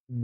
Oh,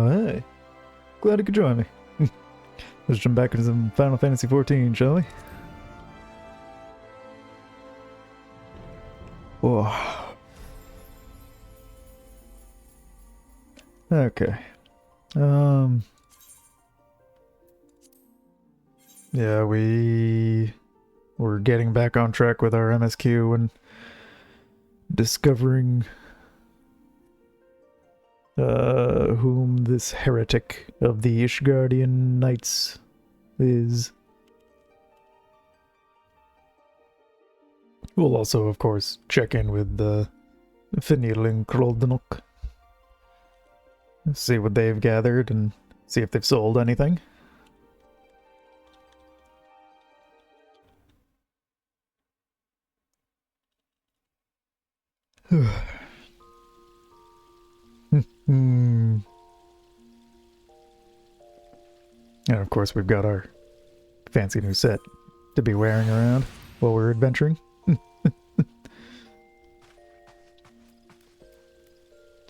hey. Glad you could join me. Let's jump back into some Final Fantasy XIV, shall we? Whoa. Okay. Yeah, we're getting back on track with our MSQ and discovering whom this heretic of the Ishgardian Knights is. We'll also, of course, check in with the Finirling Kroldenok. See what they've gathered and see if they've sold anything. And of course we've got our fancy new set to be wearing around while we're adventuring.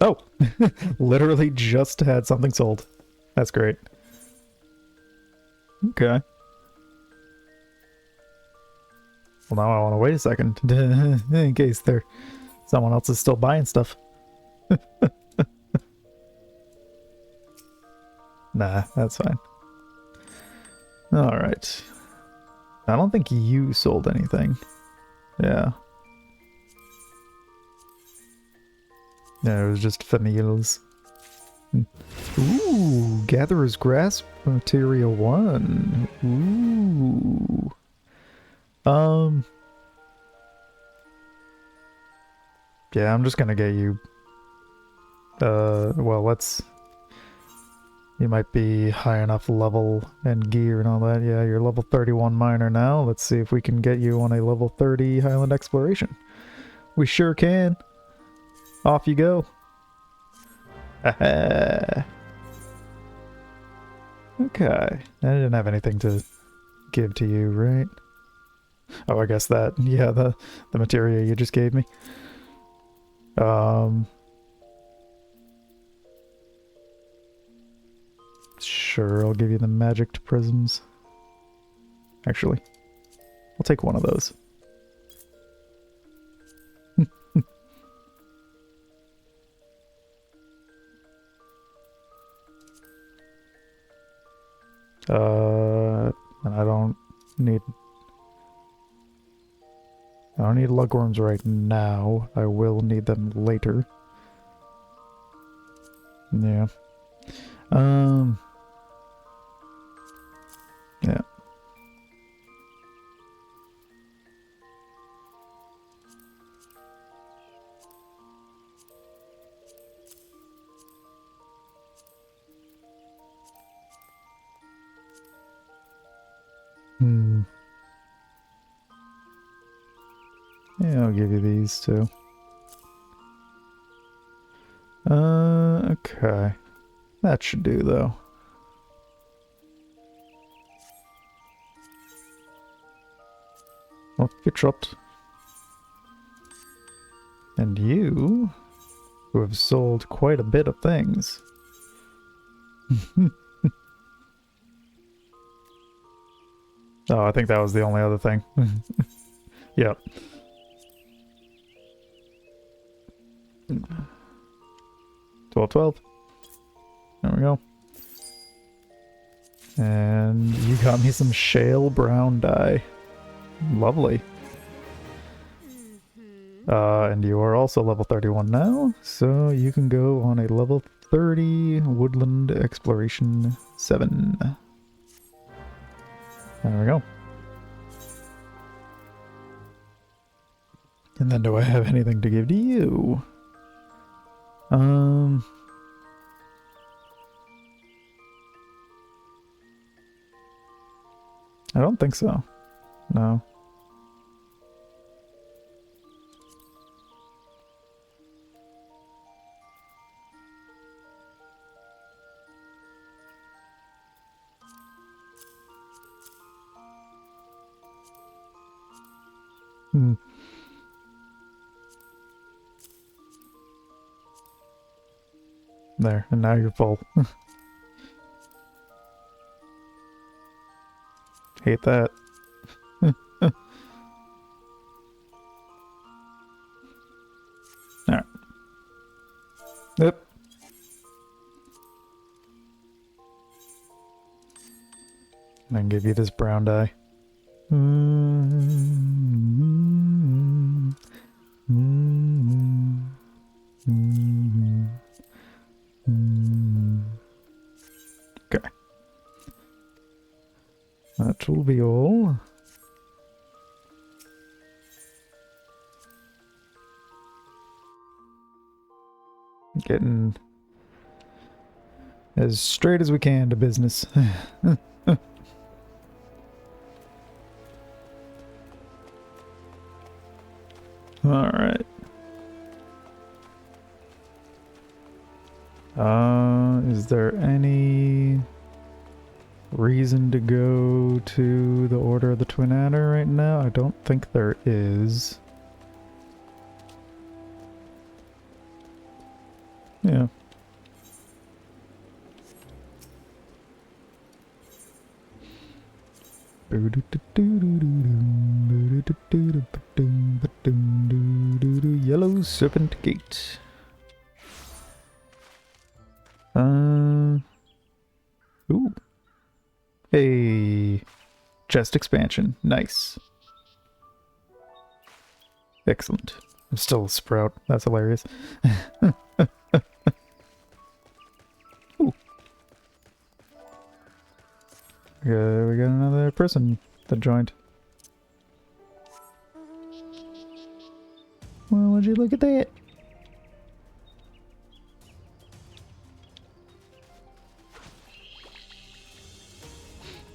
Oh! Literally just had something sold. That's great. Okay. Well, now I want to wait a second in case someone else is still buying stuff. Nah, that's fine. Alright. I don't think you sold anything. Yeah. Yeah, it was just Fanil's. Ooh, Gatherer's Grasp Materia 1. Ooh. Yeah, I'm just gonna get you... well, you might be high enough level and gear and all that. Yeah, you're level 31 miner now. Let's see if we can get you on a level 30 Highland Exploration. We sure can. Off you go. Okay. I didn't have anything to give to you, right? Oh, I guess that. Yeah, the materia you just gave me. Sure, I'll give you the magic prisms. Actually, I'll take one of those. And I don't need lugworms right now. I will need them later. Yeah. Yeah. Yeah, I'll give you these too. Okay. That should do though. Well, you dropped. And you, who have sold quite a bit of things. Oh, I think that was the only other thing. Yep. 12. we go. And you got me some shale brown dye. Lovely. And you are also level 31 now, so you can go on a level 30 Woodland Exploration 7. There we go. And then do I have anything to give to you? I don't think so. No. There, and now you're full. Hate that. Alright. Yep. I can give you this brown dye. Okay. That will be all. Getting as straight as we can to business. Alright. Is there any reason to go to the Order of the Twin Adder right now? I don't think there is. Yeah. Yellow Serpent Gate. Ooh. Hey. Chest expansion. Nice. Excellent. I'm still a sprout. That's hilarious. Ooh. We got another person that joined. Well, would you look at that?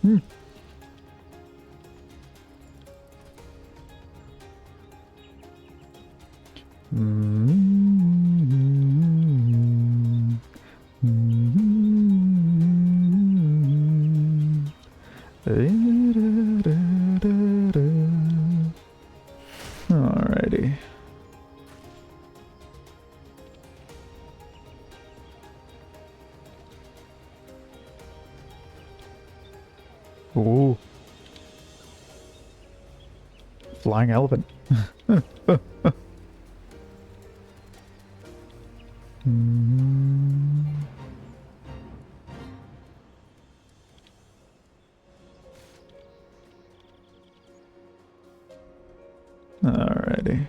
Hmm. Alrighty. Ooh. Flying elephant. Alrighty.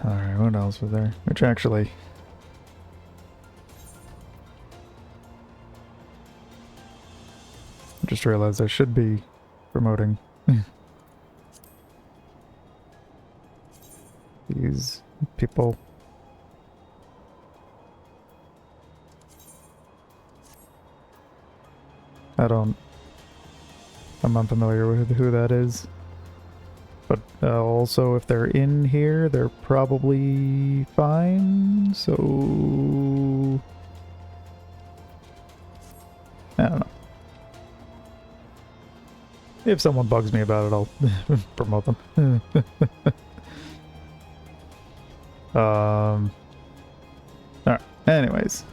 Alright, what else was there? Which actually... I just realized I should be promoting these people. I'm unfamiliar with who that is. But also, if they're in here, they're probably fine, so... I don't know. If someone bugs me about it, I'll promote them. Alright, anyways.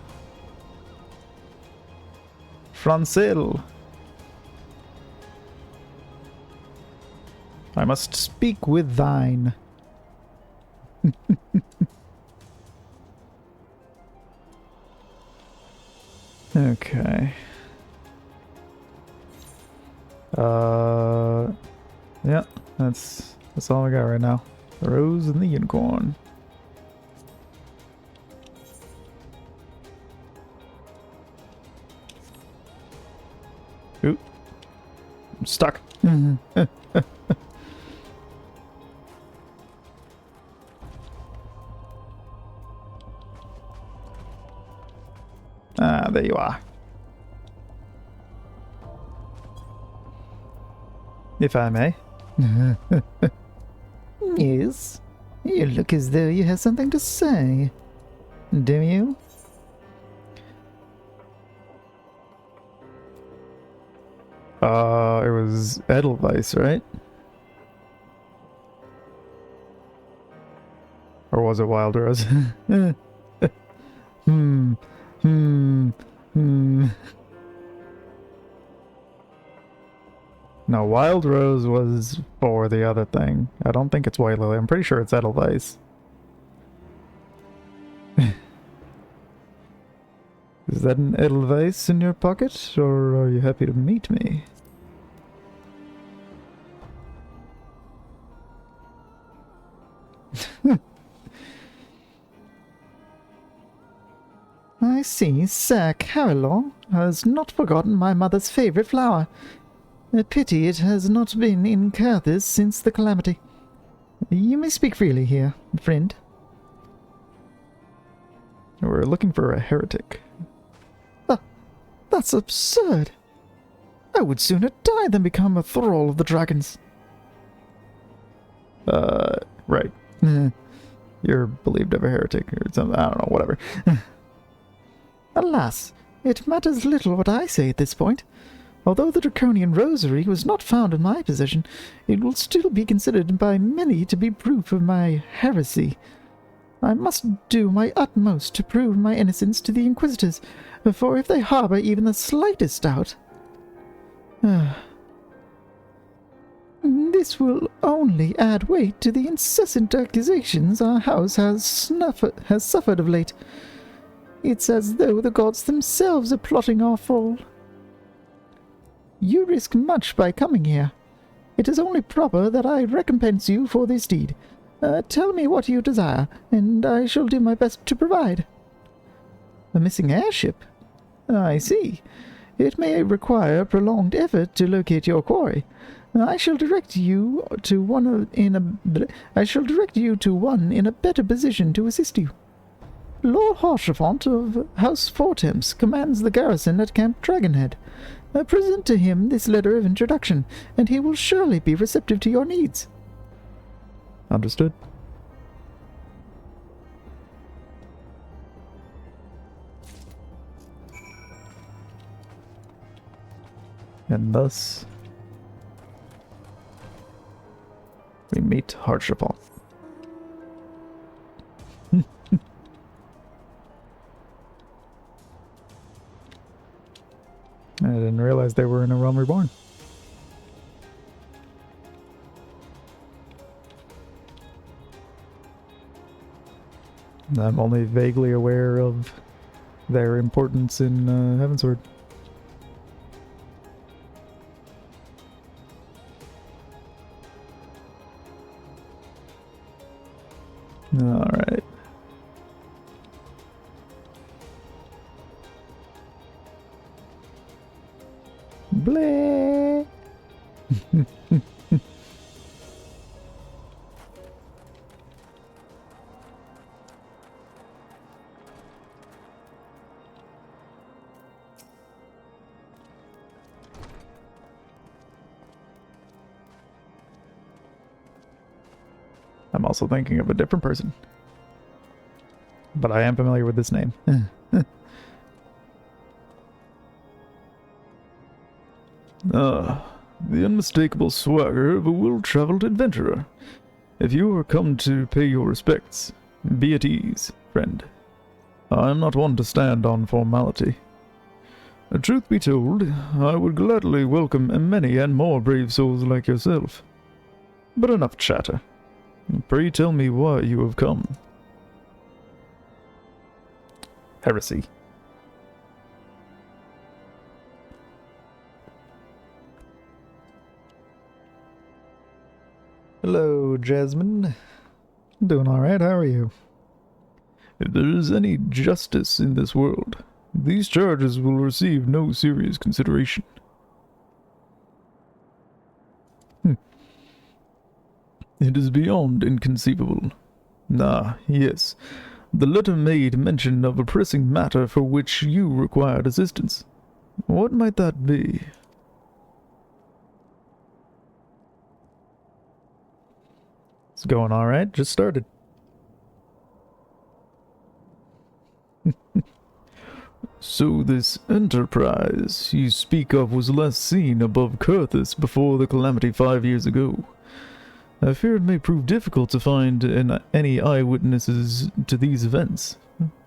Francil. I must speak with thine. Okay. Yeah, that's all we got right now. The rose and the unicorn. Ooh. I'm stuck. Ah, there you are. If I may. Yes. You look as though you have something to say. Do you? It was Edelweiss, right? Or was it Wild Rose? No, Wild Rose was for the other thing. I don't think it's White Lily. I'm pretty sure it's Edelweiss. Is that an Edelweiss in your pocket, or are you happy to meet me? I see. Sir Carillon has not forgotten my mother's favorite flower. A pity it has not been in Carthage since the calamity. You may speak freely here, friend. We're looking for a heretic. That's absurd. I would sooner die than become a thrall of the dragons. Right. You're believed of a heretic or something. I don't know, whatever. Alas, it matters little what I say at this point. Although the draconian rosary was not found in my possession, it will still be considered by many to be proof of my heresy. I must do my utmost to prove my innocence to the Inquisitors, for if they harbor even the slightest doubt... this will only add weight to the incessant accusations our house has suffered of late. It's as though the gods themselves are plotting our fall. You risk much by coming here. It is only proper that I recompense you for this deed. Tell me what you desire, and I shall do my best to provide. A missing airship? I see. It may require prolonged effort to locate your quarry. I shall direct you to one in a better position to assist you. Lord Harshafont of House Fortemps commands the garrison at Camp Dragonhead. Present to him this letter of introduction, and he will surely be receptive to your needs. Understood. And thus, we meet Harshafont. I didn't realize they were in a Realm Reborn. I'm only vaguely aware of their importance in Heavensward. Alright. Bleh. I'm also thinking of a different person. But I am familiar with this name. The unmistakable swagger of a well-traveled adventurer. If you are come to pay your respects, Be at ease, friend. I am not one to stand on formality. Truth be told, I would gladly welcome many and more brave souls like yourself. But enough chatter. Pray tell me why you have come. Heresy. Hello, Jasmine. Doing alright, how are you? If there is any justice in this world, these charges will receive no serious consideration. It is beyond inconceivable. Ah, yes. The letter made mention of a pressing matter for which you required assistance. What might that be? It's going alright, just started. So this enterprise you speak of was last seen above Kurthus before the calamity 5 years ago. I fear it may prove difficult to find any eyewitnesses to these events.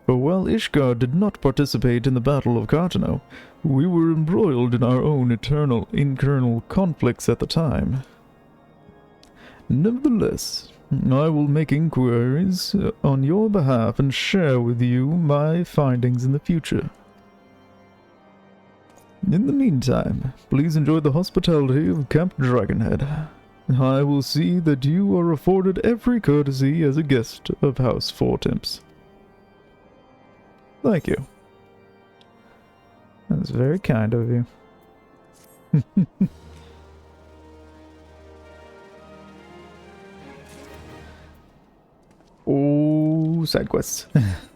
For while Ishgard did not participate in the Battle of Cartano, we were embroiled in our own internal conflicts at the time. Nevertheless, I will make inquiries on your behalf and share with you my findings in the future. In the meantime, please enjoy the hospitality of Camp Dragonhead. I will see that you are afforded every courtesy as a guest of House Fortemps. Thank you. That's very kind of you. Oh, side quests.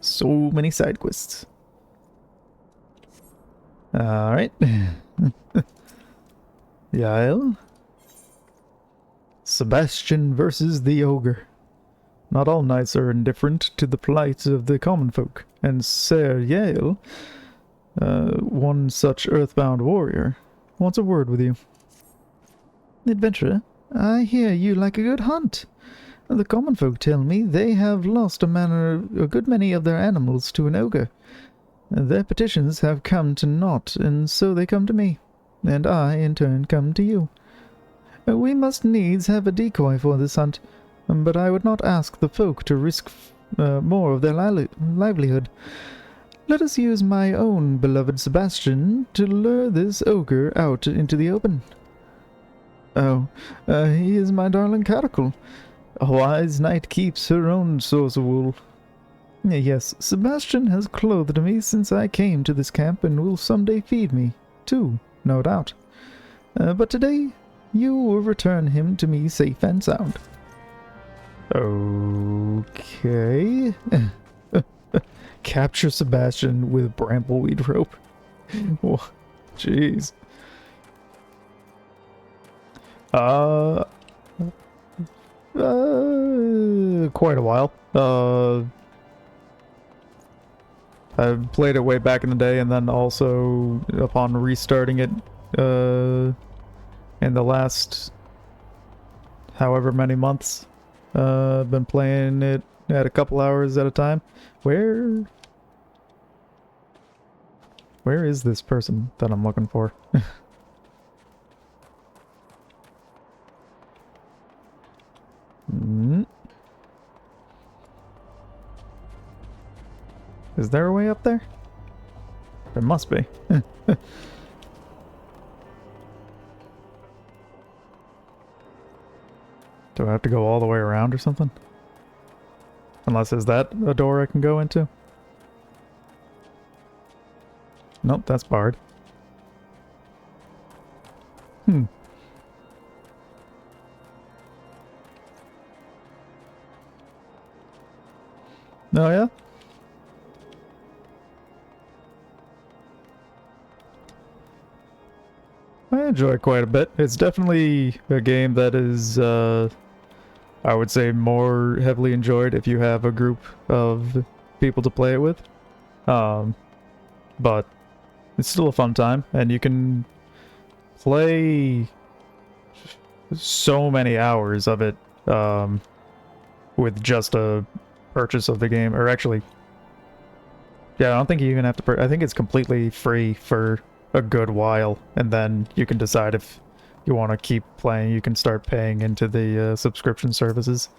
So many side quests. Alright. Yael. Sebastian versus the Ogre. Not all knights are indifferent to the plight of the common folk, and Ser Yael, one such earthbound warrior, wants a word with you. Adventurer, I hear you like a good hunt. The common folk tell me they have lost a good many of their animals to an ogre. Their petitions have come to naught, and so they come to me, and I, in turn, come to you. We must needs have a decoy for this hunt, but I would not ask the folk to risk more of their livelihood. Let us use my own beloved Sebastian to lure this ogre out into the open. Oh, he is my darling Caracal. A wise knight keeps her own source of wool. Yes, Sebastian has clothed me since I came to this camp and will someday feed me, too, no doubt. But today, you will return him to me safe and sound. Okay. Capture Sebastian with brambleweed rope. Oh, jeez. Quite a while. I played it way back in the day, and then also upon restarting it in the last however many months, been playing it at a couple hours at a time. Where is this person that I'm looking for? Is there a way up there? There must be. Do I have to go all the way around or something? Unless, is that a door I can go into? Nope, that's barred. Oh yeah? I enjoy it quite a bit. It's definitely a game that is, I would say, more heavily enjoyed if you have a group of people to play it with. But it's still a fun time, and you can play so many hours of it with just a purchase of the game, or actually, yeah, I don't think you even have to I think it's completely free for a good while, and then you can decide if you want to keep playing. You can start paying into the subscription services.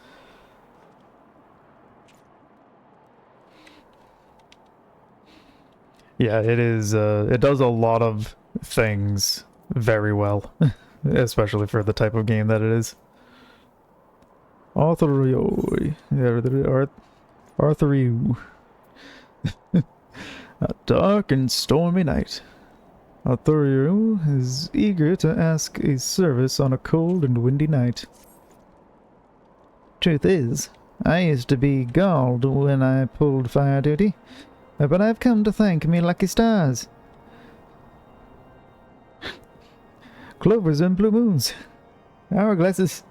Yeah, it is, it does a lot of things very well, especially for the type of game that it is. Arthurioi. Arthuriu. A dark and stormy night. Arthuriu is eager to ask a service on a cold and windy night. Truth is, I used to be galled when I pulled fire duty, but I've come to thank me lucky stars. Clovers and blue moons. Hourglasses.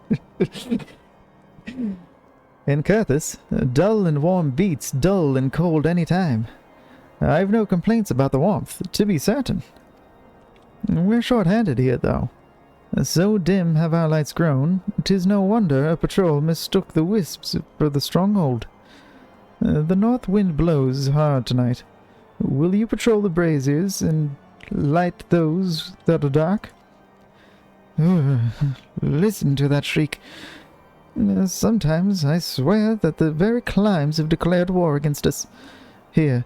In Curthis, dull and warm beats dull and cold any time. I've no complaints about the warmth, to be certain. We're short-handed here, though. So dim have our lights grown, 'tis no wonder a patrol mistook the wisps for the stronghold. The north wind blows hard tonight. Will you patrol the braziers and light those that are dark? Listen to that shriek. Sometimes I swear that the very climes have declared war against us. Here,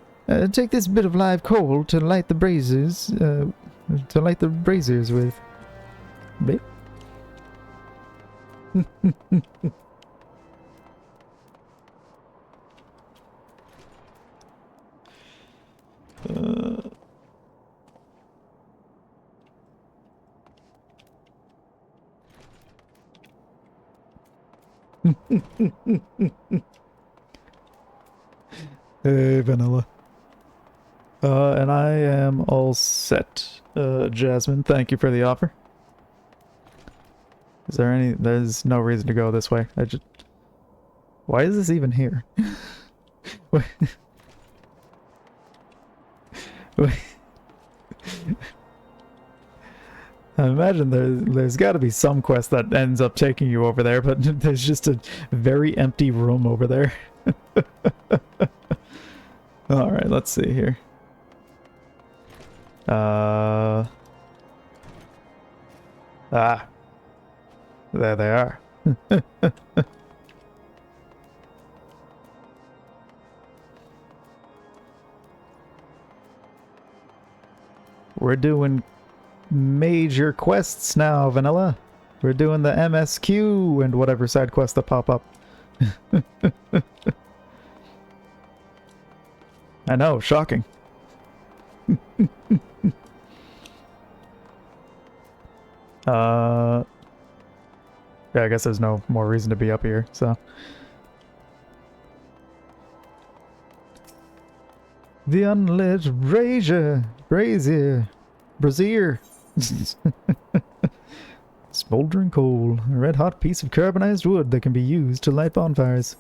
take this bit of live coal to light the braziers, with. Babe? Hey, Vanilla. And I am all set. Jasmine, thank you for the offer. Is there any... There's no reason to go this way. I just... Why is this even here? Wait. Wait. I imagine there's got to be some quest that ends up taking you over there, but there's just a very empty room over there. Alright, let's see here. There they are. We're doing major quests now, Vanilla. We're doing the MSQ and whatever side quests that pop up. I know, shocking. Yeah, I guess there's no more reason to be up here, so. The unlit brazier. Smoldering coal, a red-hot piece of carbonized wood that can be used to light bonfires.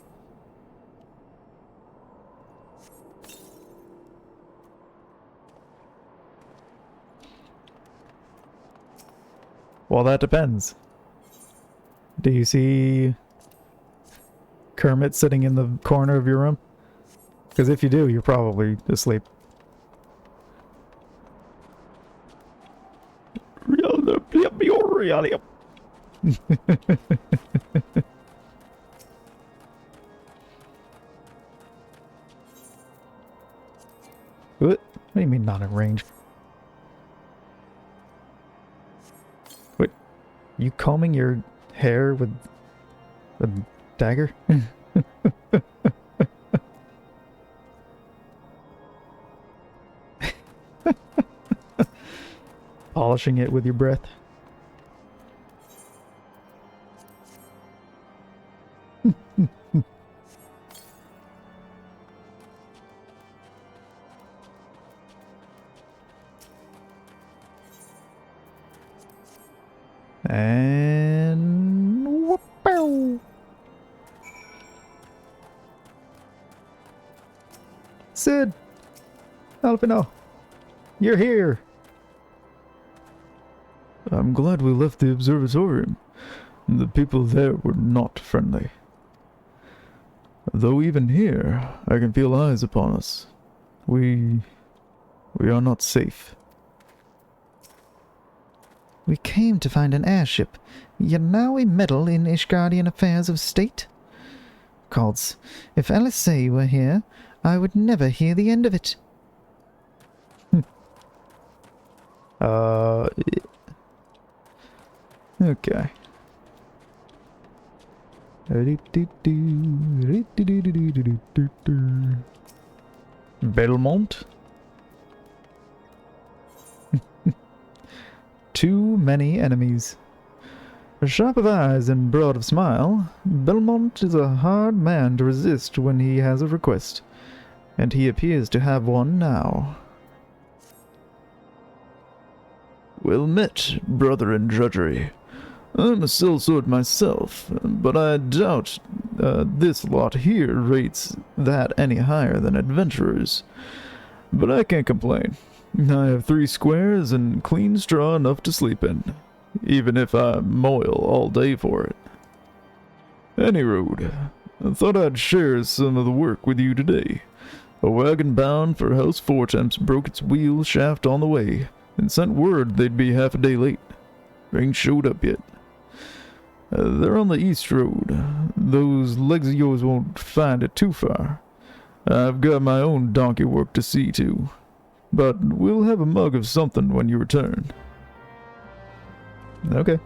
Well, that depends. Do you see Kermit sitting in the corner of your room? Because if you do, you're probably asleep. What do you mean not in range? Wait, you combing your hair with a dagger? Polishing it with your breath. And whoop-ow. Sid, Alpino, you're here. I'm glad we left the observatorium. The people there were not friendly. Though even here, I can feel eyes upon us. We are not safe. We came to find an airship, yet now we meddle in Ishgardian affairs of state? Gods, if Elisei were here, I would never hear the end of it. Okay. Belmont? Too many enemies. Sharp of eyes and broad of smile, Belmont is a hard man to resist when he has a request, and he appears to have one now. Well met, brother in drudgery. I'm a sellsword myself, but I doubt this lot here rates that any higher than adventurers. But I can't complain. I have 3 squares and clean straw enough to sleep in, even if I moil all day for it. Any road, I thought I'd share some of the work with you today. A wagon bound for House Fourtemps broke its wheel shaft on the way, and sent word they'd be half a day late. Ain't showed up yet. They're on the east road. Those legs of yours won't find it too far. I've got my own donkey work to see to. But we'll have a mug of something when you return. Okay.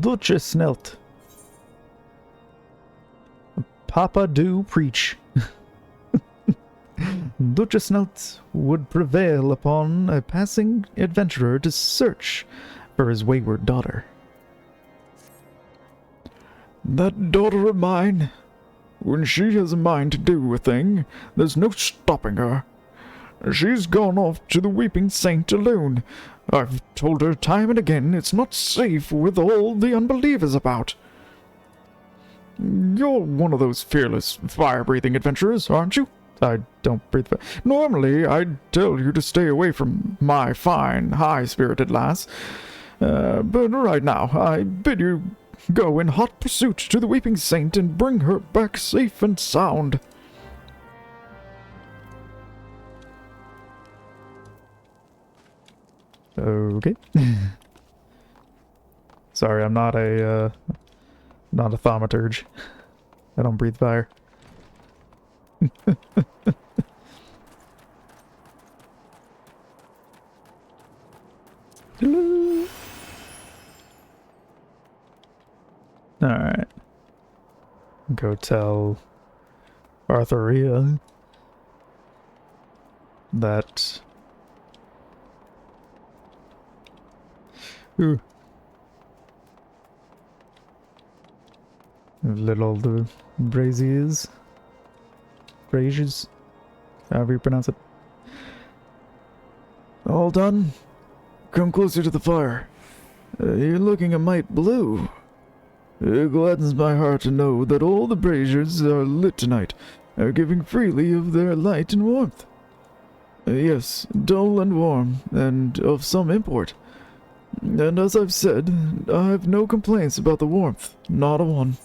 Duchess Snelt. Papa do preach. Duchess Snelt would prevail upon a passing adventurer to search for his wayward daughter. That daughter of mine, when she has a mind to do a thing, there's no stopping her. She's gone off to the Weeping Saint alone. I've told her time and again it's not safe with all the unbelievers about. You're one of those fearless, fire-breathing adventurers, aren't you? I don't breathe fire. Normally, I'd tell you to stay away from my fine, high-spirited lass. But right now, I bid you go in hot pursuit to the Weeping Saint and bring her back safe and sound. Okay. Sorry, I'm not a thaumaturge. I don't breathe fire. Alright. Go tell Arthuria that... Ooh. Little the braziers. Braziers? However you pronounce it. All done? Come closer to the fire. You're looking a mite blue. It gladdens my heart to know that all the braziers are lit tonight, are giving freely of their light and warmth. Yes, dull and warm, and of some import. And as I've said, I've no complaints about the warmth, not a one.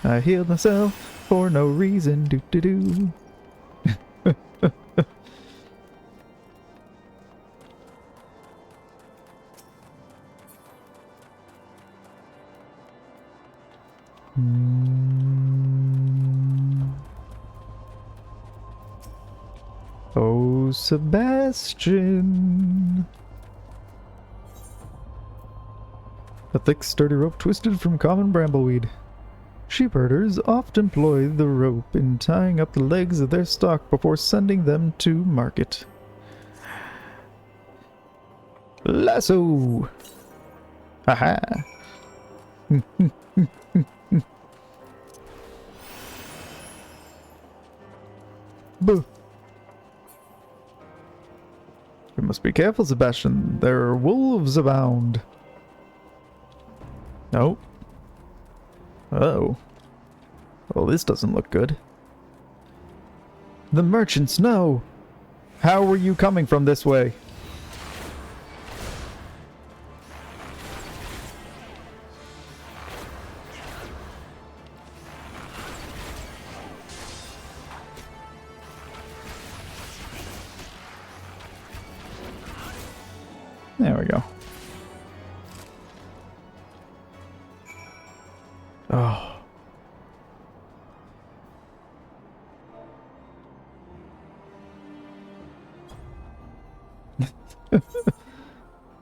I healed myself for no reason. Do do do. Oh, Sebastian. A thick, sturdy rope twisted from common brambleweed. Sheepherders oft employ the rope in tying up the legs of their stock before sending them to market. Lasso! Haha! Boo! You must be careful, Sebastian. There are wolves abound. No. Oh. Well, this doesn't look good. The merchants, no! How were you coming from this way? There we go. Oh.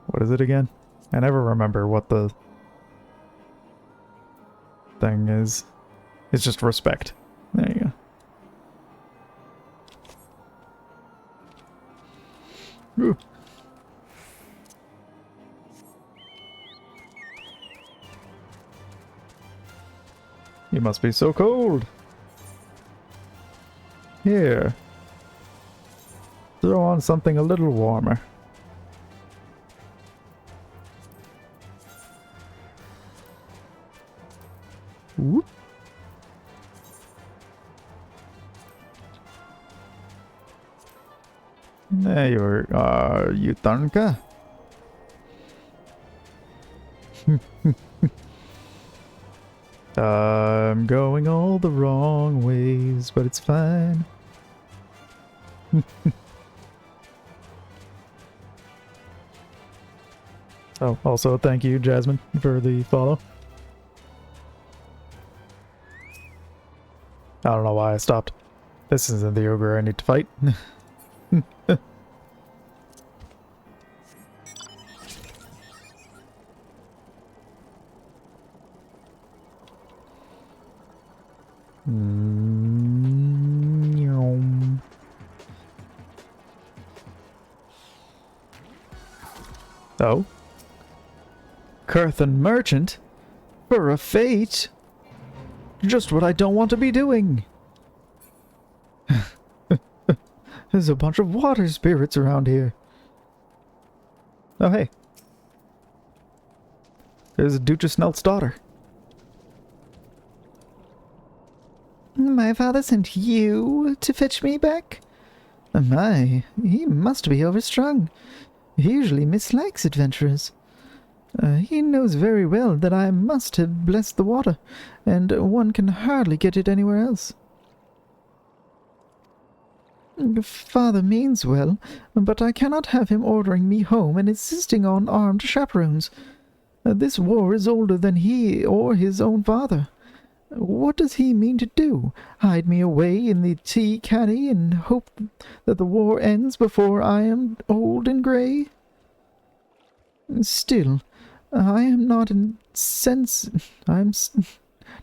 What is it again? I never remember what the thing is. It's just respect. There you go. Ooh. You must be so cold. Here. Throw on something a little warmer. Whoop. There you are, Yutanka. I'm going all the wrong ways, but it's fine. Oh, also thank you, Jasmine, for the follow. I don't know why I stopped. This isn't the ogre I need to fight. Oh? Curthan Merchant? For a fate? Just what I don't want to be doing. There's a bunch of water spirits around here. Oh, hey. There's Duchess Nelt's daughter. My father sent you to fetch me back? My, he must be overstrung. He usually mislikes adventurers. He knows very well that I must have blessed the water, and one can hardly get it anywhere else. Father means well, but I cannot have him ordering me home and insisting on armed chaperones. This war is older than he or his own father. What does he mean to do? Hide me away in the tea caddy and hope that the war ends before I am old and grey? Still, I am not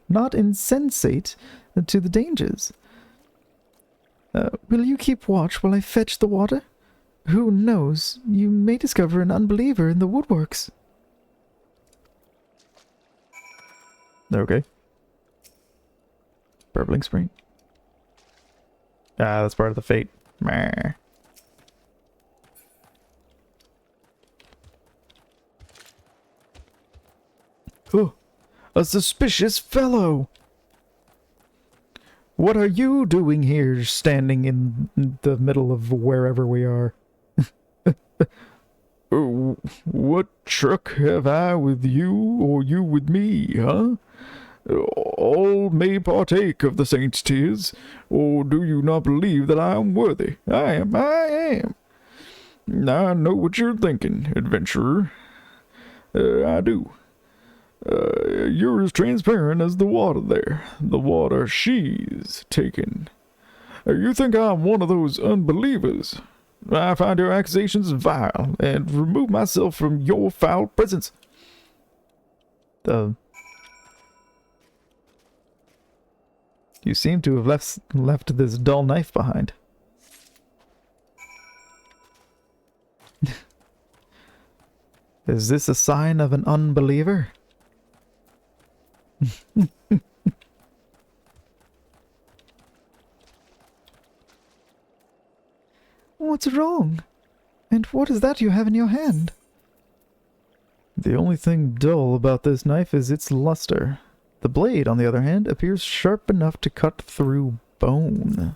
not insensate to the dangers. Will you keep watch while I fetch the water? Who knows, you may discover an unbeliever in the woodworks. Okay. Burbling Spring. Ah, that's part of the fate. Meh. Oh, a suspicious fellow! What are you doing here, standing in the middle of wherever we are? What truck have I with you, or you with me, huh? All may partake of the saints' tears, or do you not believe that I am worthy? I am. I know what you're thinking, adventurer. I do. You're as transparent as the water there. The water she's taken. You think I'm one of those unbelievers? I find your accusations vile, and remove myself from your foul presence. You seem to have left this dull knife behind. Is this a sign of an unbeliever? What's wrong? And what is that you have in your hand? The only thing dull about this knife is its luster. The blade, on the other hand, appears sharp enough to cut through bone.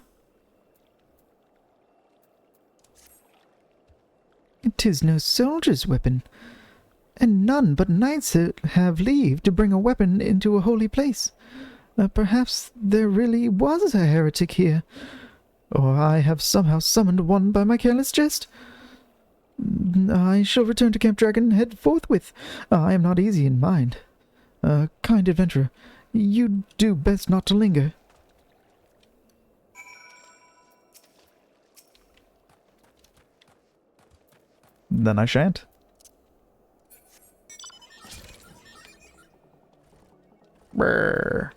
'Tis no soldier's weapon, and none but knights have leave to bring a weapon into a holy place. Perhaps there really was a heretic here, or I have somehow summoned one by my careless jest. I shall return to Camp Dragon Head forthwith. I am not easy in mind. Kind adventurer, you do best not to linger. Then I shan't. Brr.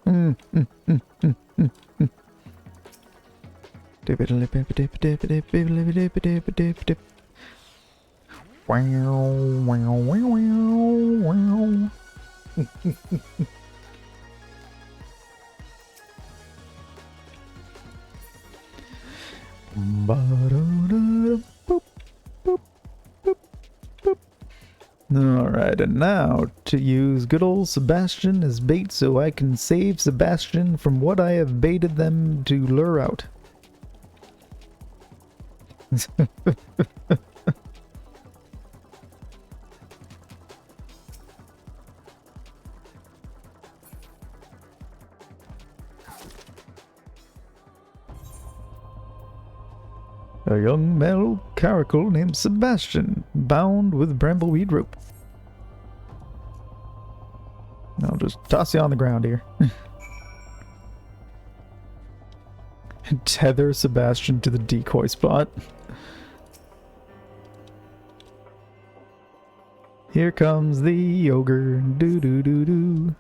Alright, and now to use good old Sebastian as bait so I can save Sebastian from what I have baited them to lure out. A young male caracal named Sebastian, bound with brambleweed rope. I'll just toss you on the ground here. Tether Sebastian to the decoy spot. Here comes the ogre. Do do do do.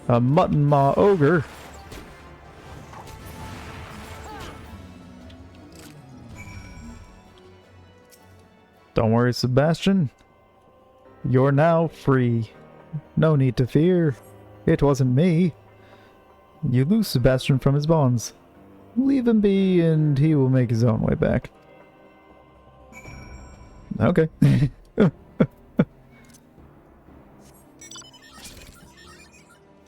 A mutton maw ogre. Don't worry, Sebastian. You're now free. No need to fear. It wasn't me. You loose Sebastian from his bonds. Leave him be, and he will make his own way back. Okay.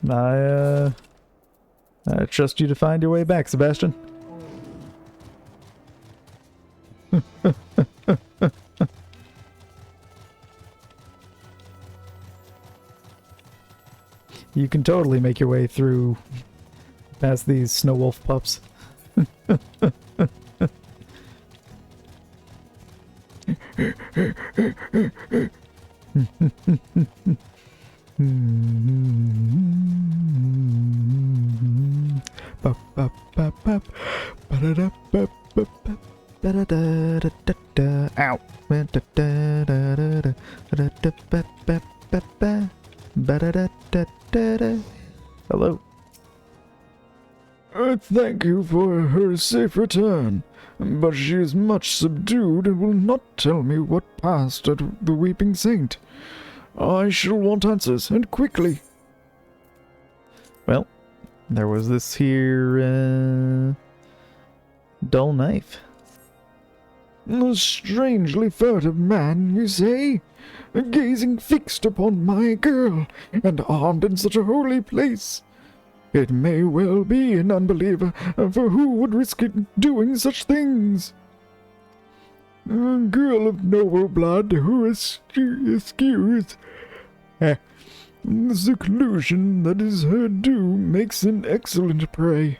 I trust you to find your way back, Sebastian. You can totally make your way through past these snow wolf pups. Ow. Hello. Thank you for her safe return, but she is much subdued and will not tell me what passed at the Weeping Saint. I shall want answers, and quickly. Well, there was this here, dull knife. A strangely furtive man, you say? Gazing fixed upon my girl, and armed in such a holy place. It may well be an unbeliever, for who would risk it doing such things? A girl of noble blood who eschews the seclusion that is her due makes an excellent prey.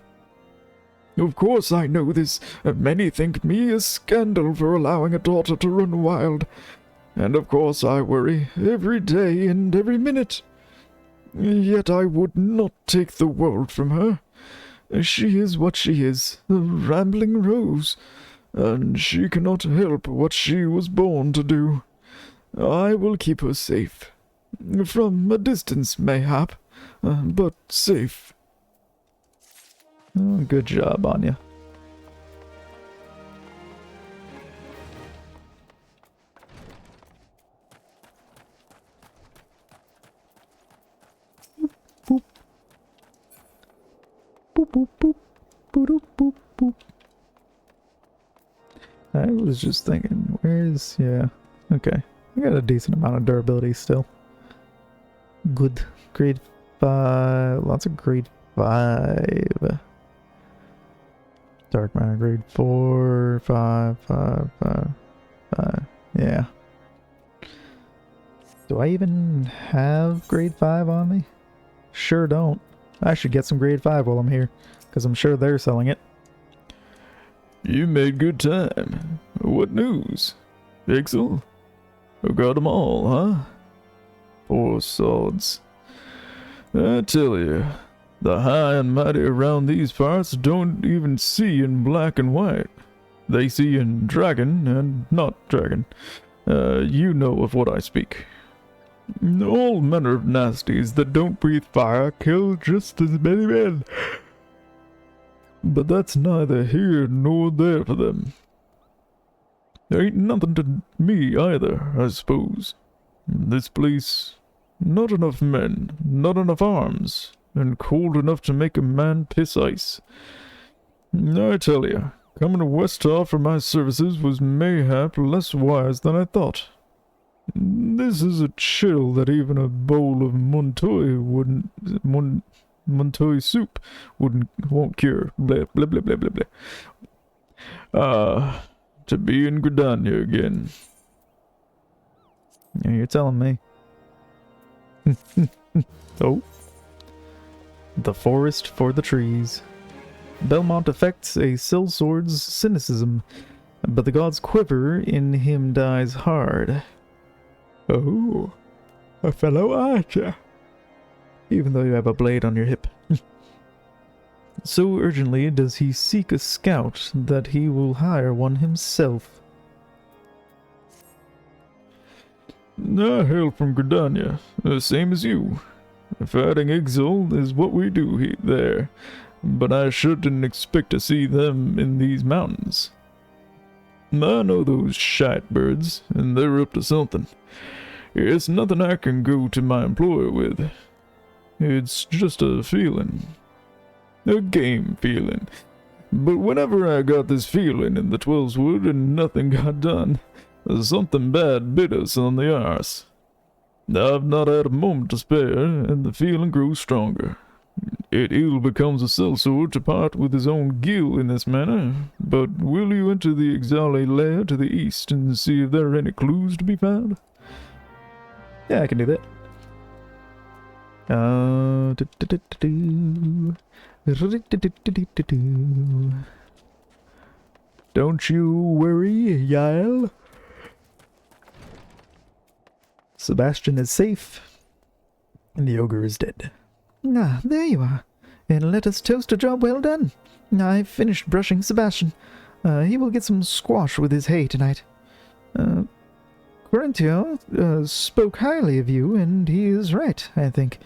Of course I know this. Many think me a scandal for allowing a daughter to run wild. And of course I worry every day and every minute. Yet I would not take the world from her. She is what she is, a rambling rose, and she cannot help what she was born to do. I will keep her safe. From a distance, mayhap, but safe. Oh, good job on you. Boop. Boop, boop, boop. Boop, boop, boop. I was just thinking, where's... yeah. Okay. We got a decent amount of durability still. Good. Grade 5. Lots of grade 5. Dark matter grade 4. 5, 5, 5, 5. Yeah. Do I even have grade 5 on me? Sure don't. I should get some grade 5 while I'm here, because I'm sure they're selling it. You made good time. What news? Ixel? Who got 'em all, huh? Poor sods. I tell you, the high and mighty around these parts don't even see in black and white. They see in dragon and not dragon. You know of what I speak. All manner of nasties that don't breathe fire kill just as many men. But that's neither here nor there for them. There ain't nothing to me either, I suppose. This place, not enough men, not enough arms, and cold enough to make a man piss ice. I tell you, coming to West to offer my services was mayhap less wise than I thought. This is a chill that even a bowl of Montoy soup won't cure. Blah blah blah blah blah blah. To be in Gridania again. Yeah, you're telling me. Oh. The forest for the trees. Belmont affects a sellsword's cynicism, but the god's quiver in him dies hard. Oh, a fellow archer. Even though you have a blade on your hip. So urgently does he seek a scout that he will hire one himself. I hail from Gridania, the same as you. Fighting Ixal is what we do there, but I sure didn't expect to see them in these mountains. I know those shite birds, and they're up to something. It's nothing I can go to my employer with. It's just a feeling. A game feeling. But whenever I got this feeling in the Twellswood and nothing got done, something bad bit us on the arse. I've not had a moment to spare, and the feeling grows stronger. It ill becomes a sellsword to part with his own gill in this manner, but will you enter the Exale lair to the east and see if there are any clues to be found? Yeah, I can do that. Don't you worry, Yael. Sebastian is safe, and the ogre is dead. Ah, there you are. And let us toast a job well done. I've finished brushing Sebastian. He will get some squash with his hay tonight. Corintio spoke highly of you, and he is right, I think.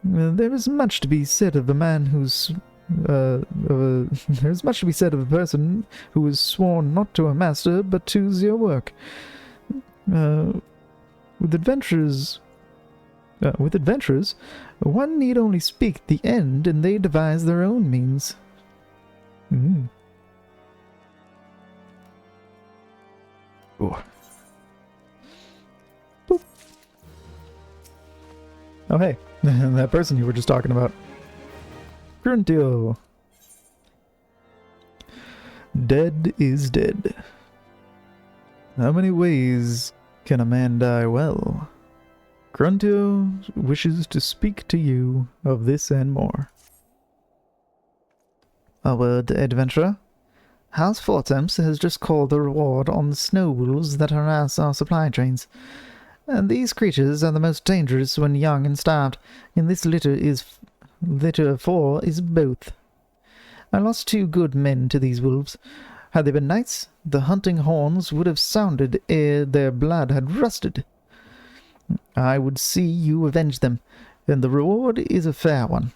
There is much to be said of a man who's... there's much to be said of a person who is sworn not to a master, but to your work. With adventurers, one need only speak the end, and they devise their own means. Mm. Ooh. Boop. Oh, hey. That person you were just talking about. Gruntio. Dead is dead. How many ways can a man die well? Gruntio wishes to speak to you of this and more. A word, adventurer. House Fortemps has just called the reward on the snow wolves that harass our supply trains. And these creatures are the most dangerous when young and starved, and this litter 4 is both. I lost 2 good men to these wolves. Had they been knights, the hunting horns would have sounded ere their blood had rusted. I would see you avenge them, and the reward is a fair one.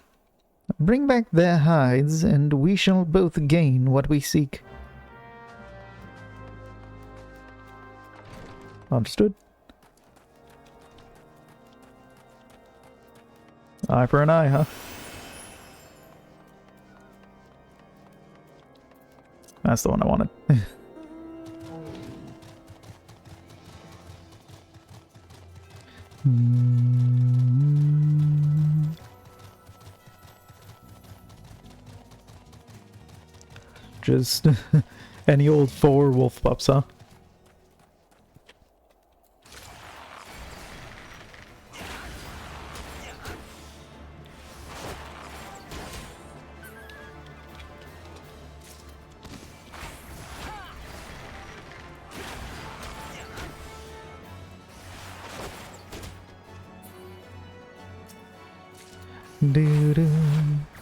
Bring back their hides, and we shall both gain what we seek. Understood. Eye for an eye, huh? That's the one I wanted. Just any old 4 wolf pups, huh? Do do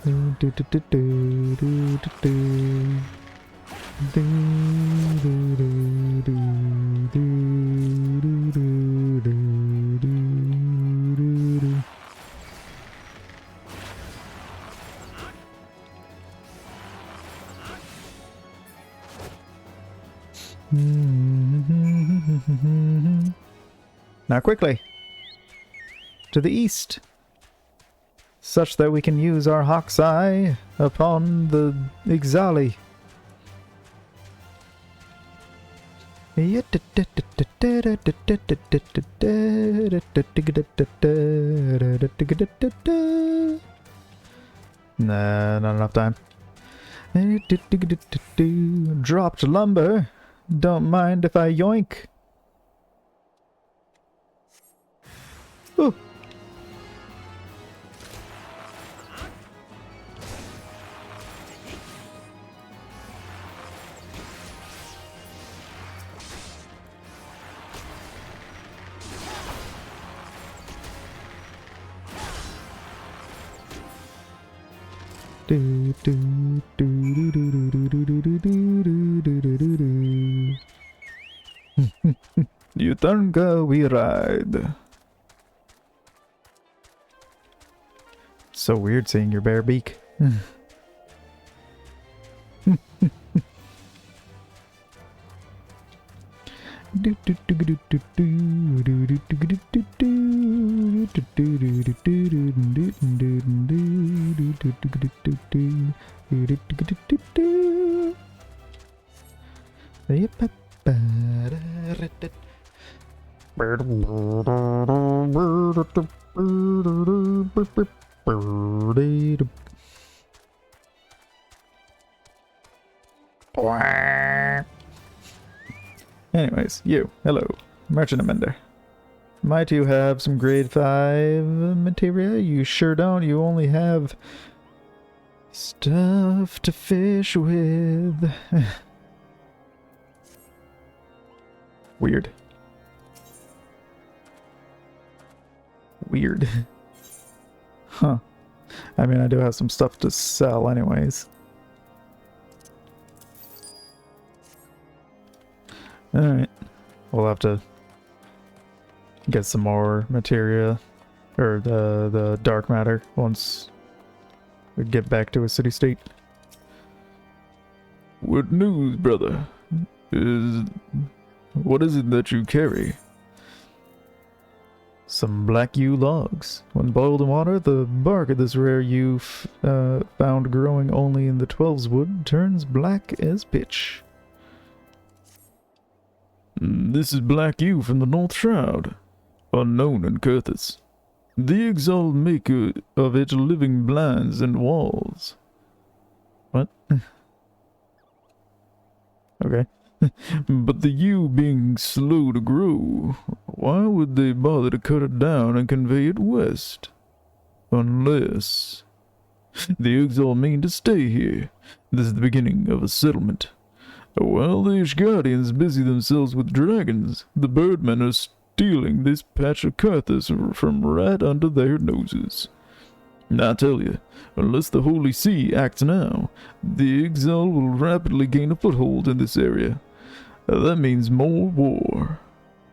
do do do do do do do. Do do do do do do do do do. Now quickly to the east, such that we can use our hawk's eye upon the Ixali. Nah, not enough time. Dropped lumber. Don't mind if I yoink. Ooh. Do, do, do, do, do, do, do, do, do, do, do, do, do, do. Yutanka, we ride. So weird seeing your bare beak. Anyways, you. Hello. Merchant Amender. Might you have some grade 5 materia? You sure don't. You only have stuff to fish with. Weird. Weird. Huh. I mean, I do have some stuff to sell anyways. Alright. We'll have to get some more materia, or the dark matter, once we get back to a city state. What news, brother? What is it that you carry? Some black yew logs. When boiled in water, the bark of this rare yew found growing only in the 12's wood turns black as pitch. This is black yew from the North Shroud, unknown in Kurthus. The exalted maker of it living blinds and walls. What? Okay. But the yew being slow to grow, why would they bother to cut it down and convey it west? Unless the exalt mean to stay here. This is the beginning of a settlement. While the Ishgardians busy themselves with dragons, the birdmen are stealing this patch of Karthus from right under their noses. I tell you, unless the Holy See acts now, the Exalt will rapidly gain a foothold in this area. That means more war.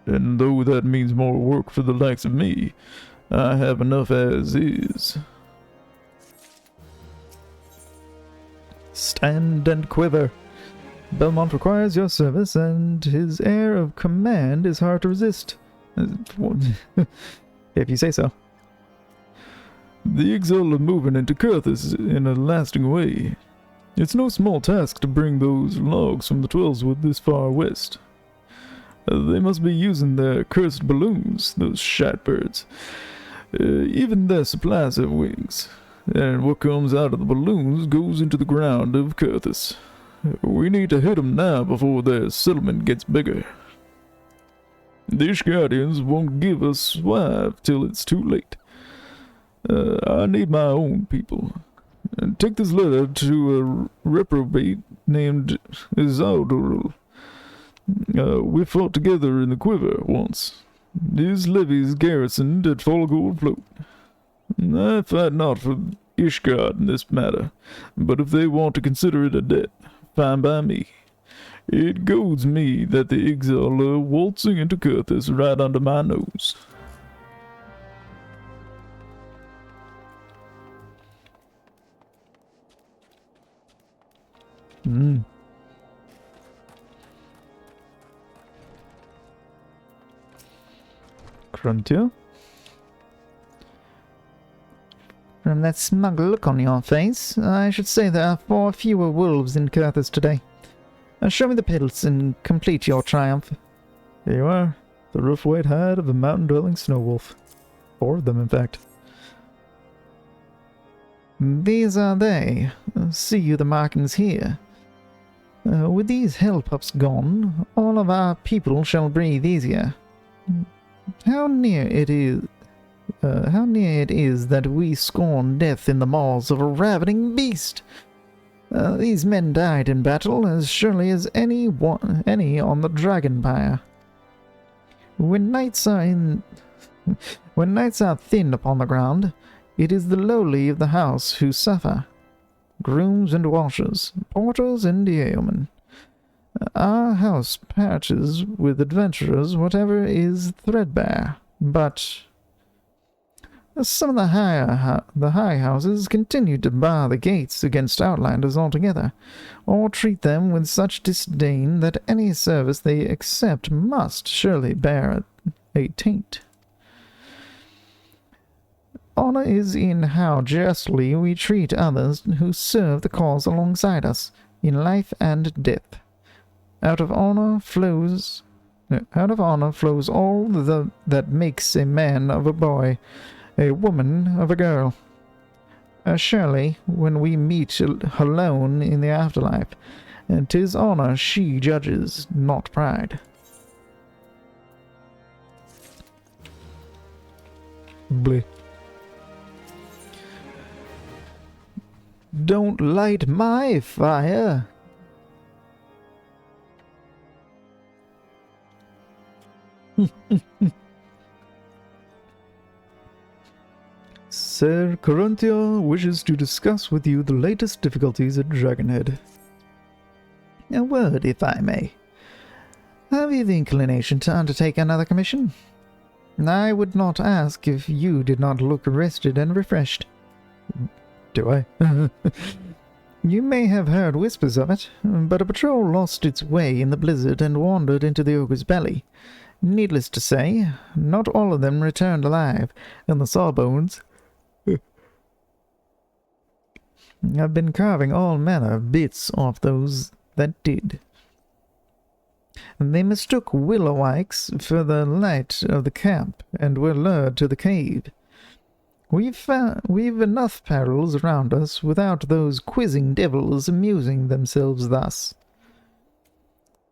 And though that means more work for the likes of me, I have enough as is. Stand and quiver. Belmont requires your service, and his air of command is hard to resist. If you say so. The exile are moving into Kurthis in a lasting way. It's no small task to bring those logs from the Twellswood this far west. They must be using their cursed balloons, those shatbirds. Even their supplies have wings, and what comes out of the balloons goes into the ground of Kurthis. We need to hit 'em now before their settlement gets bigger. The Ishgardians won't give us swive till it's too late. I need my own people. Take this letter to a reprobate named Izaldurul. We fought together in the Quiver once. His levies garrisoned at Folgold Float. I fight not for Ishgard in this matter, but if they want to consider it a debt, fine by me. It goads me that the exile are waltzing into Kurthis right under my nose. Gruntia? From that smug look on your face, I should say there are 4 fewer wolves in Kurthis today. Show me the pelts and complete your triumph. Here you are. The roof-weight hide of a mountain-dwelling snow wolf. 4 of them, in fact. These are they. See you the markings here. With these hell pups gone, all of our people shall breathe easier. How near it is that we scorn death in the maws of a ravening beast. These men died in battle as surely as any on the Dragonpire. When knights are thin upon the ground, it is the lowly of the house who suffer. Grooms and washers, porters and yeomen. Our house patches with adventurers whatever is threadbare, but some of the high houses continue to bar the gates against outlanders altogether, or treat them with such disdain that any service they accept must surely bear a taint. Honor is in how justly we treat others who serve the cause alongside us, in life and death. Out of honor flows all that makes a man of a boy, a woman of a girl. Surely, when we meet alone in the afterlife, 'tis honor she judges, not pride. Bleh. Don't light my fire. Sir Corinthia wishes to discuss with you the latest difficulties at Dragonhead. A word, if I may. Have you the inclination to undertake another commission? I would not ask if you did not look rested and refreshed. Do I? You may have heard whispers of it, but a patrol lost its way in the blizzard and wandered into the ogre's belly. Needless to say, not all of them returned alive, and the sawbones have been carving all manner of bits off those that did. They mistook willow ikes for the light of the camp and were lured to the cave. We've enough perils around us without those quizzing devils amusing themselves thus.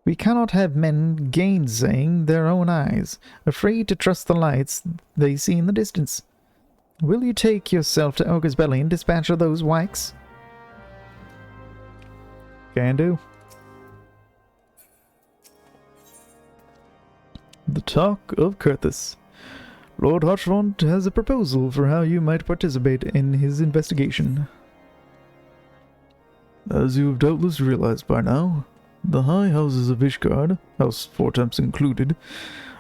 We cannot have men gainsaying their own eyes, afraid to trust the lights they see in the distance. Will you take yourself to Ogre's Belly and dispatch of those wikes? Can do. The talk of Kurthis. Lord Harchfont has a proposal for how you might participate in his investigation. As you have doubtless realized by now, the high houses of Ishgard, House Fortemps included,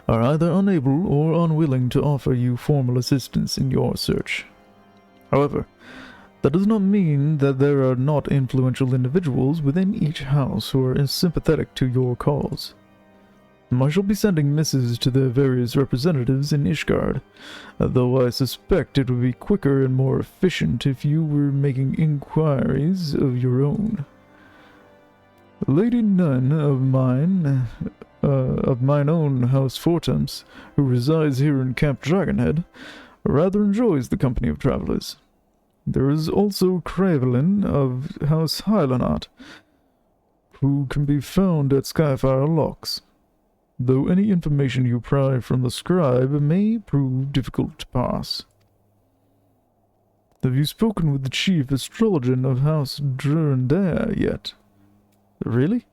are either unable or unwilling to offer you formal assistance in your search. However, That does not mean that there are not influential individuals within each house who are sympathetic to your cause. I shall be sending missives to their various representatives in Ishgard, though I suspect it would be quicker and more efficient if you were making inquiries of your own. A lady nun of mine own House Fortemps, who resides here in Camp Dragonhead, rather enjoys the company of travelers. There is also Cravelin of House Hylanot, who can be found at Skyfire Locks, though any information you pry from the scribe may prove difficult to pass. Have you spoken with the chief astrologer of House Durandare yet? Really?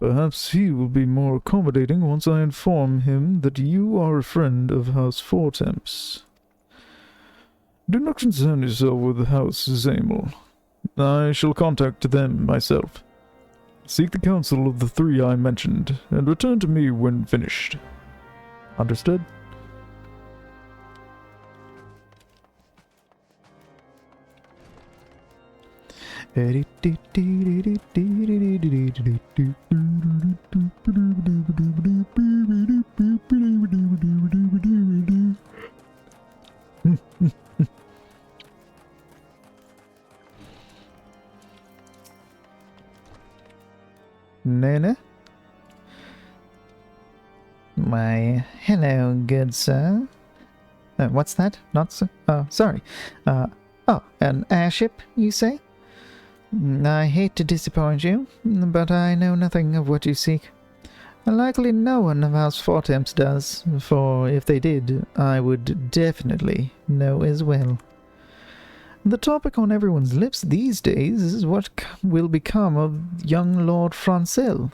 Perhaps he will be more accommodating once I inform him that you are a friend of House Fortemps. Do not concern yourself with House Zamel. I shall contact them myself. Seek the counsel of the three I mentioned, and return to me when finished. Understood? Nana? Why, hello, good sir. What's that? Not so? Sorry. An airship, you say? I hate to disappoint you, but I know nothing of what you seek. Likely no one of House Fortemps does, for if they did, I would definitely know as well. The topic on everyone's lips these days is what will become of young Lord Francel.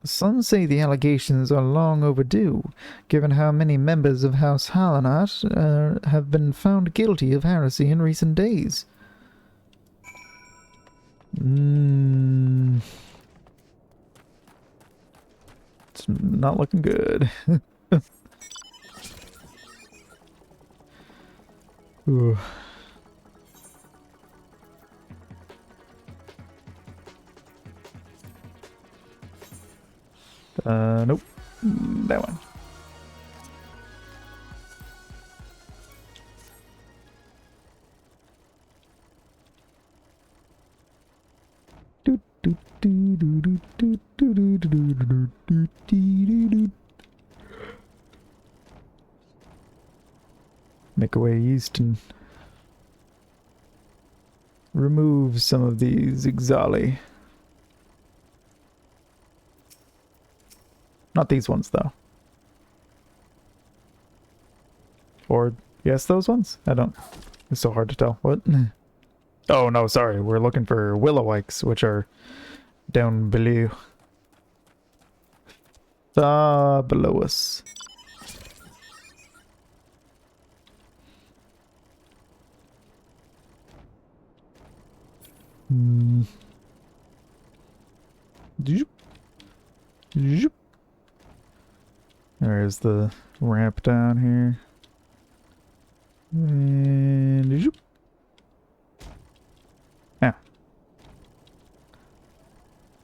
Some say the allegations are long overdue, given how many members of House Hallanat have been found guilty of heresy in recent days. It's not looking good. Ooh. Nope. That one. Make our way east and remove some of these Ixali. Not these ones, though. Or, yes, those ones? I don't... It's so hard to tell. What? Oh, no, sorry. We're looking for Willowikes, which are down below. Far below us. Zoop. Zoop. There's the ramp down here. And zoop. Yeah.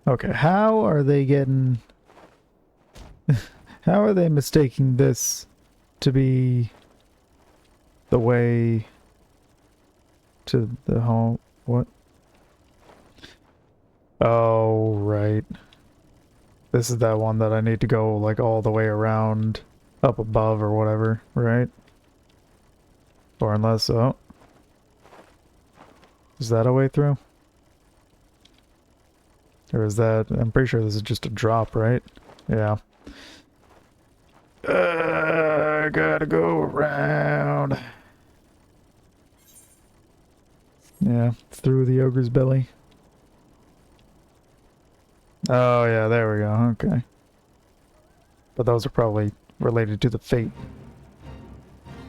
Okay, how are they getting... How are they mistaking this to be the way to the home? What? Oh, right. This is that one that I need to go, like, all the way around up above or whatever, right? Or unless, oh. Is that a way through? Or is that... I'm pretty sure this is just a drop, right? Yeah. I gotta go around. Yeah, through the ogre's belly. Oh, yeah, there we go. Okay. But those are probably related to the fate.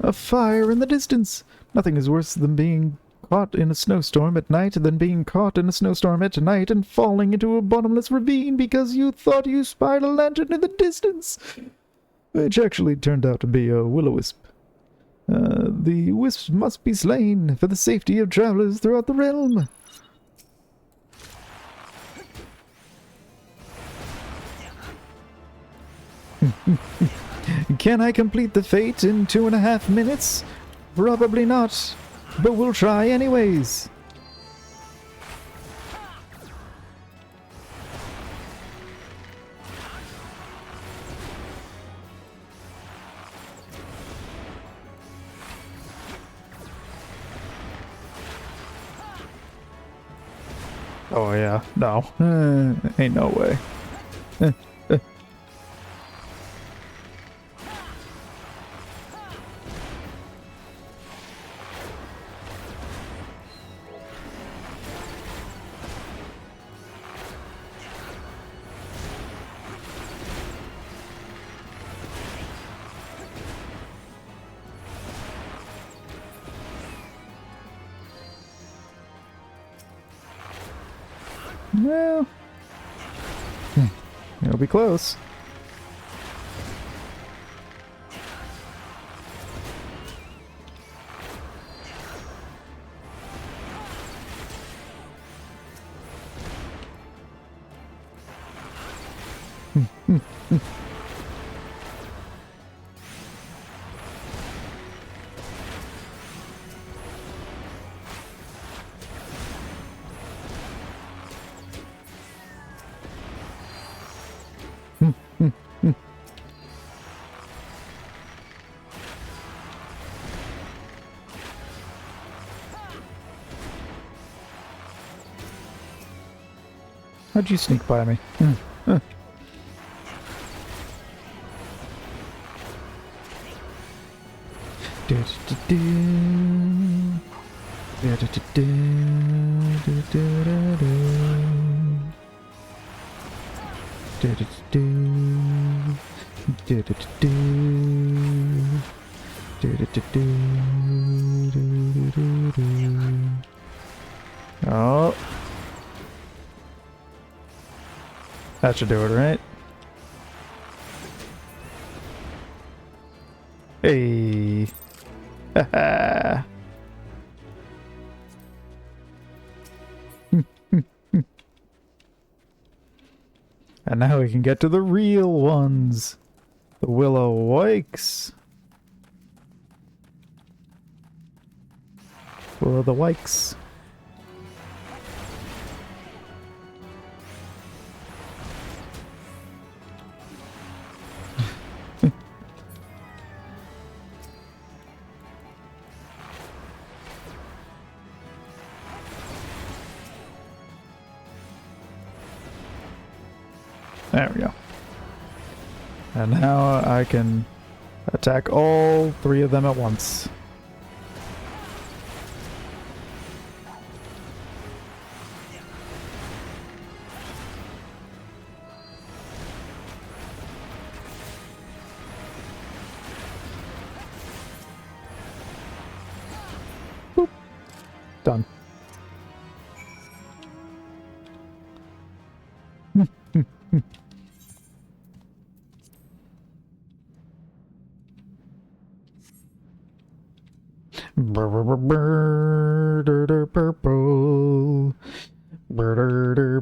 A fire in the distance! Nothing is worse than being caught in a snowstorm at night than being caught in a snowstorm at night and falling into a bottomless ravine because you thought you spied a lantern in the distance! Which actually turned out to be a will-o-wisp. The wisps must be slain for the safety of travelers throughout the realm. Can I complete the fate in 2.5 minutes? Probably not, but we'll try anyways. Oh yeah, no. Ain't no way. Well, it'll be close. How'd you sneak by me? Oh. That should do it, right? Hey. Haha. And now we can get to the real ones. The Willow Wikes. Willow the Wikes. There we go. And now I can attack all 3 of them at once. Boop. Done. Purple,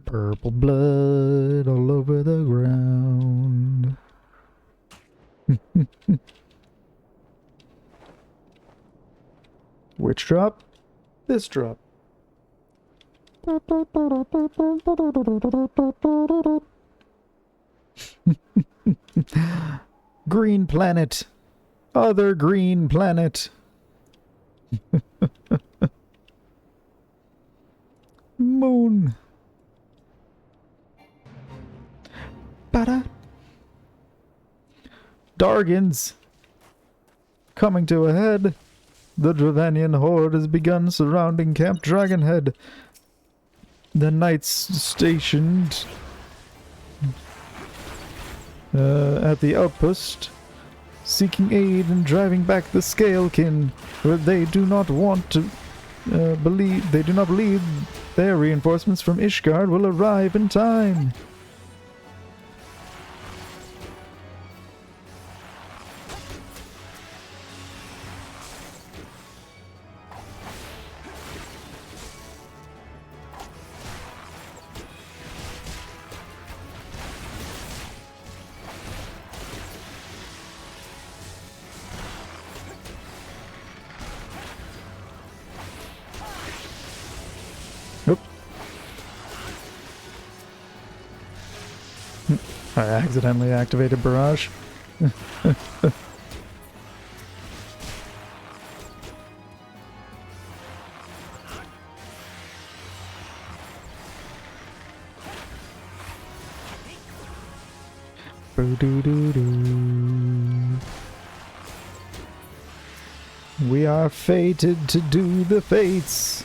purple blood all over the ground. Which drop? This drop. Green planet. Other green planet. Moon. Bada. Dargans. Coming to a head. The Dravanian horde has begun surrounding Camp Dragonhead. The knights stationed at the outpost, seeking aid in driving back the Scalekin, where they do not want to believe. They do not believe their reinforcements from Ishgard will arrive in time. I accidentally activated Barrage. We are fated to do the fates.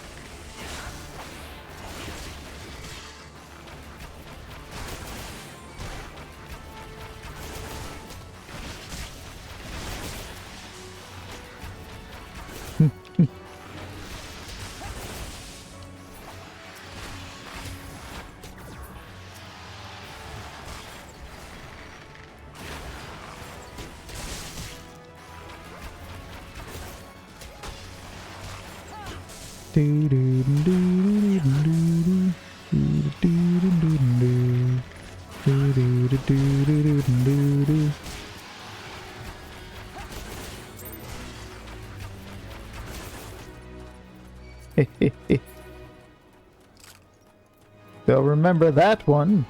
They'll remember that one.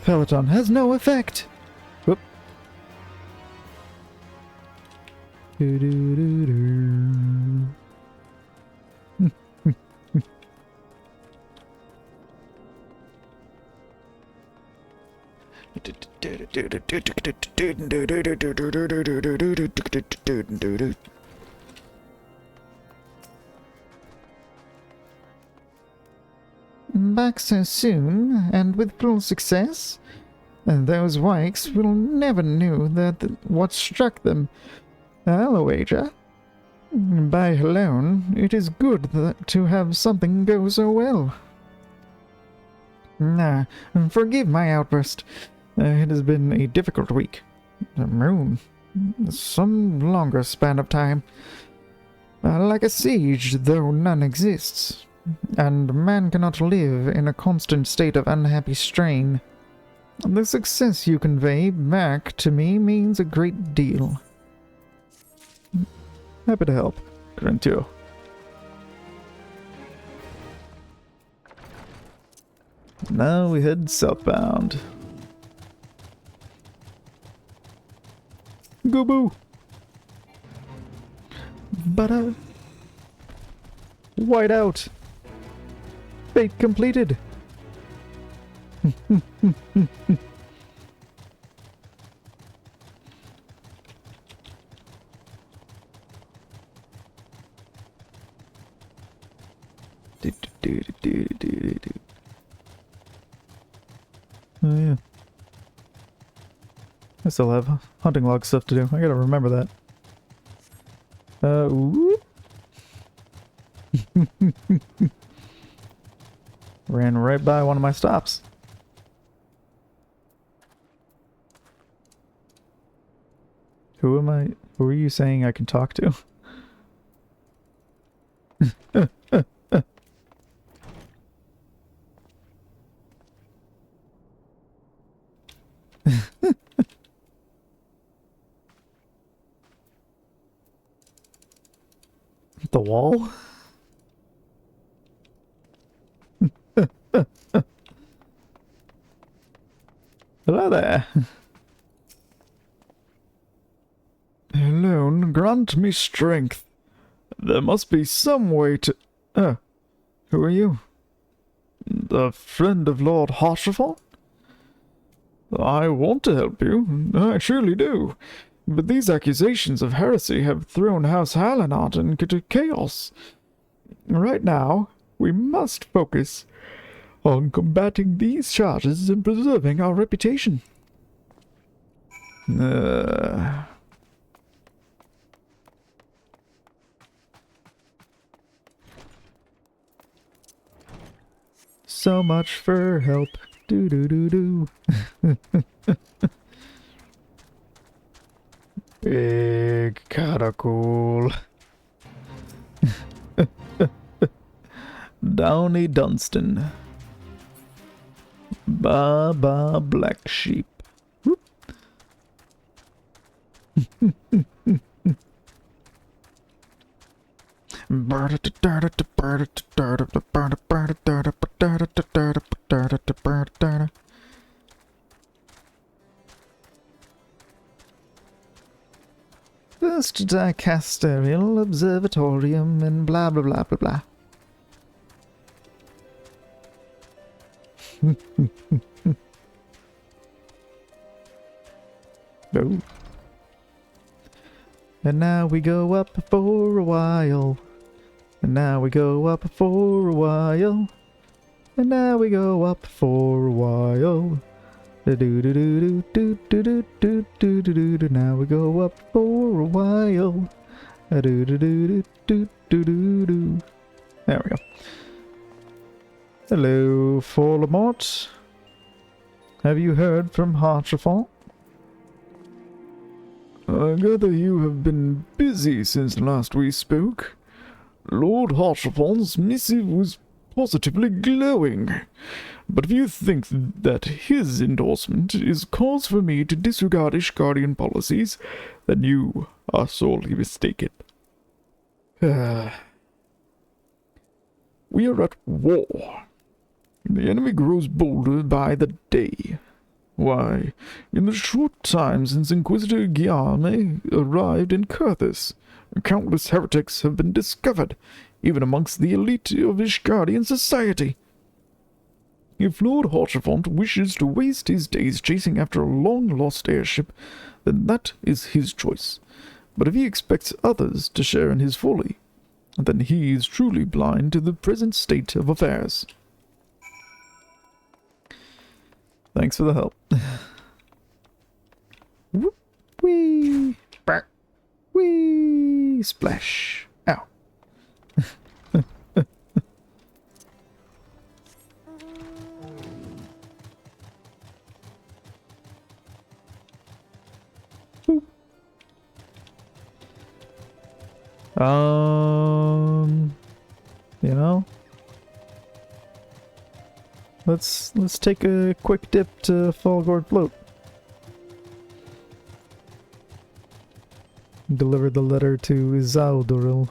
Peloton has no effect. Whoop. Back so soon, and with full success? And those wikes will never know what struck them. I'll wager. By alone, it is good to have something go so well. Nah, forgive my outburst. It has been a difficult week. The moon. Some longer span of time. Like a siege, though none exists. And man cannot live in a constant state of unhappy strain. The success you convey back to me means a great deal. Happy to help, Grantio. Now we head southbound. Go boo! But, White out! Fate completed! Oh yeah. I still have hunting log stuff to do. I gotta remember that. Whoop. Ran right by one of my stops. Who am I? Who are you saying I can talk to? The wall? Hello there. Alone, grant me strength. There must be some way to... who are you? The friend of Lord Harshafon? I want to help you, I surely do. But these accusations of heresy have thrown House Halanot into chaos. Right now, we must focus on combating these charges and preserving our reputation. So much for help. Do do do do. Big catacomb. Downy Dunstan. Ba black sheep. Whoop. First Dicasterial Observatorium and blah blah blah blah blah. Oh. And now we go up for a while. And now we go up for a while. And now we go up for a while. Do do do do do do do do do do do. Now we go up for a while. Do do do do do do do do. There we go. Hello, Forlamort. Have you heard from Hartrafont? I gather you have been busy since last we spoke. Lord Hartrafont's missive was positively glowing. But if you think that his endorsement is cause for me to disregard Ishgardian policies, then you are sorely mistaken. We are at war. The enemy grows bolder by the day. Why, in the short time since Inquisitor Guillaume arrived in Kurthis, countless heretics have been discovered, even amongst the elite of Ishgardian society. If Lord Hartrafont wishes to waste his days chasing after a long-lost airship, then that is his choice. But if he expects others to share in his folly, then he is truly blind to the present state of affairs. Thanks for the help. Whoop, wee, bark, wee, splash. Ow. You know, let's take a quick dip to Falgord Float. Deliver the letter to Izaudoril.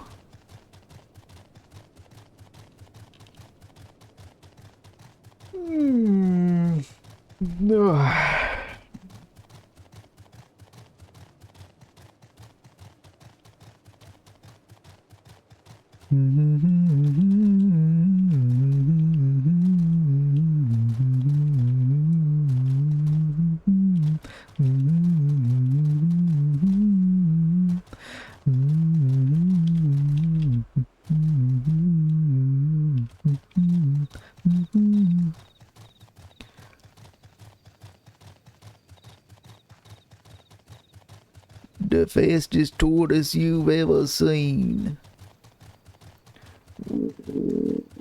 The fastest tortoise you've ever seen.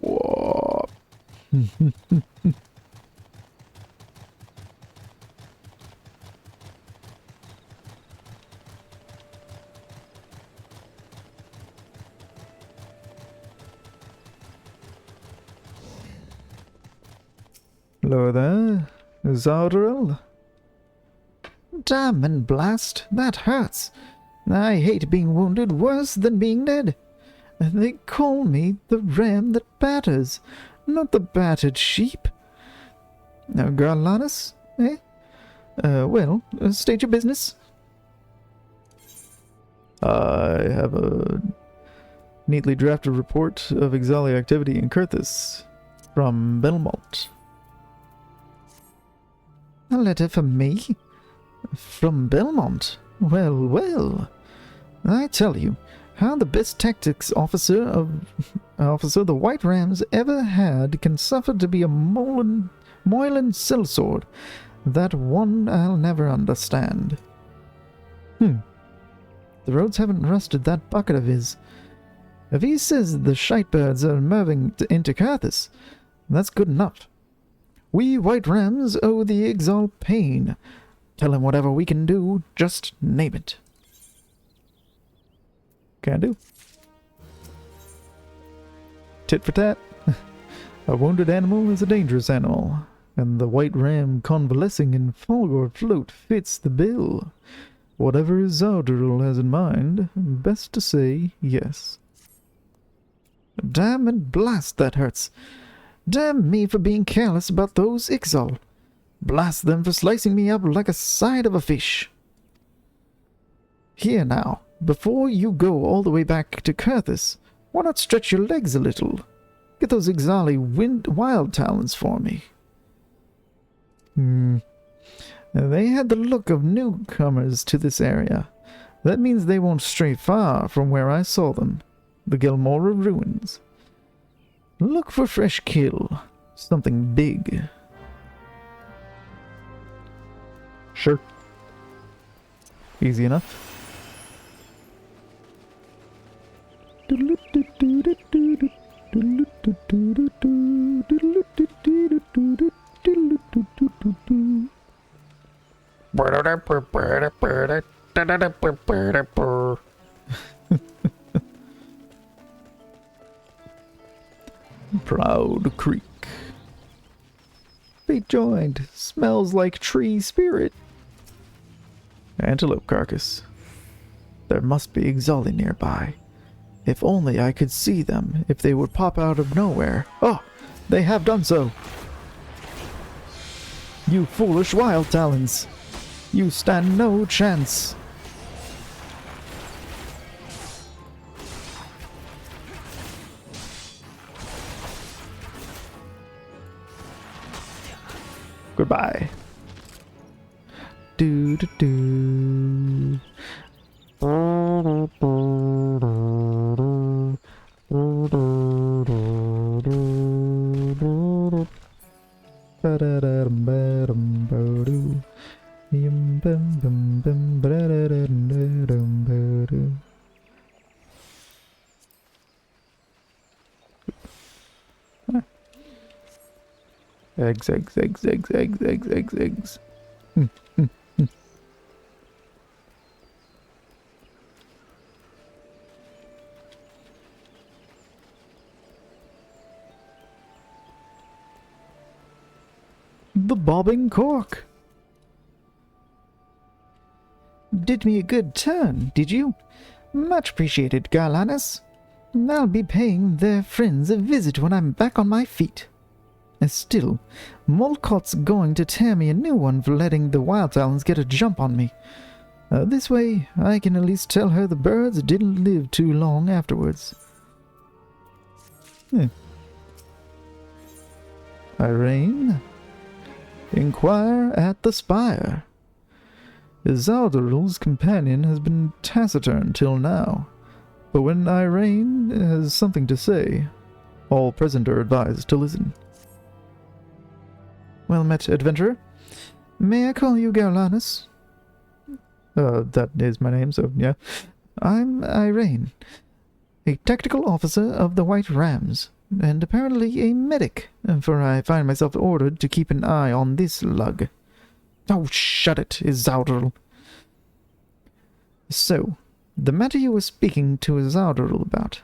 What? Hello there, Izaudoril. Diamond blast, that hurts. I hate being wounded worse than being dead. They call me the ram that batters, not the battered sheep. Now, Garlanus, eh? Well, state your business. I have a neatly drafted report of Exali activity in Kurthis from Belmont. A letter for me? From Belmont? Well, well. I tell you, how the best tactics officer the White Rams ever had can suffer to be a Moylan sellsword. That one I'll never understand. The roads haven't rusted that bucket of his. If he says the shitebirds are moving into Kurthis, that's good enough. We White Rams owe the Exalt pain. Tell him whatever we can do, just name it. Can do. Tit for tat. A wounded animal is a dangerous animal, and the White Ram convalescing in Falgord Float fits the bill. Whatever Izaudoril has in mind, best to say yes. Damn and blast, that hurts. Damn me for being careless about those Ixal. Blast them for slicing me up like a side of a fish. Here now, before you go all the way back to Kurthus, why not stretch your legs a little? Get those Ixali wild talons for me. They had the look of newcomers to this area. That means they won't stray far from where I saw them, the Gilmora ruins. Look for fresh kill, something big. Sure. Easy enough. Proud Creek. Bait joined. Smells like tree spirit. Antelope carcass. There must be Ixali nearby. If only I could see them, if they would pop out of nowhere. Oh, they have done so. You foolish wild talons. You stand no chance. Goodbye. Do do do. Eggs, eggs, eggs, eggs, eggs, eggs, eggs, eggs. The bobbing cork. Did me a good turn, did you? Much appreciated, Garlanus. I'll be paying their friends a visit when I'm back on my feet. Still, Molcott's going to tear me a new one for letting the wild talons get a jump on me. This way, I can at least tell her the birds didn't live too long afterwards. Irene? Inquire at the spire. Zaldarul's companion has been taciturn till now, but when Irene has something to say, all present are advised to listen. Well met, adventurer. May I call you Garlanus? That is my name, so yeah. I'm Irene, a tactical officer of the White Rams, and apparently a medic, for I find myself ordered to keep an eye on this lug. Oh, shut it, Izaldril. So, the matter you were speaking to Izaldril about.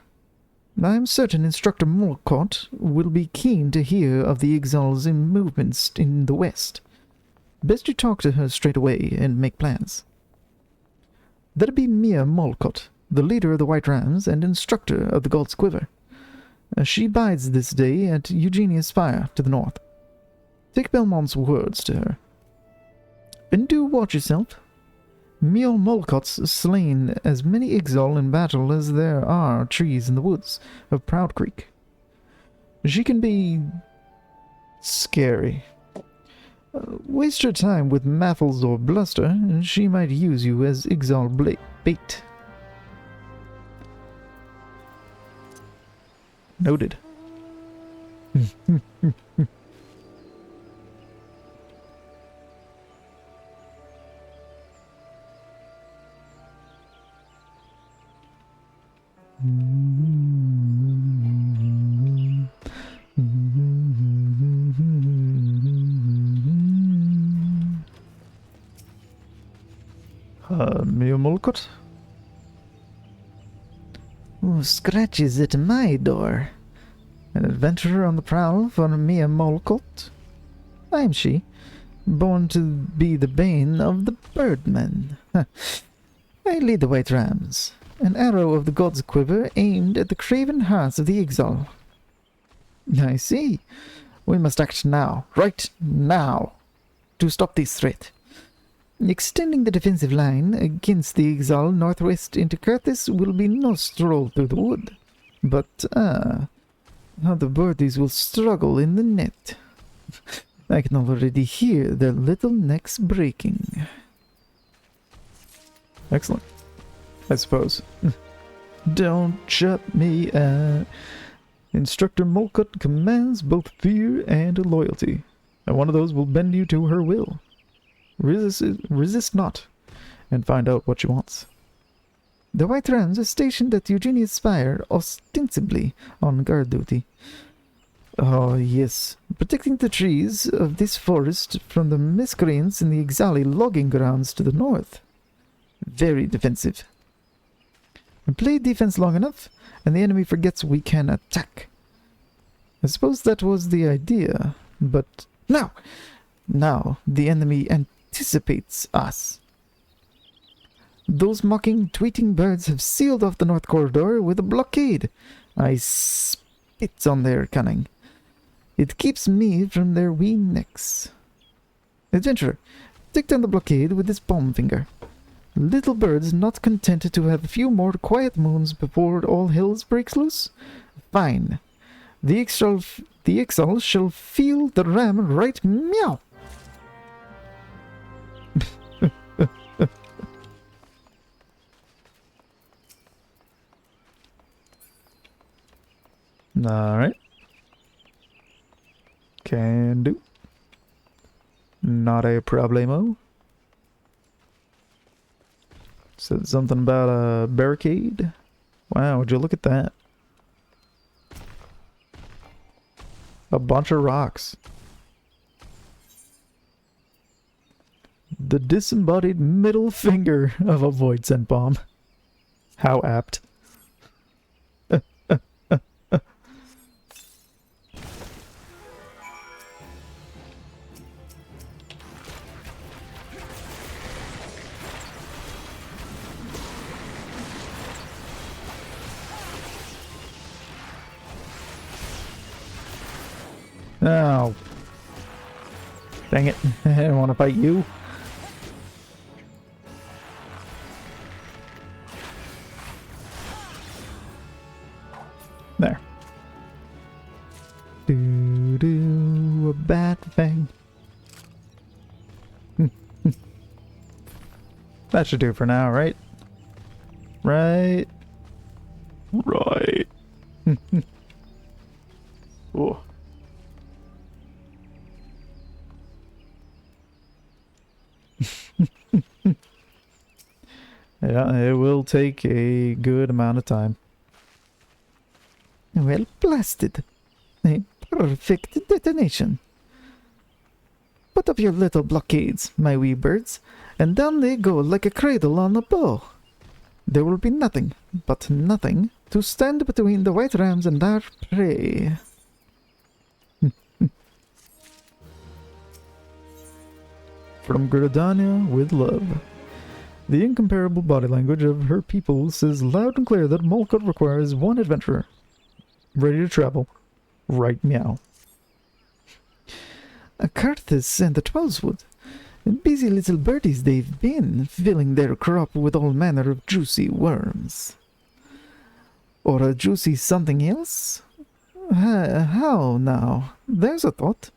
I am certain Instructor Molcott will be keen to hear of the Ixal's movements in the west. Best you talk to her straight away and make plans. That'd be Mia Molcott, the leader of the White Rams and instructor of the God's Quiver. She bides this day at Eugenia's Spire to the north. Take Belmont's words to her. And do watch yourself. Mia Molcott's slain as many Ixal in battle as there are trees in the woods of Proud Creek. She can be scary. Waste your time with Maffles or Bluster, and she might use you as Ixal bait. Noted. Mia Molcott? Who scratches at my door? An adventurer on the prowl for Mia Molcott? I am she, born to be the bane of the birdmen. I lead the White Rams, an arrow of the God's Quiver aimed at the craven hearts of the Ixal. I see. We must act now, right now, to stop this threat. Extending the defensive line against the Exile northwest into Curtis will be no stroll through the wood. But, how the birdies will struggle in the net. I can already hear their little necks breaking. Excellent. I suppose. Don't shut me out. Instructor Molcut commands both fear and loyalty, and one of those will bend you to her will. Resist not, and find out what she wants. The White Rams are stationed at Eugenia's Spire, ostensibly on guard duty. Oh, yes, protecting the trees of this forest from the miscreants in the Exali logging grounds to the north. Very defensive. And play defense long enough, and the enemy forgets we can attack. I suppose that was the idea, but now the enemy anticipates us. Those mocking, tweeting birds have sealed off the north corridor with a blockade. I spit on their cunning. It keeps me from their wee necks. Adventurer, take down the blockade with this palm finger. Little birds not contented to have a few more quiet moons before all hell breaks loose? Fine. The exile shall feel the ram right meow. Alright. Can do. Not a problemo. Said something about a barricade. Wow, would you look at that? A bunch of rocks. The disembodied middle finger of a void scent bomb. How apt. Oh. Dang it. I don't want to fight you. There. Do a bat fang. That should do for now, right? Right. Right. Oh. Yeah, it will take a good amount of time. Well blasted. A perfect detonation. Put up your little blockades, my wee birds, and down they go like a cradle on a bow. There will be nothing, but nothing, to stand between the White Rams and our prey. From Gridania with love. The incomparable body language of her people says loud and clear that Molcut requires one adventurer. Ready to travel. Right meow. Curtis and the Twelveswood. Busy little birdies they've been, filling their crop with all manner of juicy worms. Or a juicy something else? How now? There's a thought.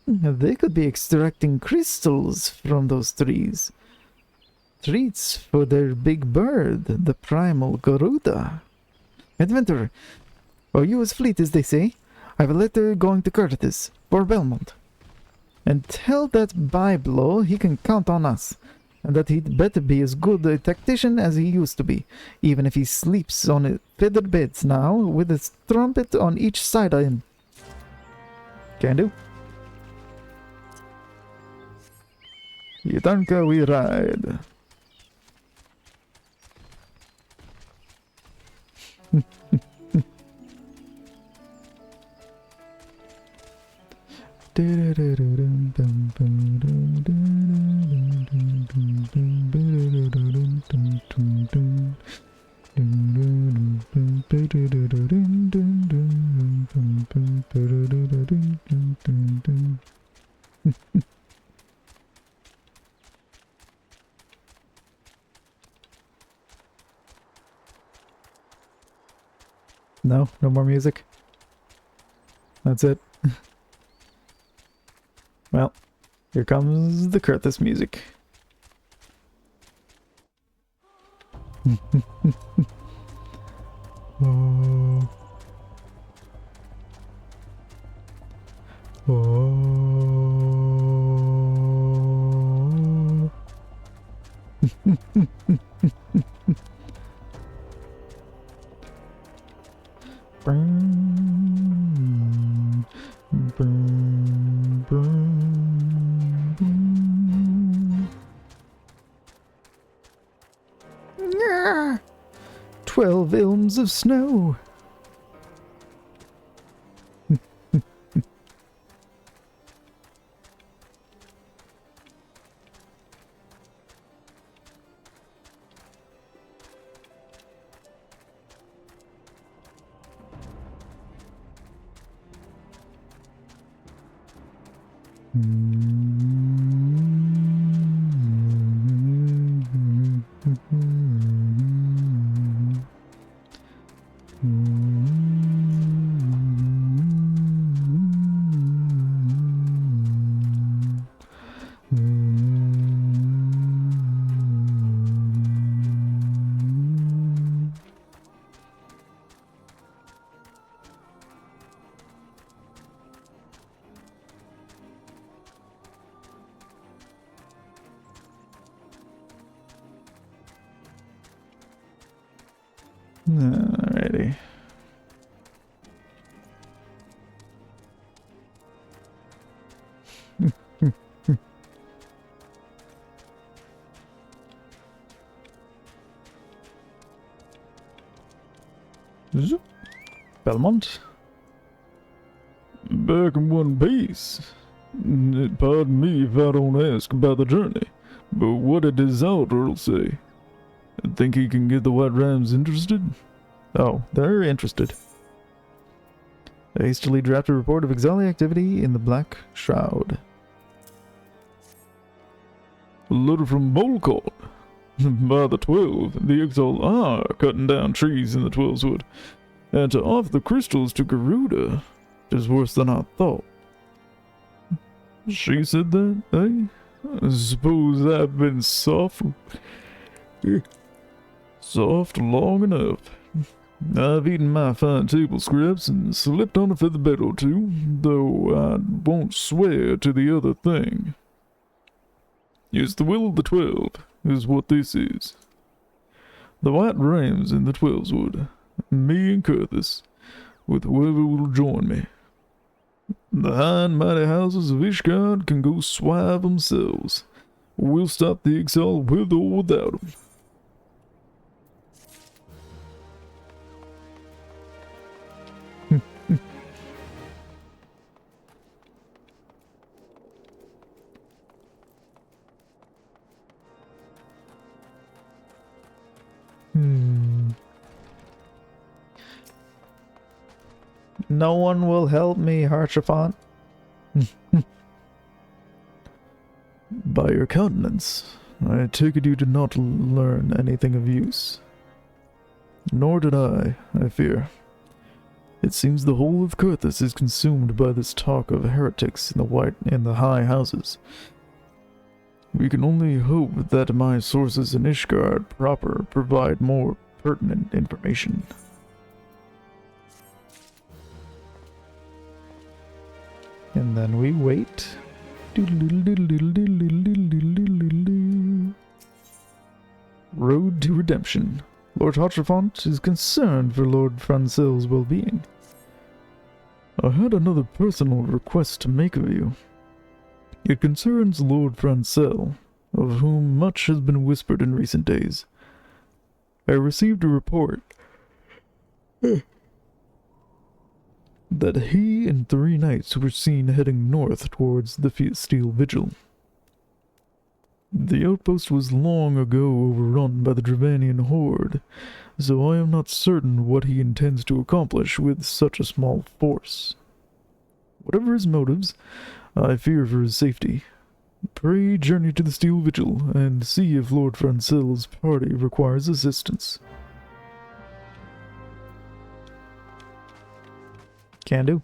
They could be extracting crystals from those trees. Treats for their big bird, the primal Garuda. Adventurer, are you as fleet as they say? I have a letter going to Curtis, for Belmont. And tell that Byblow he can count on us, and that he'd better be as good a tactician as he used to be, even if he sleeps on feathered beds now, with a trumpet on each side of him. Can do. Yitanka we ride. No? No more music? That's it? Well, here comes the Kurthus music. Oh. Oh. Burn, burn, burn. Yeah. 12 ilms of snow. Alrighty. Zoop. Belmont. Back in one piece. Pardon me if I don't ask about the journey, but what did his elder say? Think he can get the White Rams interested? Oh, they're interested. I hastily draft a report of Exali activity in the Black Shroud. A letter from Bolcott. By the 12, the Exile are cutting down trees in the 12's wood, and to offer the crystals to Garuda is worse than I thought. She said that, eh? I suppose I've been soft long enough. I've eaten my fine table scraps and slept on a feather bed or two, though I won't swear to the other thing. It's the will of the 12, is what this is. The White Rams in the 12's wood, me and Kurthus, with whoever will join me. The high and mighty houses of Ishgard can go swive themselves. We'll stop the exile with or without them. No one will help me, Harchafant. By your countenance, I take it you did not learn anything of use. Nor did I fear. It seems the whole of Kurthus is consumed by this talk of heretics in the high houses. We can only hope that my sources in Ishgard proper provide more pertinent information. And then we wait. Road to redemption. Lord Harchafant is concerned for Lord Francel's well-being. I had another personal request to make of you. It concerns Lord Francel, of whom much has been whispered in recent days. I received a report that he and 3 knights were seen heading north towards the Steel Vigil. The outpost was long ago overrun by the Dravanian horde, so I am not certain what he intends to accomplish with such a small force. Whatever his motives, I fear for his safety. Pray journey to the Steel Vigil and see if Lord Francel's party requires assistance. Can do.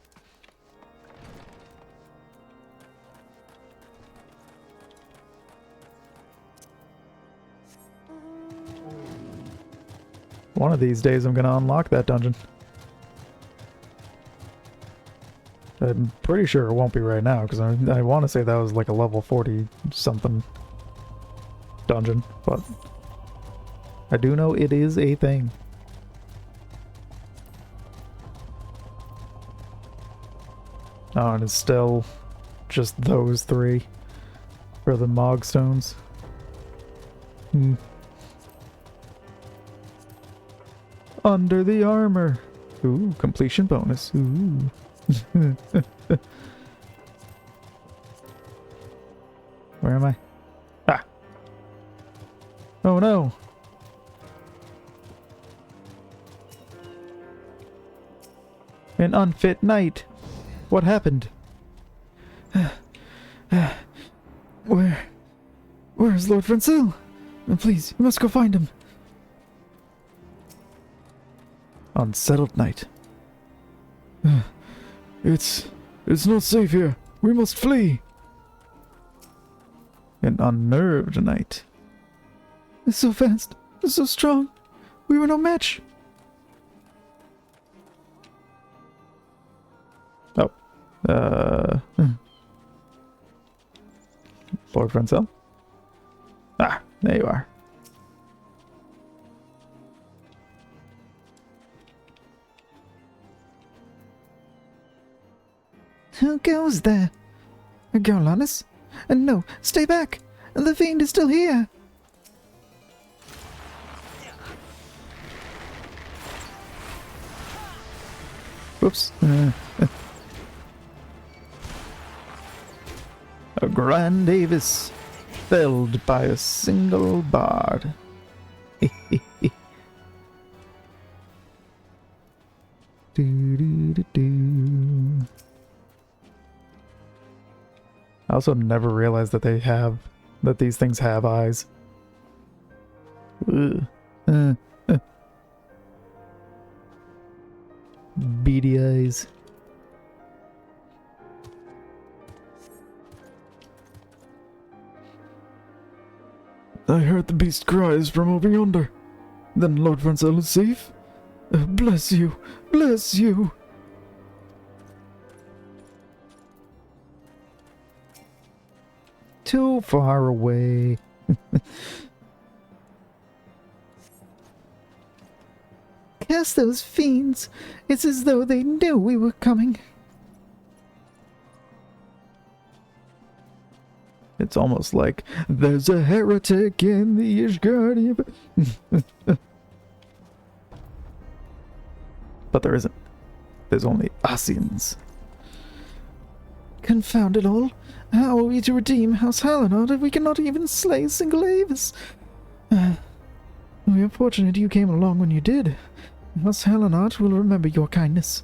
One of these days I'm gonna unlock that dungeon. I'm pretty sure it won't be right now, because I want to say that was like a level 40 something dungeon, but I do know it is a thing. Oh, and it's still just those three for the Mogstones. Under the armor. Ooh, completion bonus. Ooh. Where am I? Ah! Oh no! An unfit knight. What happened? Where is Lord Francil? Please, you must go find him. Unsettled knight. It's not safe here. We must flee. An unnerved knight. It's so fast, it's so strong. We were no match. Oh. Lord Francel? Ah, there you are. Who goes there? Garlanus? No, stay back! The fiend is still here! Whoops. A Grand Avis felled by a single bard. Do. I also never realized that these things have eyes. Ugh. Beady eyes. I heard the beast cries from over yonder. Then Lord Francel is safe? Bless you! Bless you! Too far away. Curse those fiends! It's as though they knew we were coming. It's almost like there's a heretic in the Ishgardian. But there isn't. There's only Asians. Confound it all. How are we to redeem House Halinard if we cannot even slay a single Avis? We are fortunate you came along when you did. House Halinard will remember your kindness.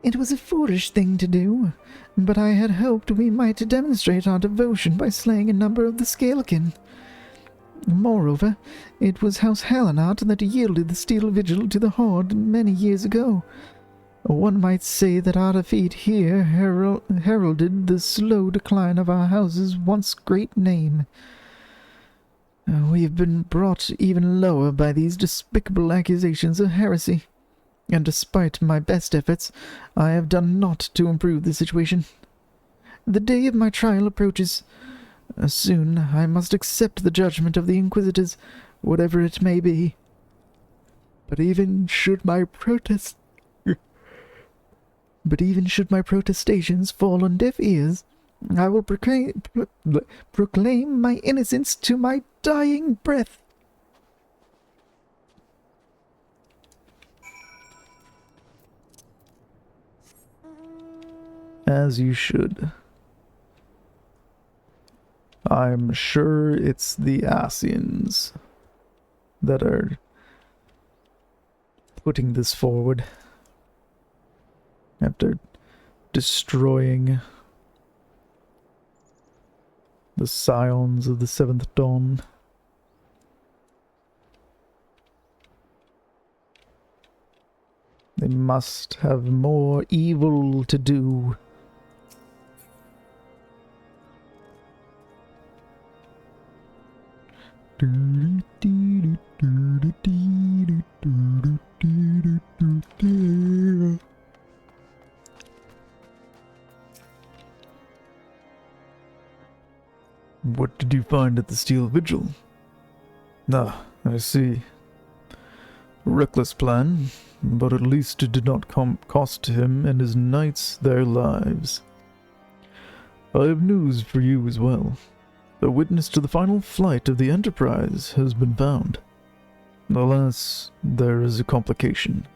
It was a foolish thing to do, but I had hoped we might demonstrate our devotion by slaying a number of the Scalekin. Moreover, it was House Halinard that yielded the Steel Vigil to the Horde many years ago. One might say that our defeat here heralded the slow decline of our house's once great name. We have been brought even lower by these despicable accusations of heresy, and despite my best efforts, I have done naught to improve the situation. The day of my trial approaches. Soon I must accept the judgment of the Inquisitors, whatever it may be. But even should my protestations fall on deaf ears, I will proclaim my innocence to my dying breath. As you should. I'm sure it's the Asians that are putting this forward. After destroying the scions of the Seventh Dawn. They must have more evil to do. What did you find at the Steel Vigil? Ah, I see. Reckless plan, but at least it did not cost him and his knights their lives. I have news for you as well. A witness to the final flight of the Enterprise has been found. Alas, there is a complication.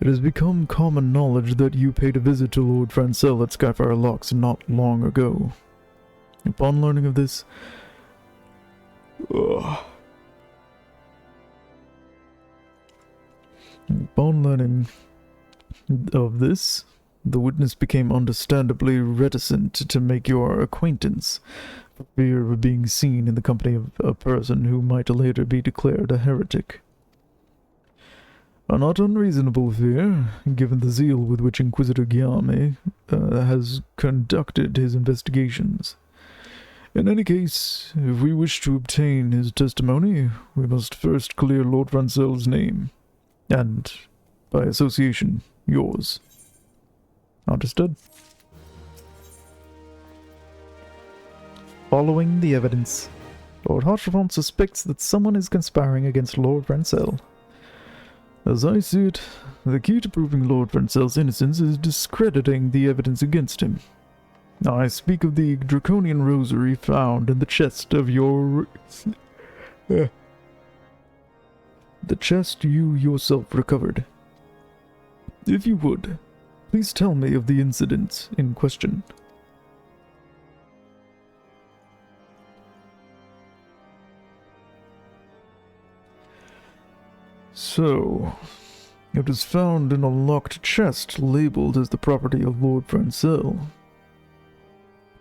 It has become common knowledge that you paid a visit to Lord Francel at Skyfire Locks not long ago. Upon learning of this... Upon learning of this, the witness became understandably reticent to make your acquaintance, for fear of being seen in the company of a person who might later be declared a heretic. A not unreasonable fear, given the zeal with which Inquisitor Guillaume has conducted his investigations. In any case, if we wish to obtain his testimony, we must first clear Lord Francel's name. And, by association, yours. Understood? Following the evidence, Lord Hartrevant suspects that someone is conspiring against Lord Francel. As I see it, the key to proving Lord Francel's innocence is discrediting the evidence against him. I speak of the draconian rosary found in the chest of your... the chest you yourself recovered. If you would, please tell me of the incident in question. So, it was found in a locked chest labeled as the property of Lord Francel.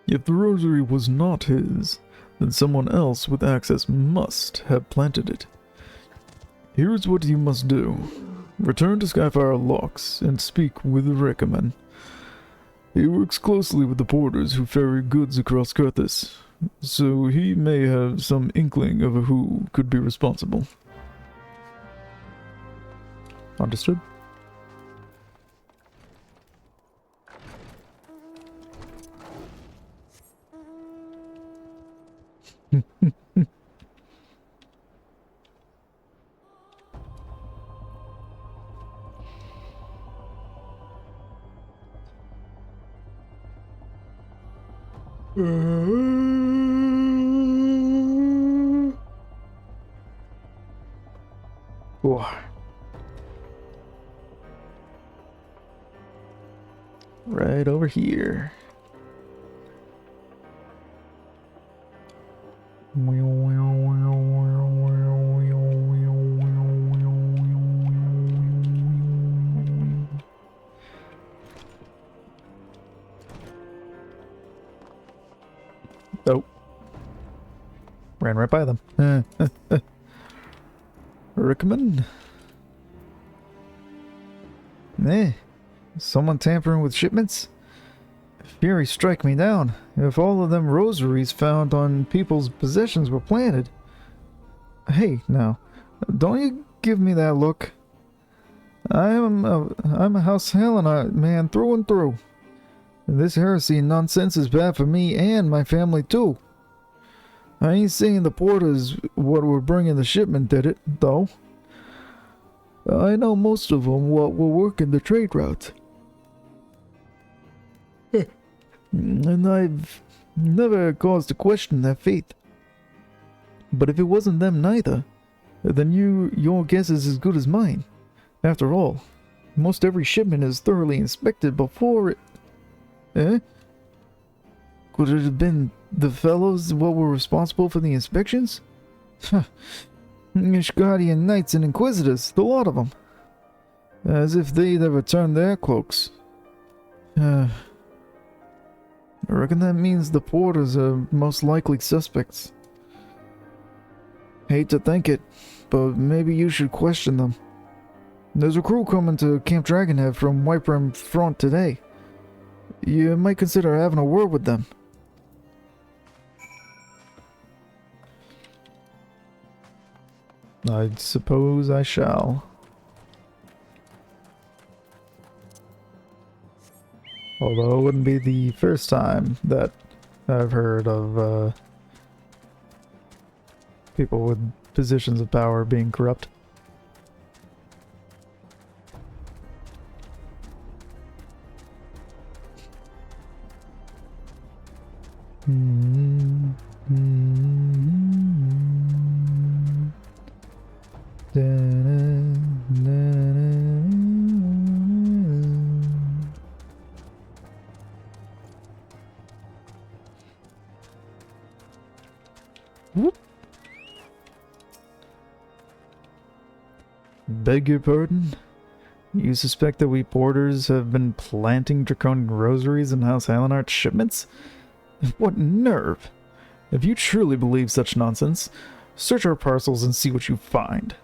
If the rosary was not his, then someone else with access must have planted it. Here's what you must do. Return to Skyfire Locks and speak with Reckerman. He works closely with the porters who ferry goods across Kurthis, so he may have some inkling of who could be responsible. Understood? Oh. Right over here. Oh. Ran right by them. Recommend? Someone tampering with shipments? Fury strike me down. If all of them rosaries found on people's possessions were planted. Hey, now, don't you give me that look. I'm a House Helena man through and through. This heresy nonsense is bad for me and my family too. I ain't saying the porters what were bringing the shipment did it, though. I know most of them what were working the trade routes. And I've never caused to question their faith. But if it wasn't them neither, then your guess is as good as mine. After all, most every shipment is thoroughly inspected before it... Could it have been the fellows what were responsible for the inspections? Ishgardian knights and inquisitors, the lot of them. As if they'd ever turned their cloaks. I reckon that means the porters are most likely suspects. Hate to think it, but maybe you should question them. There's a crew coming to Camp Dragonhead from Whitebrim Front today. You might consider having a word with them. I suppose I shall. Although it wouldn't be the first time that I've heard of people with positions of power being corrupt. Beg your pardon? You suspect that we porters have been planting draconian rosaries in House Halenart's shipments? What nerve! If you truly believe such nonsense, search our parcels and see what you find.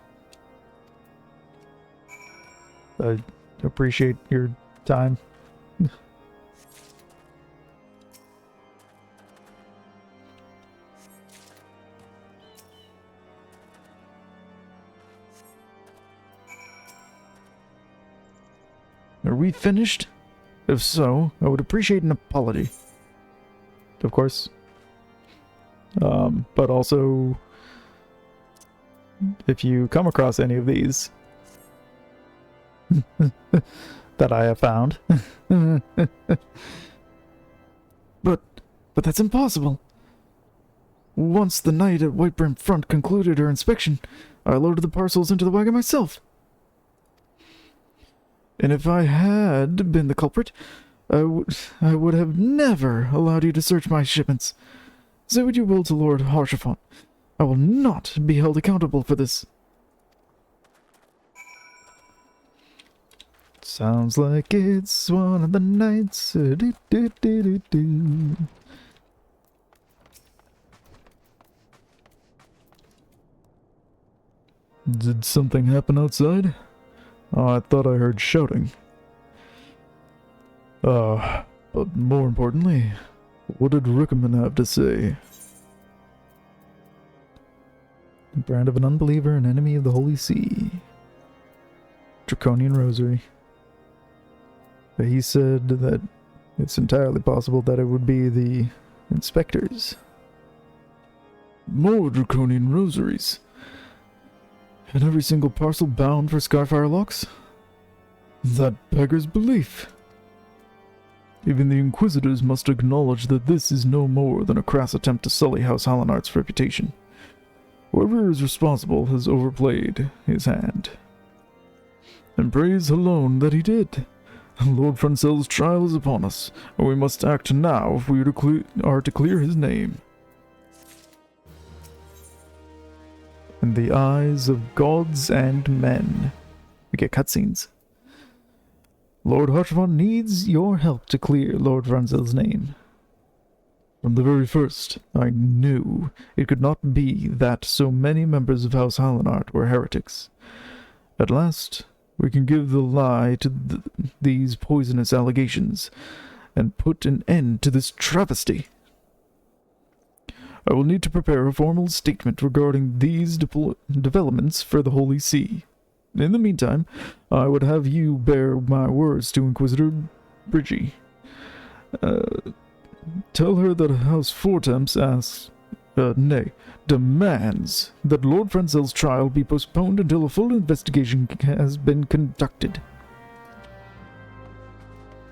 I appreciate your time. Are we finished? If so, I would appreciate an apology. Of course. But also, if you come across any of these that I have found. But that's impossible. Once the knight at Whitebrim Front concluded her inspection, I loaded the parcels into the wagon myself. And if I had been the culprit, I would have never allowed you to search my shipments. Say what you will to Lord Harshaphon. I will not be held accountable for this. Sounds like it's one of the nights. Did something happen outside? Oh, I thought I heard shouting. But more importantly, what did Rickerman have to say? The brand of an unbeliever, an enemy of the Holy See. Draconian Rosary. But he said that it's entirely possible that it would be the inspectors. More Draconian Rosaries. And every single parcel bound for Skyfire locks? That beggars belief. Even the Inquisitors must acknowledge that this is no more than a crass attempt to sully House Halenart's reputation. Whoever is responsible has overplayed his hand. And praise alone that he did. Lord Francel's trial is upon us, and we must act now if we are to clear his name. In the eyes of gods and men. We get cutscenes. Lord Harshaphon needs your help to clear Lord Francel's name. From the very first, I knew it could not be that so many members of House Halenart were heretics. At last, we can give the lie to these poisonous allegations, and put an end to this travesty. I will need to prepare a formal statement regarding these developments for the Holy See. In the meantime, I would have you bear my words to Inquisitor Bridgie. Tell her that House Fortemps demands that Lord Francel's trial be postponed until a full investigation has been conducted.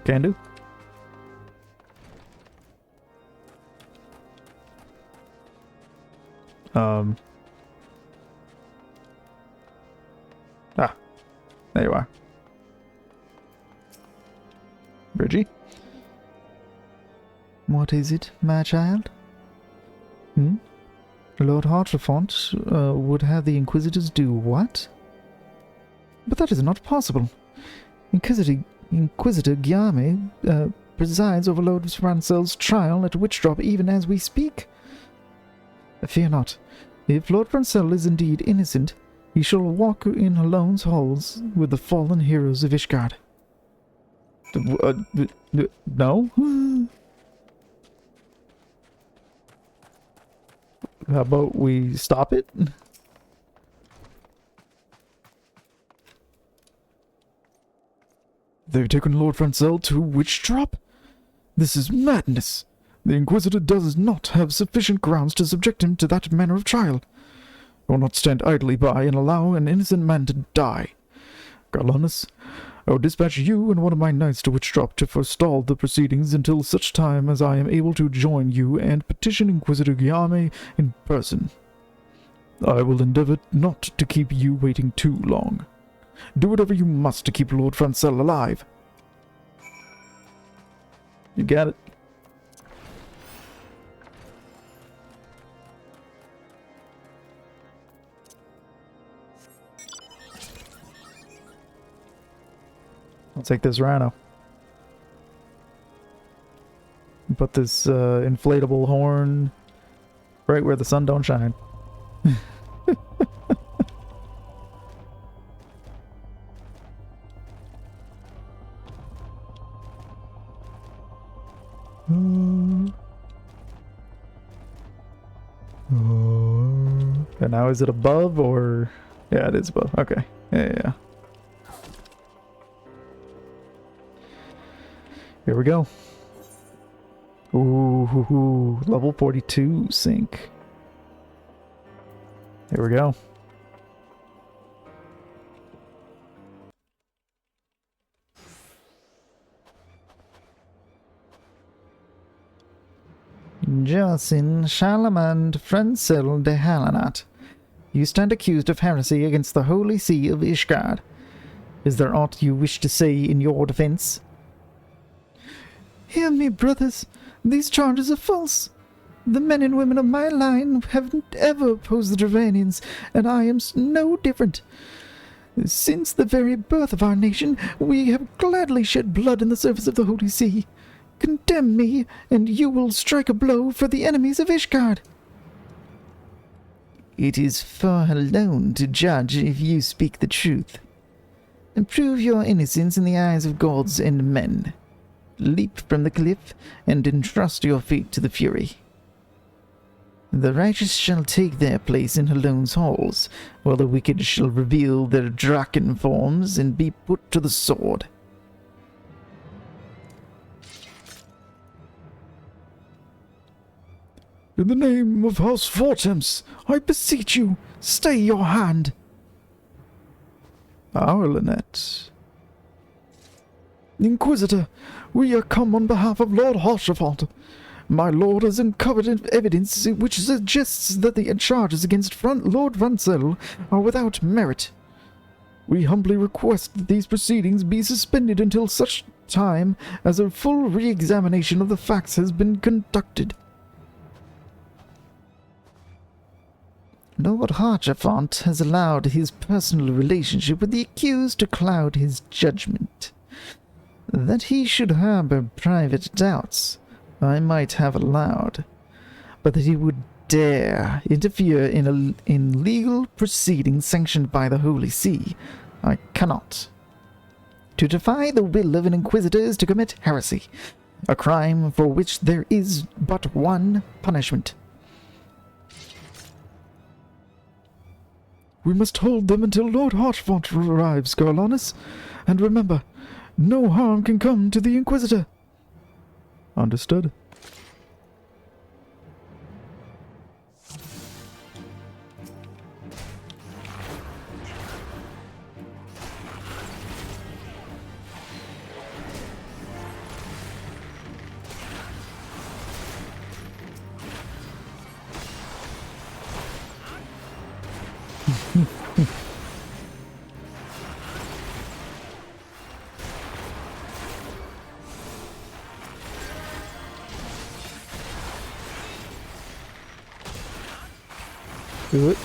Can do. There you are. Bridgie? What is it, my child? Lord Harshaphon would have the Inquisitors do what? But that is not possible. Inquisitor Guillaume presides over Lord Rancel's trial at Witchdrop even as we speak. Fear not. If Lord Rancel is indeed innocent, he shall walk in Alone's halls with the fallen heroes of Ishgard. No? How about we stop it? They've taken Lord Rancel to Witchdrop? This is madness. The Inquisitor does not have sufficient grounds to subject him to that manner of trial. I will not stand idly by and allow an innocent man to die. Garlanus, I will dispatch you and one of my knights to Witchdrop to forestall the proceedings until such time as I am able to join you and petition Inquisitor Guillaume in person. I will endeavor not to keep you waiting too long. Do whatever you must to keep Lord Rancel alive. You got it. I'll take this rhino. Put this inflatable horn right where the sun don't shine. And now is it above or... Yeah, it is above. Okay. Yeah. Here we go. Ooh, level 42 sync. Here we go. Jocelyn Charlemagne Francel de Halanat, you stand accused of heresy against the Holy See of Ishgard. Is there aught you wish to say in your defense? Hear me, brothers. These charges are false. The men and women of my line have ever opposed the Dravanians, and I am no different. Since the very birth of our nation, we have gladly shed blood in the service of the Holy See. Condemn me, and you will strike a blow for the enemies of Ishgard. It is for her alone to judge if you speak the truth. And prove your innocence in the eyes of gods and men. Leap from the cliff, and entrust your fate to the Fury. The righteous shall take their place in Halone's halls, while the wicked shall reveal their Draken forms and be put to the sword. In the name of House Vortems, I beseech you, stay your hand. Our Lynette. Inquisitor, we are come on behalf of Lord Harshavant. My lord has uncovered evidence which suggests that the charges against Lord Rancel are without merit. We humbly request that these proceedings be suspended until such time as a full re-examination of the facts has been conducted. Lord Harshavant has allowed his personal relationship with the accused to cloud his judgment. That he should harbor private doubts, I might have allowed, but that he would dare interfere in legal proceedings sanctioned by the Holy See, I cannot. To defy the will of an inquisitor is to commit heresy, a crime for which there is but one punishment. We must hold them until Lord Harshavant arrives, Garlanus, and remember, no harm can come to the Inquisitor. Understood. Do it.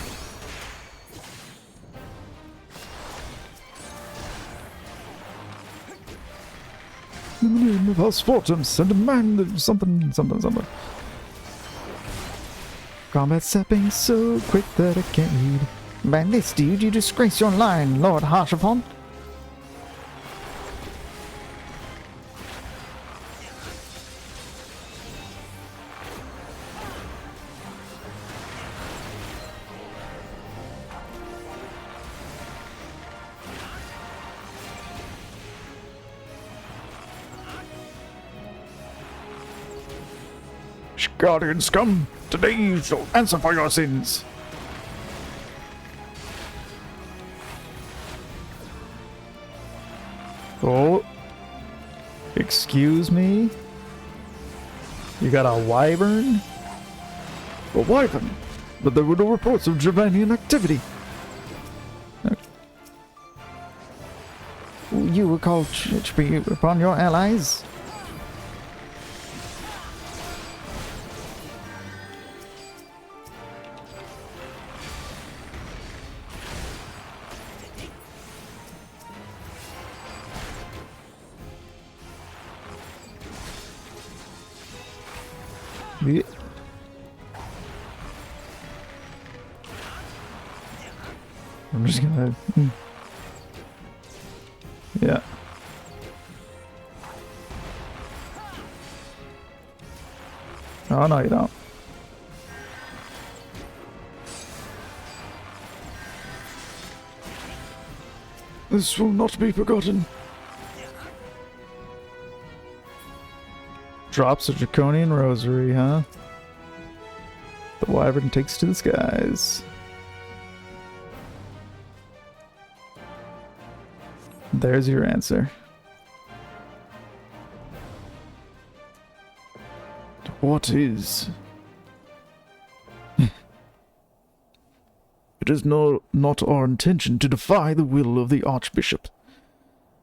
In the name of House Fortum, send a man something. Combat zapping so quick that I can't read. By this deed, you disgrace your line, Lord Harshaphon. Guardian scum, today you shall answer for your sins. Oh. Excuse me? You got a wyvern? A wyvern, but there were no reports of Javanian activity. You were called to be upon your allies? Yeah. I'm just gonna... Yeah. Oh, no, you don't. This will not be forgotten. Drops a draconian rosary, huh? The wyvern takes to the skies. There's your answer. What is? It is not our intention to defy the will of the Archbishop.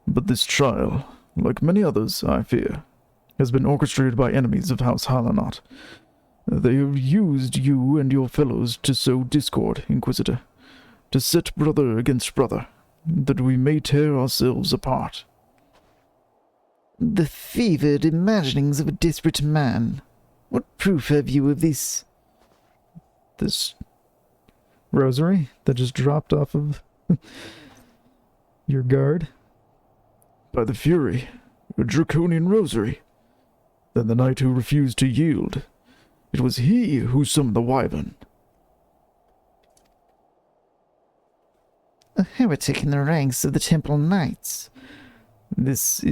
But this trial, like many others, I fear, has been orchestrated by enemies of House Halanot. They have used you and your fellows to sow discord, Inquisitor, to set brother against brother, that we may tear ourselves apart. The fevered imaginings of a desperate man. What proof have you of this? This rosary that just dropped off of your guard? By the Fury, a draconian rosary. Then the knight who refused to yield. It was he who summoned the wyvern. A heretic in the ranks of the Temple Knights. This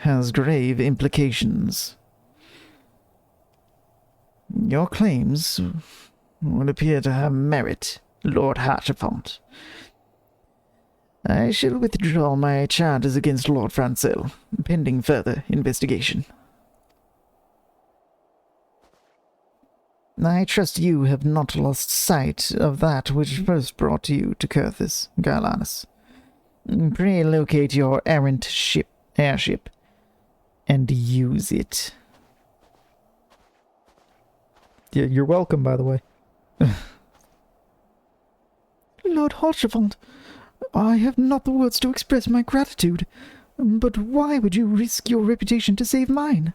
has grave implications. Your claims would appear to have merit, Lord Harshaphon. I shall withdraw my charges against Lord Francel, pending further investigation. I trust you have not lost sight of that which first brought you to Kurthis, Garlanus. Pray locate your errant airship, and use it. Yeah, you're welcome, by the way. Lord Harshaphon, I have not the words to express my gratitude, but why would you risk your reputation to save mine?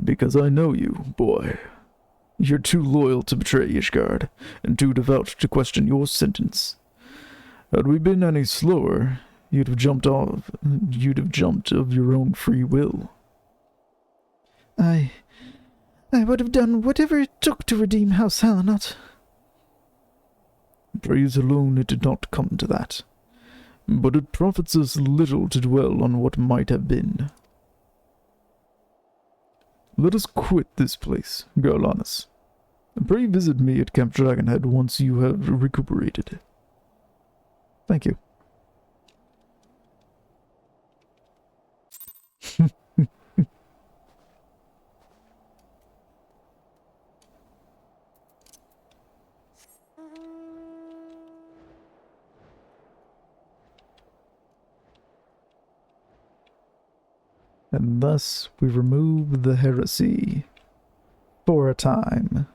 Because I know you, boy. You're too loyal to betray Ishgard, and too devout to question your sentence. Had we been any slower, you'd have jumped of your own free will. I would have done whatever it took to redeem House Halanot. Praise alone it did not come to that. But it profits us little to dwell on what might have been. Let us quit this place, Garlanus. Pray visit me at Camp Dragonhead once you have recuperated. Thank you. And thus we remove the heresy, for a time,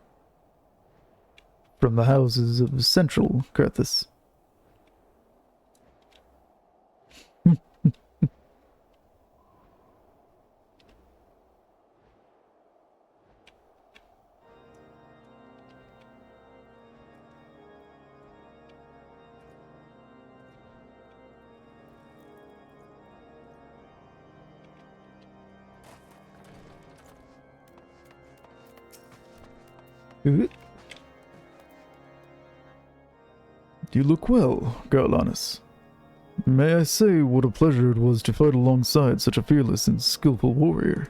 from the houses of central Kurthis. Uh, You look well, Garlanus. May I say what a pleasure it was to fight alongside such a fearless and skillful warrior.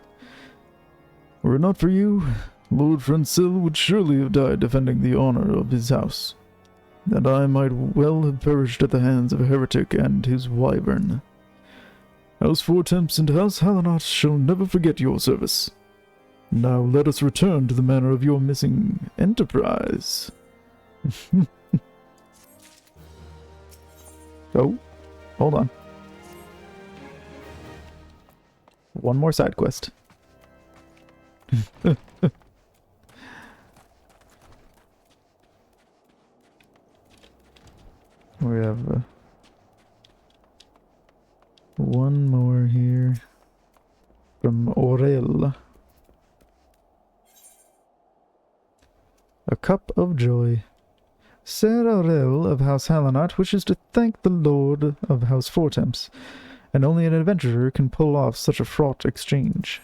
Were it not for you, Lord Francil would surely have died defending the honor of his house, and I might well have perished at the hands of a heretic and his wyvern. House Fortemps and House Hallinot shall never forget your service. Now let us return to the manner of your missing enterprise. oh, hold on. One more side quest. We have one more here from Aurel. A cup of joy. Sir Aurel of House Hallinot wishes to thank the Lord of House Fortemps, and only an adventurer can pull off such a fraught exchange.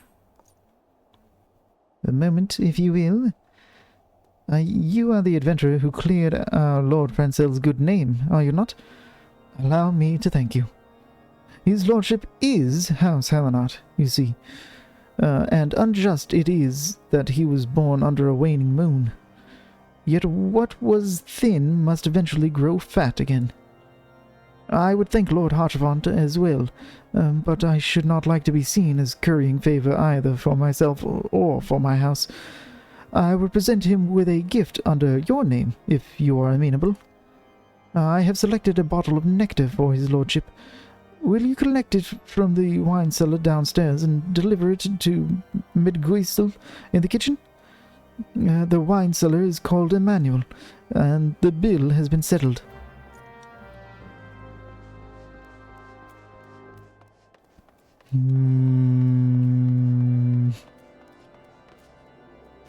A moment, if you will. You are the adventurer who cleared our Lord Francil's good name, are you not? Allow me to thank you. His lordship is House Hallinot, you see, and unjust it is that he was born under a waning moon. Yet what was thin must eventually grow fat again. I would thank Lord Hartrevant as well, but I should not like to be seen as currying favor either for myself or for my house. I would present him with a gift under your name, if you are amenable. I have selected a bottle of nectar for his lordship. Will you collect it from the wine cellar downstairs and deliver it to Midguistel in the kitchen? The wine cellar is called Emmanuel, and the bill has been settled.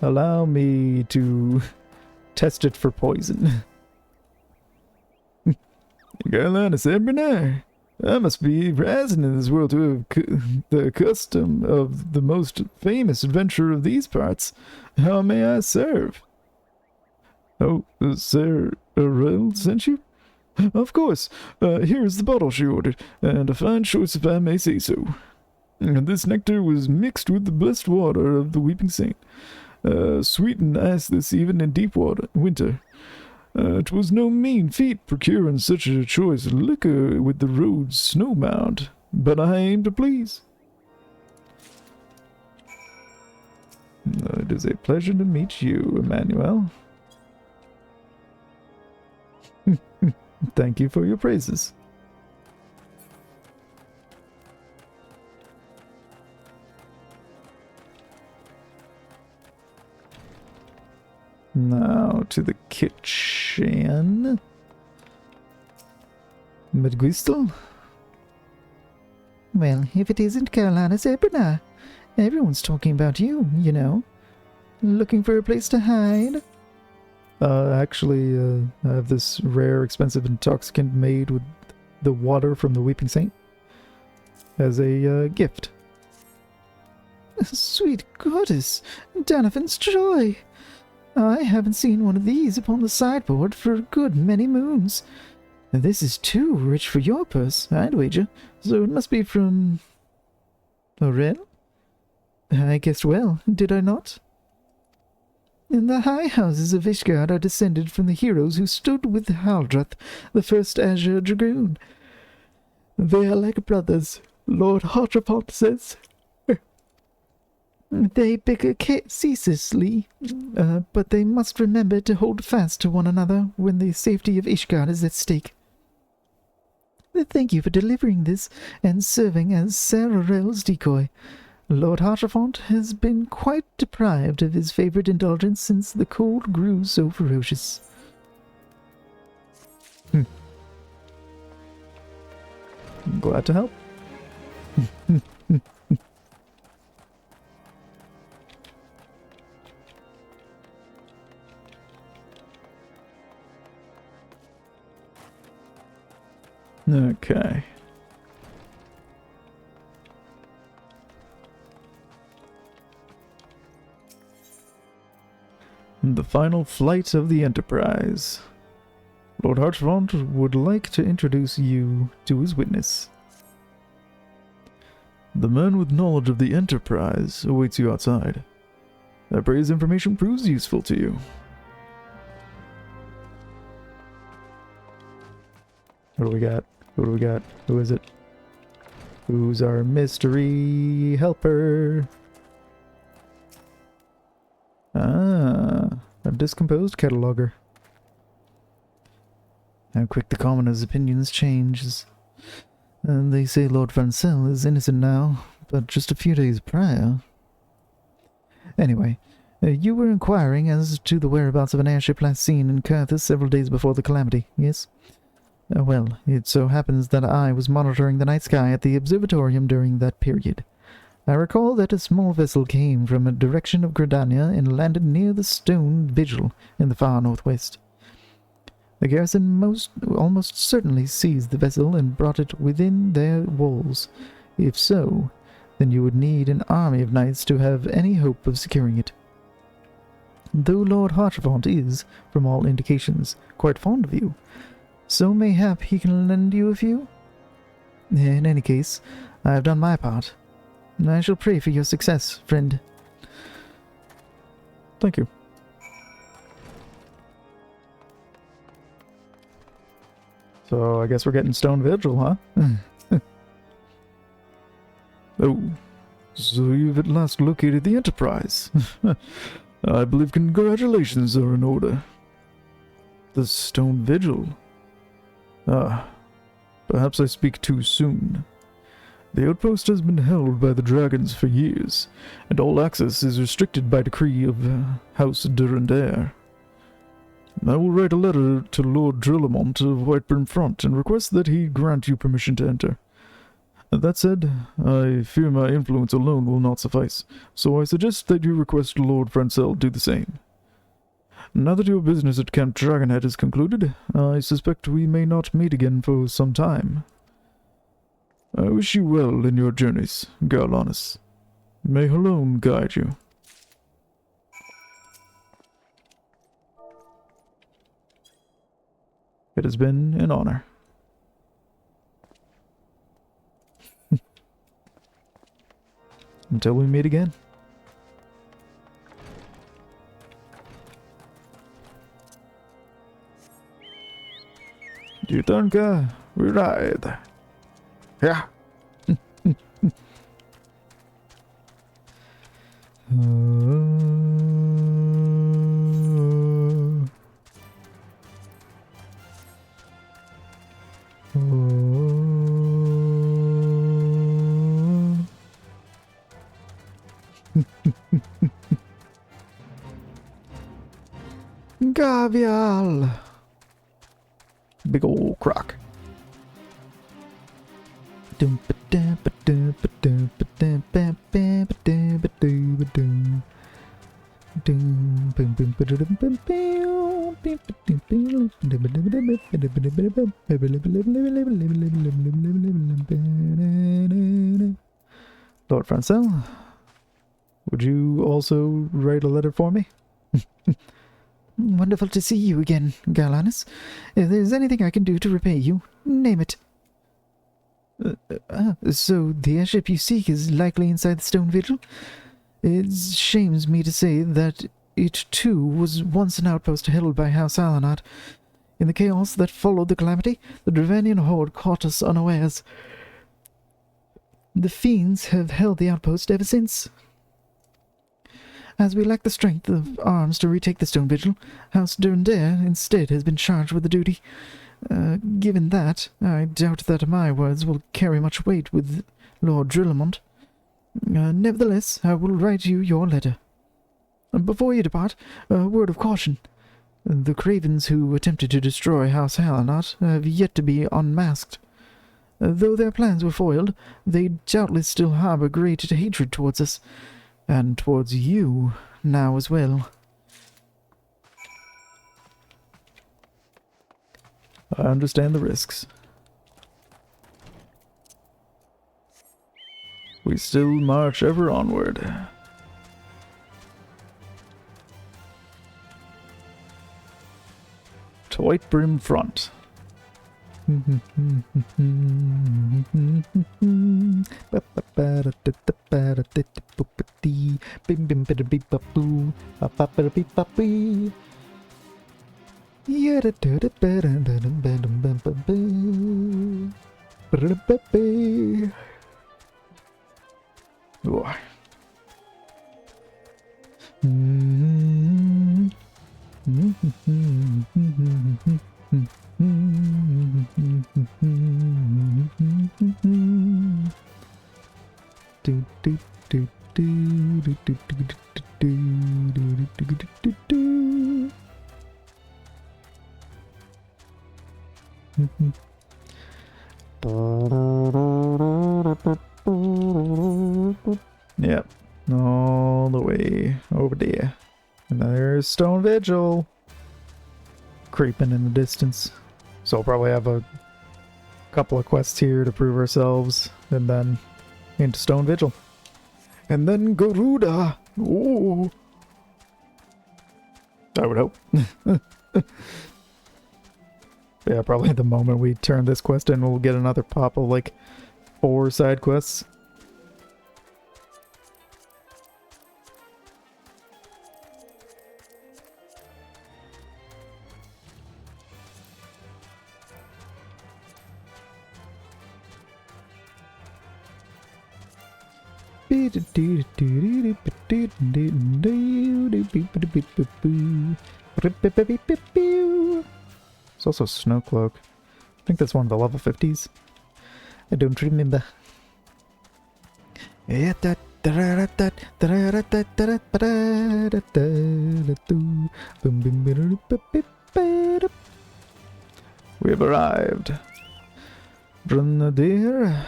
Allow me to test it for poison. Garlanus Ebernar, I must be present in this world to have the custom of the most famous adventurer of these parts. How may I serve? Oh, Sir Aurel sent you? Of course. Here is the bottle she ordered, and a fine choice if I may say so. And this nectar was mixed with the blessed water of the Weeping Saint. Sweet and nice this even in deep winter. 'Twas no mean feat procuring such a choice liquor with the roads snowbound, but I aim to please. It is a pleasure to meet you, Emmanuel. Thank you for your praises. Now to the kitchen. Midguistel? Well, if it isn't Garlanus Ebernar, everyone's talking about you, you know. Looking for a place to hide? Actually, I have this rare, expensive intoxicant made with the water from the Weeping Saint as a gift. Sweet goddess, Donovan's joy! I haven't seen one of these upon the sideboard for a good many moons. This is too rich for your purse, I'd wager, so it must be from Aurel? I guessed well, did I not? And the high houses of Ishgard are descended from the heroes who stood with Haldroth, the first Azure Dragoon. They are like brothers, Lord Hartrepont says. They bicker ceaselessly, but they must remember to hold fast to one another when the safety of Ishgard is at stake. Thank you for delivering this and serving as Sir Aurel's decoy. Lord Hartrefont has been quite deprived of his favorite indulgence since the cold grew so ferocious. I'm glad to help. Okay. The final flight of the Enterprise. Lord Hartfront would like to introduce you to his witness. The man with knowledge of the Enterprise awaits you outside. I pray his information proves useful to you. What do we got? Who do we got? Who is it? Who's our mystery helper? Ah, a discomposed cataloger. How quick the commoners' opinions change. And they say Lord Francel is innocent now, but just a few days prior. Anyway, you were inquiring as to the whereabouts of an airship last seen in Kurthus several days before the calamity, yes? Well, it so happens that I was monitoring the night sky at the observatorium during that period. I recall that a small vessel came from a direction of Gradania and landed near the stone vigil in the far northwest. The garrison almost certainly seized the vessel and brought it within their walls. If so, then you would need an army of knights to have any hope of securing it. Though Lord Hartrevant is, from all indications, quite fond of you, so mayhap he can lend you a few? In any case, I have done my part. I shall pray for your success, friend. Thank you. So I guess we're getting Stone Vigil, huh? Oh, so you've at last located the Enterprise. I believe congratulations are in order. The Stone Vigil? Ah, perhaps I speak too soon. The outpost has been held by the dragons for years, and all access is restricted by decree of House Durandare. I will write a letter to Lord Drillamont of Whiteburn Front and request that he grant you permission to enter. That said, I fear my influence alone will not suffice, so I suggest that you request Lord Francel do the same. Now that your business at Camp Dragonhead is concluded, I suspect we may not meet again for some time. I wish you well in your journeys, Garlanus. May Halone guide you. It has been an honor. Until we meet again. Jutanka, we ride. Yeah. Gavial. Big ol' croc. Lord Francel, would you also write a letter for me? Wonderful to see you again, Garlanus. If there's anything I can do to repay you, name it. So the airship you seek is likely inside the stone vigil? It shames me to say that it, too, was once an outpost held by House Alanat. In the chaos that followed the calamity, the Dravanian horde caught us unawares. The fiends have held the outpost ever since. As we lack the strength of arms to retake the stone vigil, House Durandare instead has been charged with the duty. Given that, I doubt that my words will carry much weight with Lord Drillamont. Nevertheless, I will write you your letter. Before you depart, a word of caution. The cravens who attempted to destroy House Alanat have yet to be unmasked. Though their plans were foiled, they doubtless still harbor great hatred towards us, and towards you now as well. I understand the risks. We still march ever onward. White brim front. Ooh. Yep, all the way over there. And there's Stone Vigil creeping in the distance. So we'll probably have a couple of quests here to prove ourselves, and then into Stone Vigil. And then Garuda. Ooh. I would hope. Yeah, probably at the moment we turn this quest in, we'll get another pop of like 4 side quests. It's also Snowcloak. I think that's one of the level 50s. I don't remember. We have arrived. Brunadier.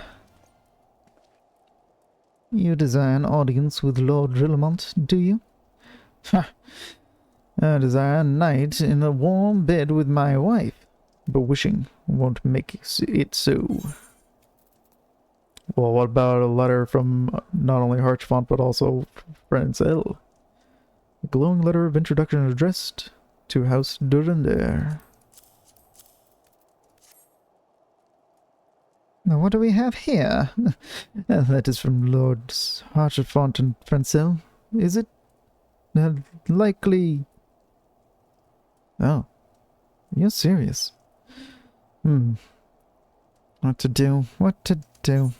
You desire an audience with Lord Drillamont, do you? Ha! I desire a night in a warm bed with my wife, but wishing won't make it so. Well, what about a letter from not only Harchfont, but also Francel? A glowing letter of introduction addressed to House Durender. Now, what do we have here? That is from Lords Harchfont and Francel. Is it? Likely... Oh. You're serious. What to do? What to do?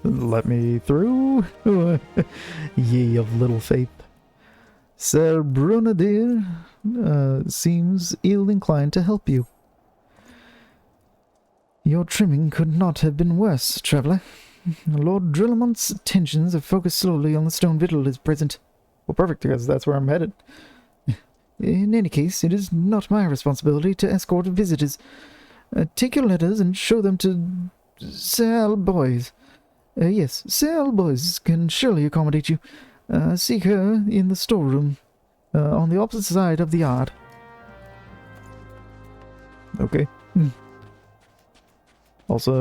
Let me through, ye of little faith. Sir Brunadier seems ill-inclined to help you. Your trimming could not have been worse, traveller. Lord Drillamont's attentions are focused solely on the Stone Vigil at present. Well, perfect, because that's where I'm headed. In any case, it is not my responsibility to escort visitors. Take your letters and show them to Sir Alboys. Yes, Sir Alboys can surely accommodate you. Seek her in the storeroom, on the opposite side of the yard. Okay. Also,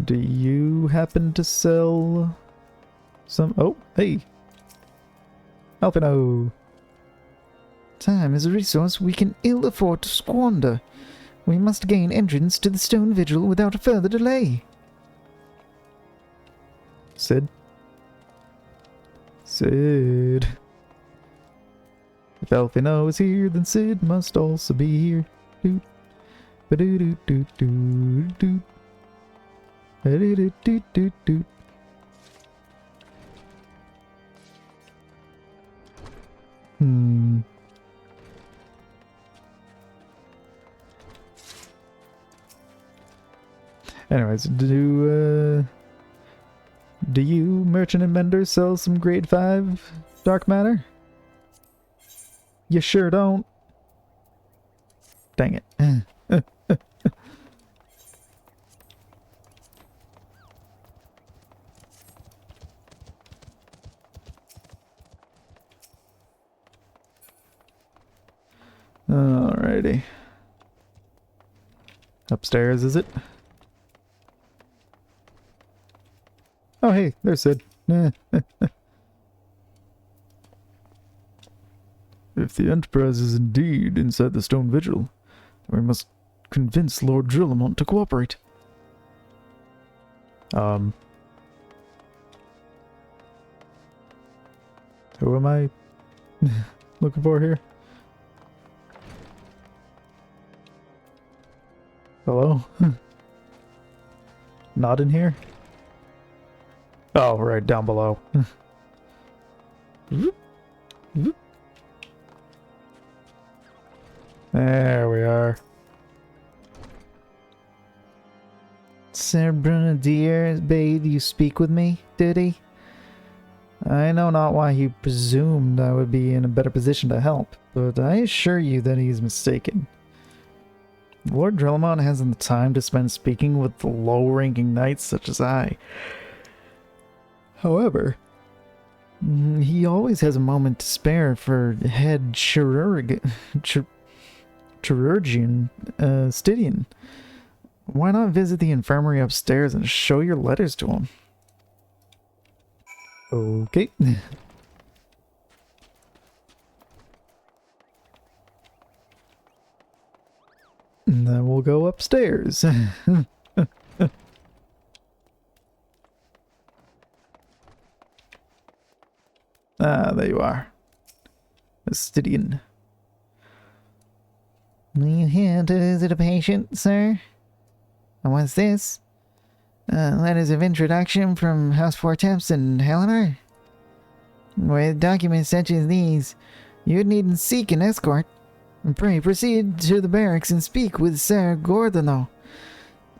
do you happen to sell some... Oh, hey! Alpino! Time is a resource we can ill afford to squander. We must gain entrance to the Stone Vigil without further delay. Sid? Sid. If Alpino is here, then Sid must also be here. Doot. Ba-doot-doot-doot-doot. Ba-doot-doot-doot-doot. Anyways, do you, merchant and vendor, sell some grade 5 dark matter? You sure don't. Dang it. Alrighty. Upstairs, is it? Oh, hey, there's Sid. If the Enterprise is indeed inside the Stone Vigil, we must convince Lord Drillamont to cooperate. Who am I looking for here? Hello? Not in here? Oh, right, down below. There we are. Sir Brunadier bade you speak with me, did he? I know not why he presumed I would be in a better position to help, but I assure you that he is mistaken. Lord Drillamont hasn't the time to spend speaking with the low-ranking knights such as I. However, he always has a moment to spare for head chirurgeon Stydian. Why not visit the infirmary upstairs and show your letters to him? Okay. And then we'll go upstairs. Ah, there you are. Stydian. Are you here to visit a patient, sir? And what's this? Letters of introduction from House Fortemps and Helena? With documents such as these, you needn't seek an escort. Pray proceed to the barracks and speak with Sir Gordano.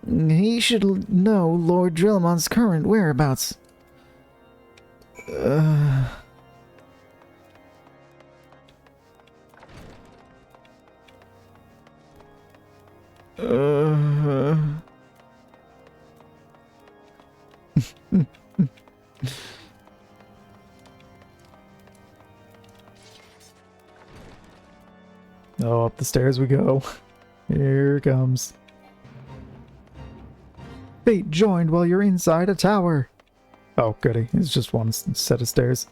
He should know Lord Drillamont's current whereabouts. Oh, up the stairs we go. Here it comes. Fate joined while you're inside a tower. Oh, goody. It's just one set of stairs.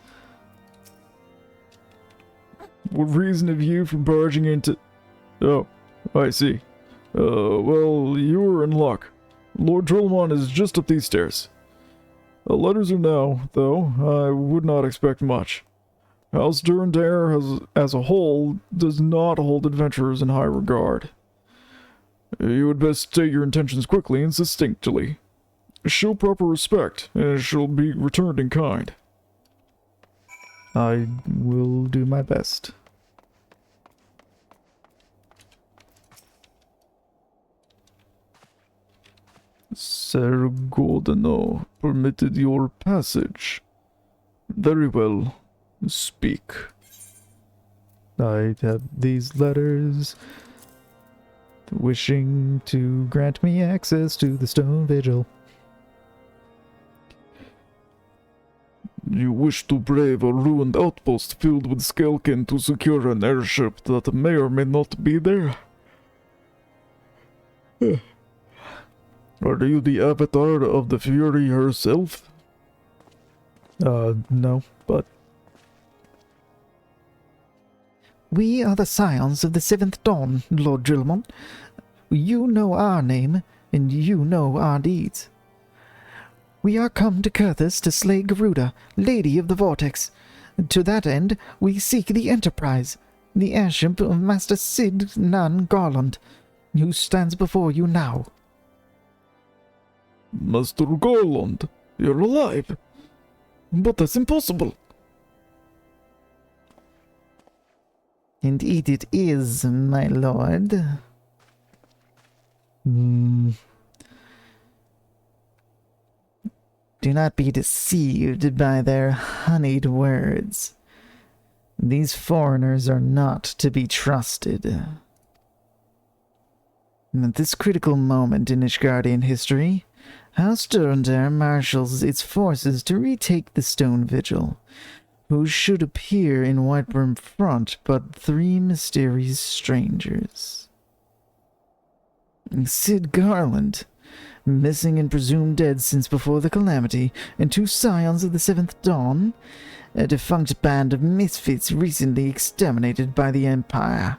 What reason have you for barging into... Oh, I see. Well, you were in luck. Lord Drillamont is just up these stairs. Letters are now, though, I would not expect much. House Durandare as a whole does not hold adventurers in high regard. You had best state your intentions quickly and succinctly. Show proper respect, and it shall be returned in kind. I will do my best. Sir Gordano permitted your passage. Very well. Speak. I have these letters wishing to grant me access to the Stone Vigil. You wish to brave a ruined outpost filled with Skelkin to secure an airship that may or may not be there? Are you the avatar of the Fury herself? No, but... We are the scions of the Seventh Dawn, Lord Drillamont. You know our name, and you know our deeds. We are come to Kurthus to slay Garuda, Lady of the Vortex. To that end, we seek the Enterprise, the airship of Master Sid Nan Garland, who stands before you now. Master Garland, you're alive. But that's impossible. Indeed it is, my lord. Do not be deceived by their honeyed words. These foreigners are not to be trusted. At this critical moment in Ishgardian history, House Durandare marshals its forces to retake the Stone Vigil, who should appear in Whitebrim front but 3 mysterious strangers. Sid Garland, missing and presumed dead since before the calamity, and 2 scions of the 7th Dawn, a defunct band of misfits recently exterminated by the Empire.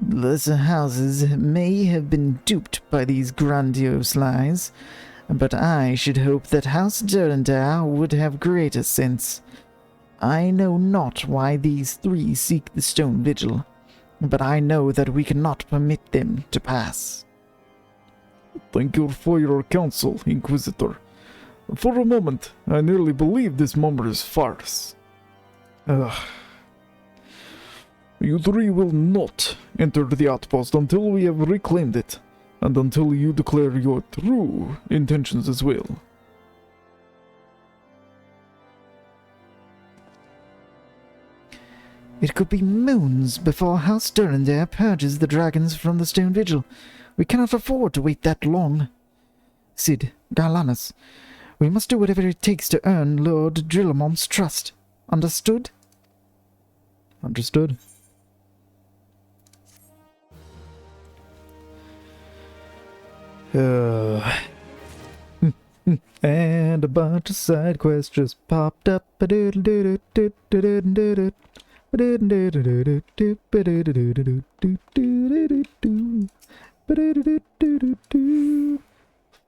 Lesser houses may have been duped by these grandiose lies, but I should hope that House Durandar would have greater sense. I know not why these 3 seek the stone vigil, but I know that we cannot permit them to pass. Thank you for your counsel, Inquisitor. For a moment, I nearly believed this mummer's farce. Ugh. You 3 will not enter the outpost until we have reclaimed it, and until you declare your true intentions as well. It could be moons before House Durandar purges the dragons from the stone vigil. We cannot afford to wait that long. Cid, Garlanus, we must do whatever it takes to earn Lord Drillamont's trust. Understood? Understood. And a bunch of side quests just popped up.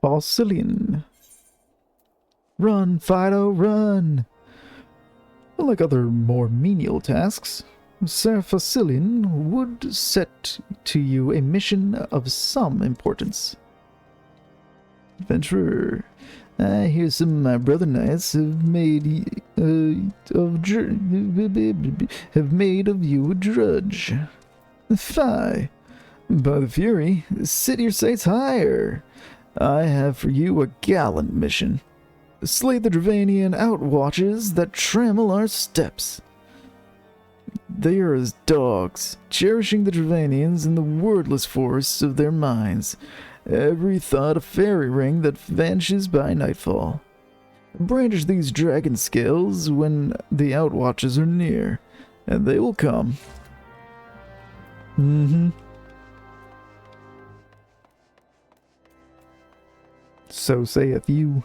Fossilian. Run, Fido, run! Unlike other more menial tasks, Sir Fossilian would set to you a mission of some importance. Adventurer, I hear some of my brother knights have made of you a drudge. Fie! By the Fury, set your sights higher. I have for you a gallant mission. Slay the Dravanian outwatches that trammel our steps. They are as dogs, cherishing the Dravanians in the wordless forests of their minds. Every thought a fairy ring that vanishes by nightfall. Brandish these dragon scales when the outwatches are near, and they will come. So saith you.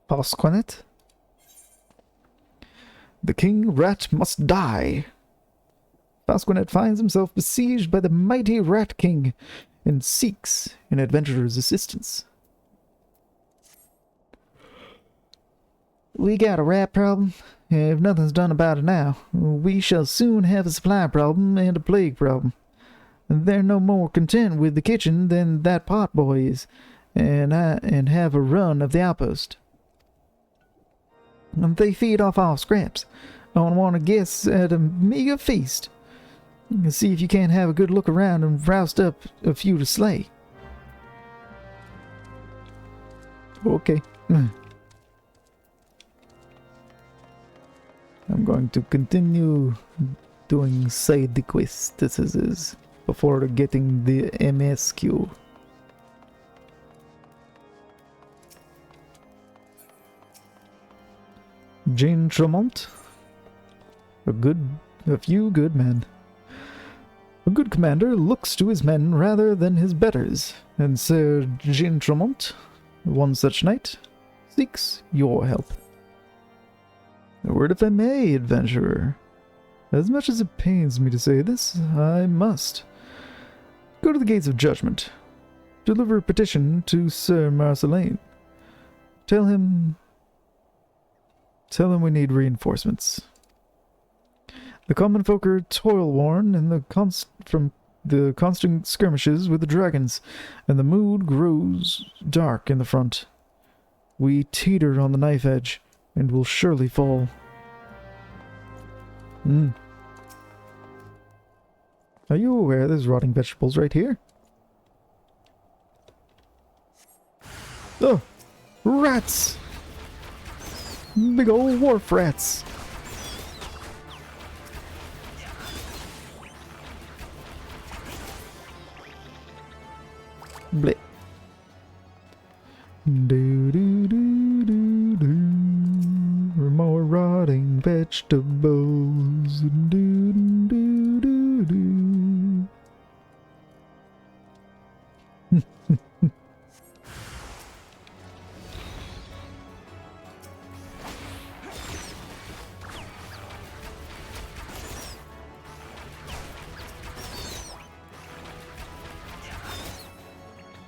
Pasquanet? The King Rat must die. Pasquanet finds himself besieged by the mighty Rat King and seeks an adventurer's assistance. We got a rat problem. If nothing's done about it now, we shall soon have a supply problem and a plague problem. They're no more content with the kitchen than that pot boy is, and have a run of the outpost. They feed off all scraps. I want to guess at a meager feast. See if you can't have a good look around and roust up a few to slay. Okay. I'm going to continue doing side quests before getting the MSQ. Jean Tremont. A few good men. A good commander looks to his men rather than his betters, and Sir Jean Tremont, one such knight, seeks your help. A word if I may, adventurer. As much as it pains me to say this, I must. Go to the Gates of Judgment. Deliver a petition to Sir Marceline. Tell him we need reinforcements. The common folk are toil-worn from the constant skirmishes with the dragons, and the mood grows dark in the front. We teeter on the knife edge, and will surely fall. Are you aware there's rotting vegetables right here? Oh! Rats! Big old wharf rats! Blip. Do do do do do. More rotting vegetables. vegetables. Do, do, do, do.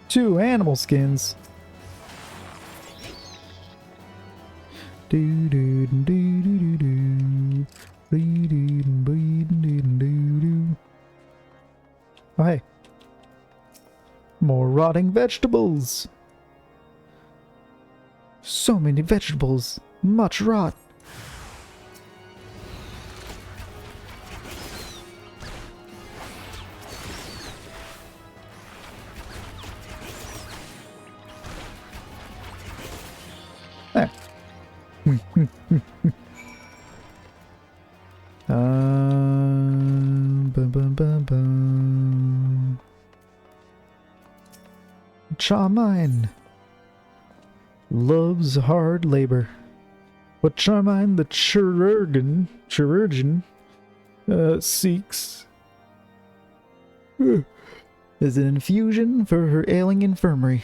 Two animal skins. Do do do do do do. Dee, dee, dee, dee, dee, dee. Oh hey. More rotting vegetables. So many vegetables. Much rot. There. Bum, bum, bum, bum. Charmine loves hard labor, but Charmine the chirurgeon seeks is an infusion for her ailing infirmary,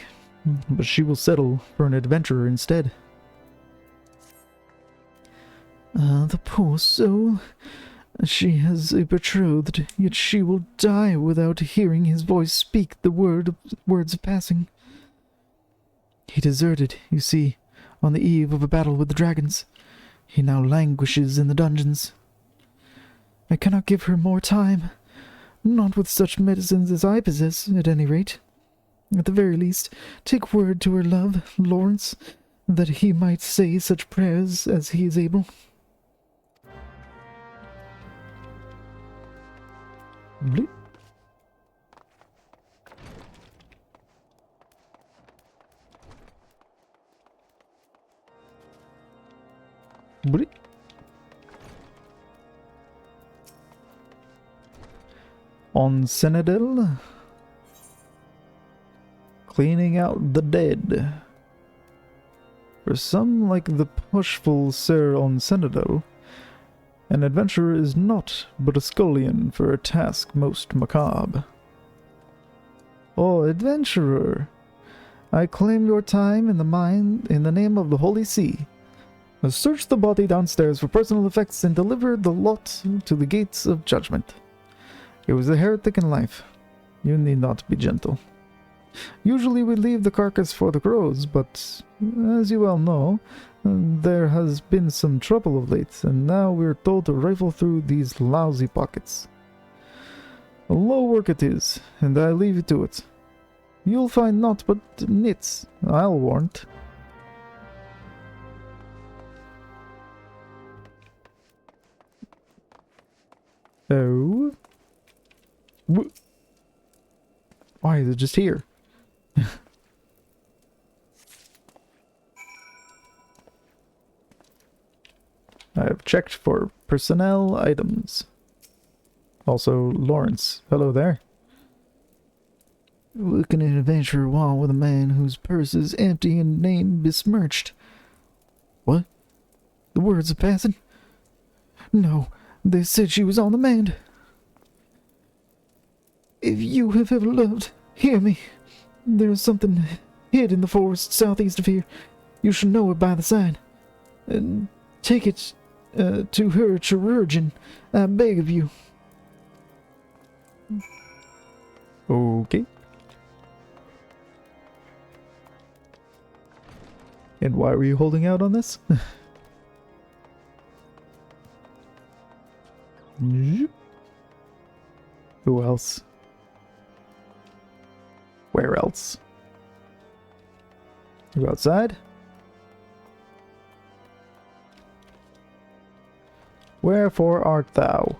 but she will settle for an adventurer instead. The poor soul. She has a betrothed, yet she will die without hearing his voice speak the words of passing. He deserted, you see, on the eve of a battle with the dragons. He now languishes in the dungeons. I cannot give her more time. Not with such medicines as I possess, at any rate. At the very least, take word to her love, Lawrence, that he might say such prayers as he is able. Bleep. Bleep. On Cynodil, cleaning out the dead. For some like the pushful Sir on Cynodil, an adventurer is naught but a scullion for a task most macabre. Oh, adventurer, I claim your time in the name of the Holy See. Search the body downstairs for personal effects and deliver the lot to the gates of judgment. It was a heretic in life. You need not be gentle. Usually we leave the carcass for the crows, but as you well know, there has been some trouble of late, and now we're told to rifle through these lousy pockets. Low work it is, and I leave you to it. You'll find naught but nits, I'll warrant. Oh? Why is it just here? I have checked for personnel items. Also, Lawrence. Hello there. What can an adventurer want with a man whose purse is empty and name besmirched? What? The words of passing? No, they said she was on the mend. If you have ever loved, hear me. There is something hid in the forest southeast of here. You should know it by the sign. Take it to her chirurgeon, I beg of you. Okay. And why were you holding out on this? Who else? Where else? You outside? Wherefore art thou?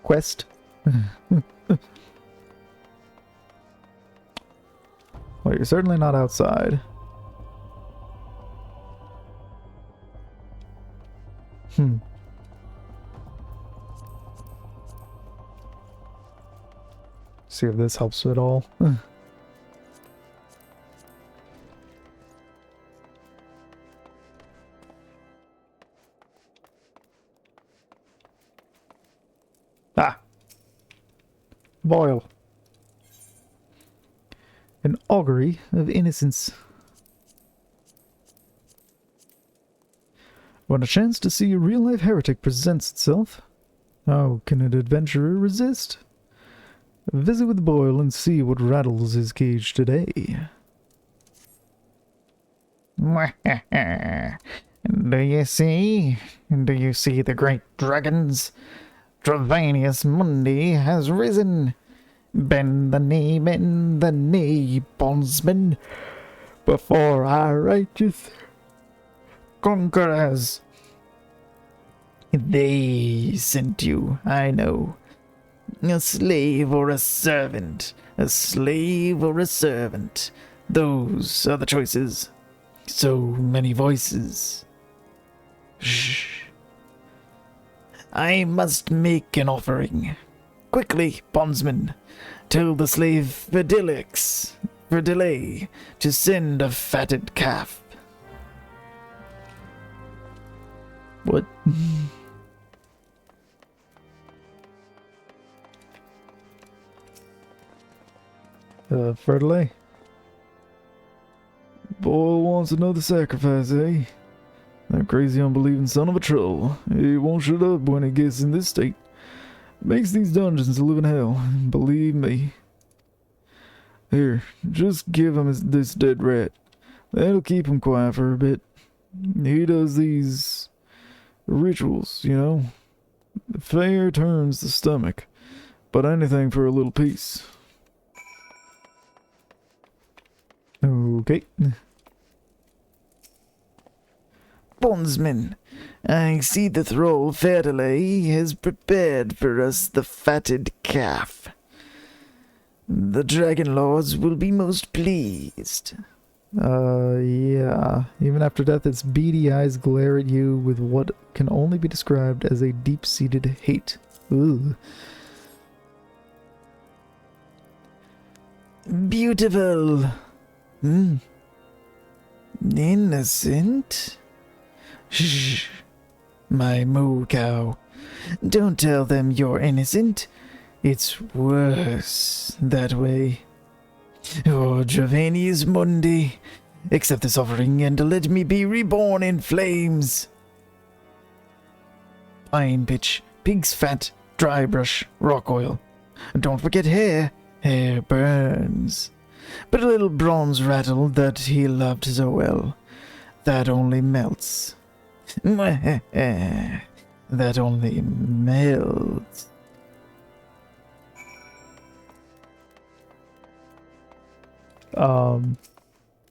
Quest? Well, you're certainly not outside. See if this helps at all. Ah! Boil. An augury of innocence. When a chance to see a real-life heretic presents itself, how can an adventurer resist? Visit with Boyle and see what rattles his cage today. Do you see? Do you see the great dragons? Travanius Mundi has risen. Bend the knee, bondsman, before our righteous conquerors. They sent you, I know. A slave or a servant. A slave or a servant. Those are the choices. So many voices. Shh. I must make an offering. Quickly, bondsman. Tell the slave Verdilix to send a fatted calf. What? Fertilay? Boyle wants another sacrifice, eh? That crazy unbelieving son of a troll. He won't shut up when he gets in this state. Makes these dungeons a living hell, believe me. Here, just give him this dead rat. That'll keep him quiet for a bit. He does these rituals, you know. Fire turns the stomach, but anything for a little peace. Okay. Bondsman, I see the thrall Fertilay has prepared for us the fatted calf. The dragon lords will be most pleased. Yeah. Even after death, its beady eyes glare at you with what can only be described as a deep-seated hate. Ugh. Beautiful. Innocent? Shh, my moo cow. Don't tell them you're innocent. It's worse that way. Oh, Travanius Mundi, accept this offering and let me be reborn in flames. Pine pitch, pig's fat, dry brush, rock oil. Don't forget hair. Hair burns. But a little bronze rattle that he loved so well. That only melts. That only melts.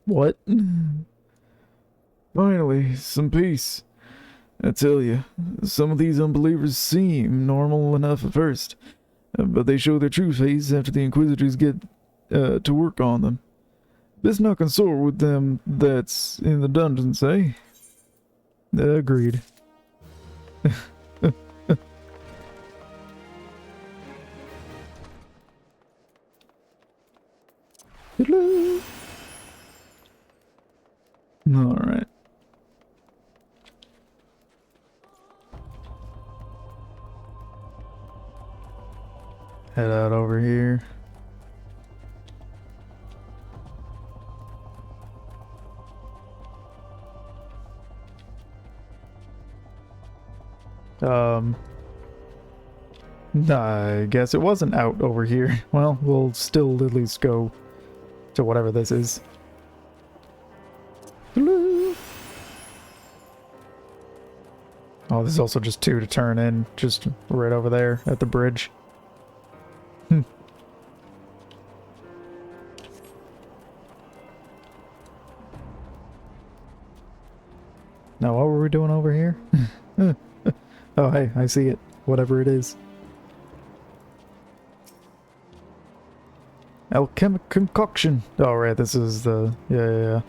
What? Finally, some peace. I tell you, some of these unbelievers seem normal enough at first, but they show their true face after the Inquisitors get to work on them. Best not consort with them that's in the dungeons, eh? Agreed. Hello. Alright. Head out over here. I guess it wasn't out over here. Well, we'll still at least go to whatever this is. Hello. Oh, there's also just two to turn in, just right over there at the bridge. Now, what were we doing over here? Oh, hey, I see it. Whatever it is. Alchemic concoction. Oh, right, this is the... Yeah.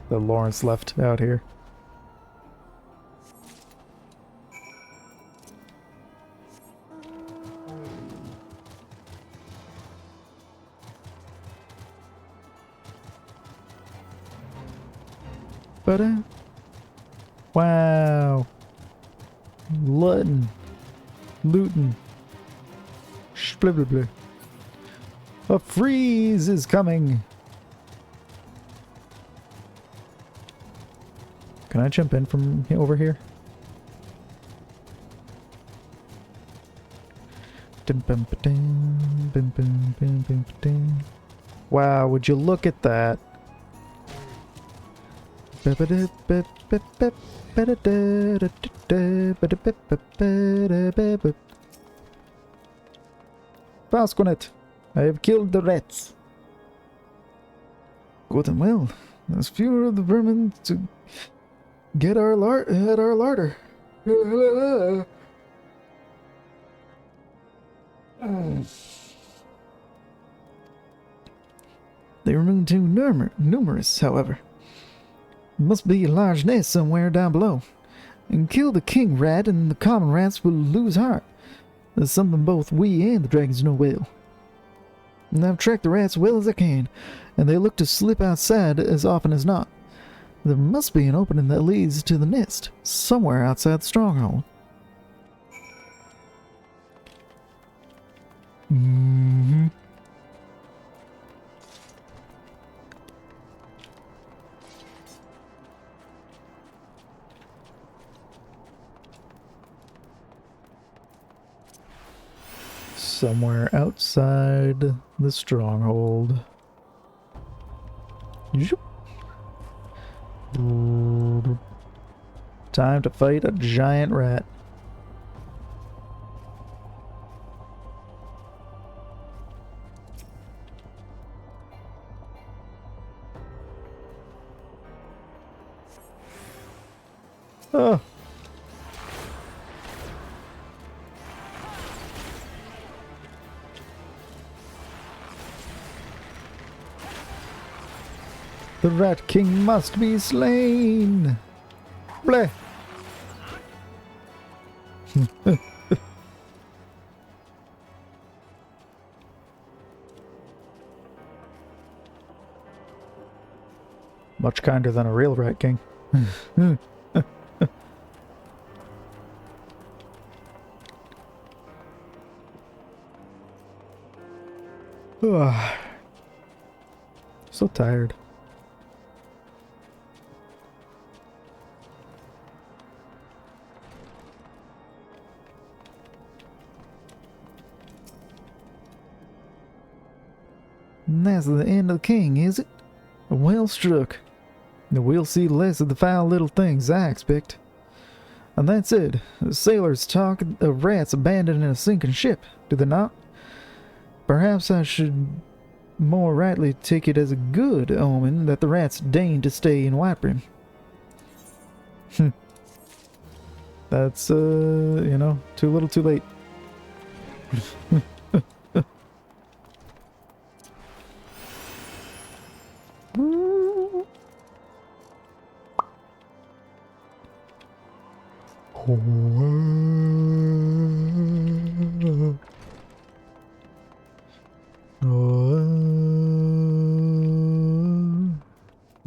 The Lawrence left out here. Wow. Lutton. Looting. Blah, blah, blah. A freeze is coming. Can I jump in from over here? Wow, would you look at that? Pasconet, I have killed the rats. Good and well. There's fewer of the vermin to get our at our larder. They remain too numerous, however. Must be a large nest somewhere down below. And kill the king rat and the common rats will lose heart. That's something both we and the dragons know well. And I've tracked the rats well as I can, and they look to slip outside as often as not. There must be an opening that leads to the nest, somewhere outside the stronghold. Mm-hmm. Somewhere outside the stronghold. Time to fight a giant rat. Oh. The Rat King must be slain! Bleh! Much kinder than a real Rat King. So tired. And that's the end of the king, is it? Well struck. We'll see less of the foul little things, I expect. And that's it. The sailors talk of rats abandoned in a sinking ship, do they not? Perhaps I should more rightly take it as a good omen that the rats deign to stay in Whitebrim. That's, you know, too little too late.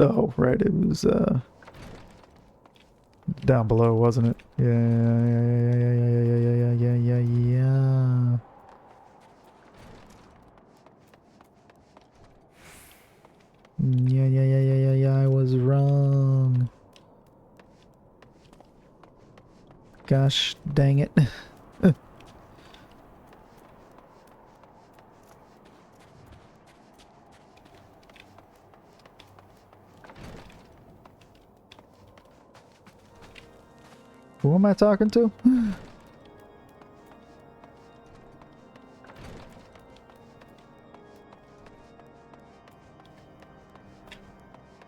Oh, right, it was, down below, wasn't it? Yeah. Yeah, I was wrong. Gosh, dang it. Who am I talking to?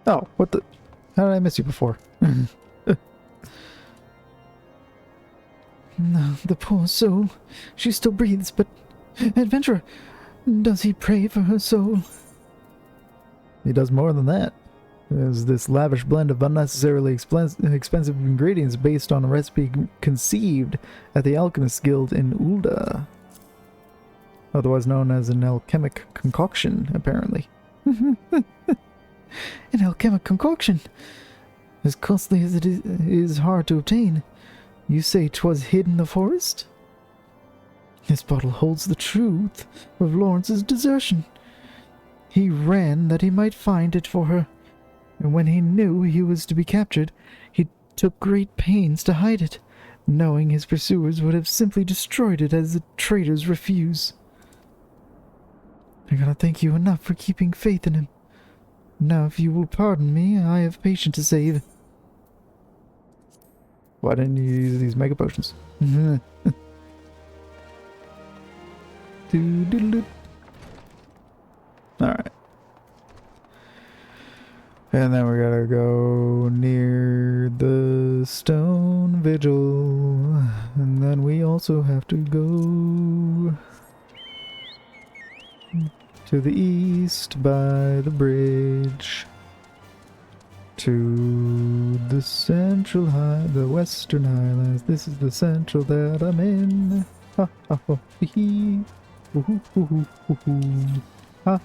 Oh, what the? How did I miss you before? No, the poor soul. She still breathes, but... Adventurer, does he pray for her soul? He does more than that. There's this lavish blend of unnecessarily expensive ingredients based on a recipe conceived at the Alchemist Guild in Ulda. Otherwise known as an alchemic concoction, apparently. An alchemic concoction? As costly as it is hard to obtain. You say 'twas hid in the forest? This bottle holds the truth of Lawrence's desertion. He ran that he might find it for her, and when he knew he was to be captured, he took great pains to hide it, knowing his pursuers would have simply destroyed it as the traitors refuse. I cannot thank you enough for keeping faith in him. Now, if you will pardon me, I have patient to save. Why didn't you use these mega potions? Alright. And then we gotta go near the stone vigil. And then we also have to go to the east by the bridge. To the the western highlands. This is the central that I'm in. Ha ha ha hee. Hoo hoo hoo hoo hoo hoo. Ha.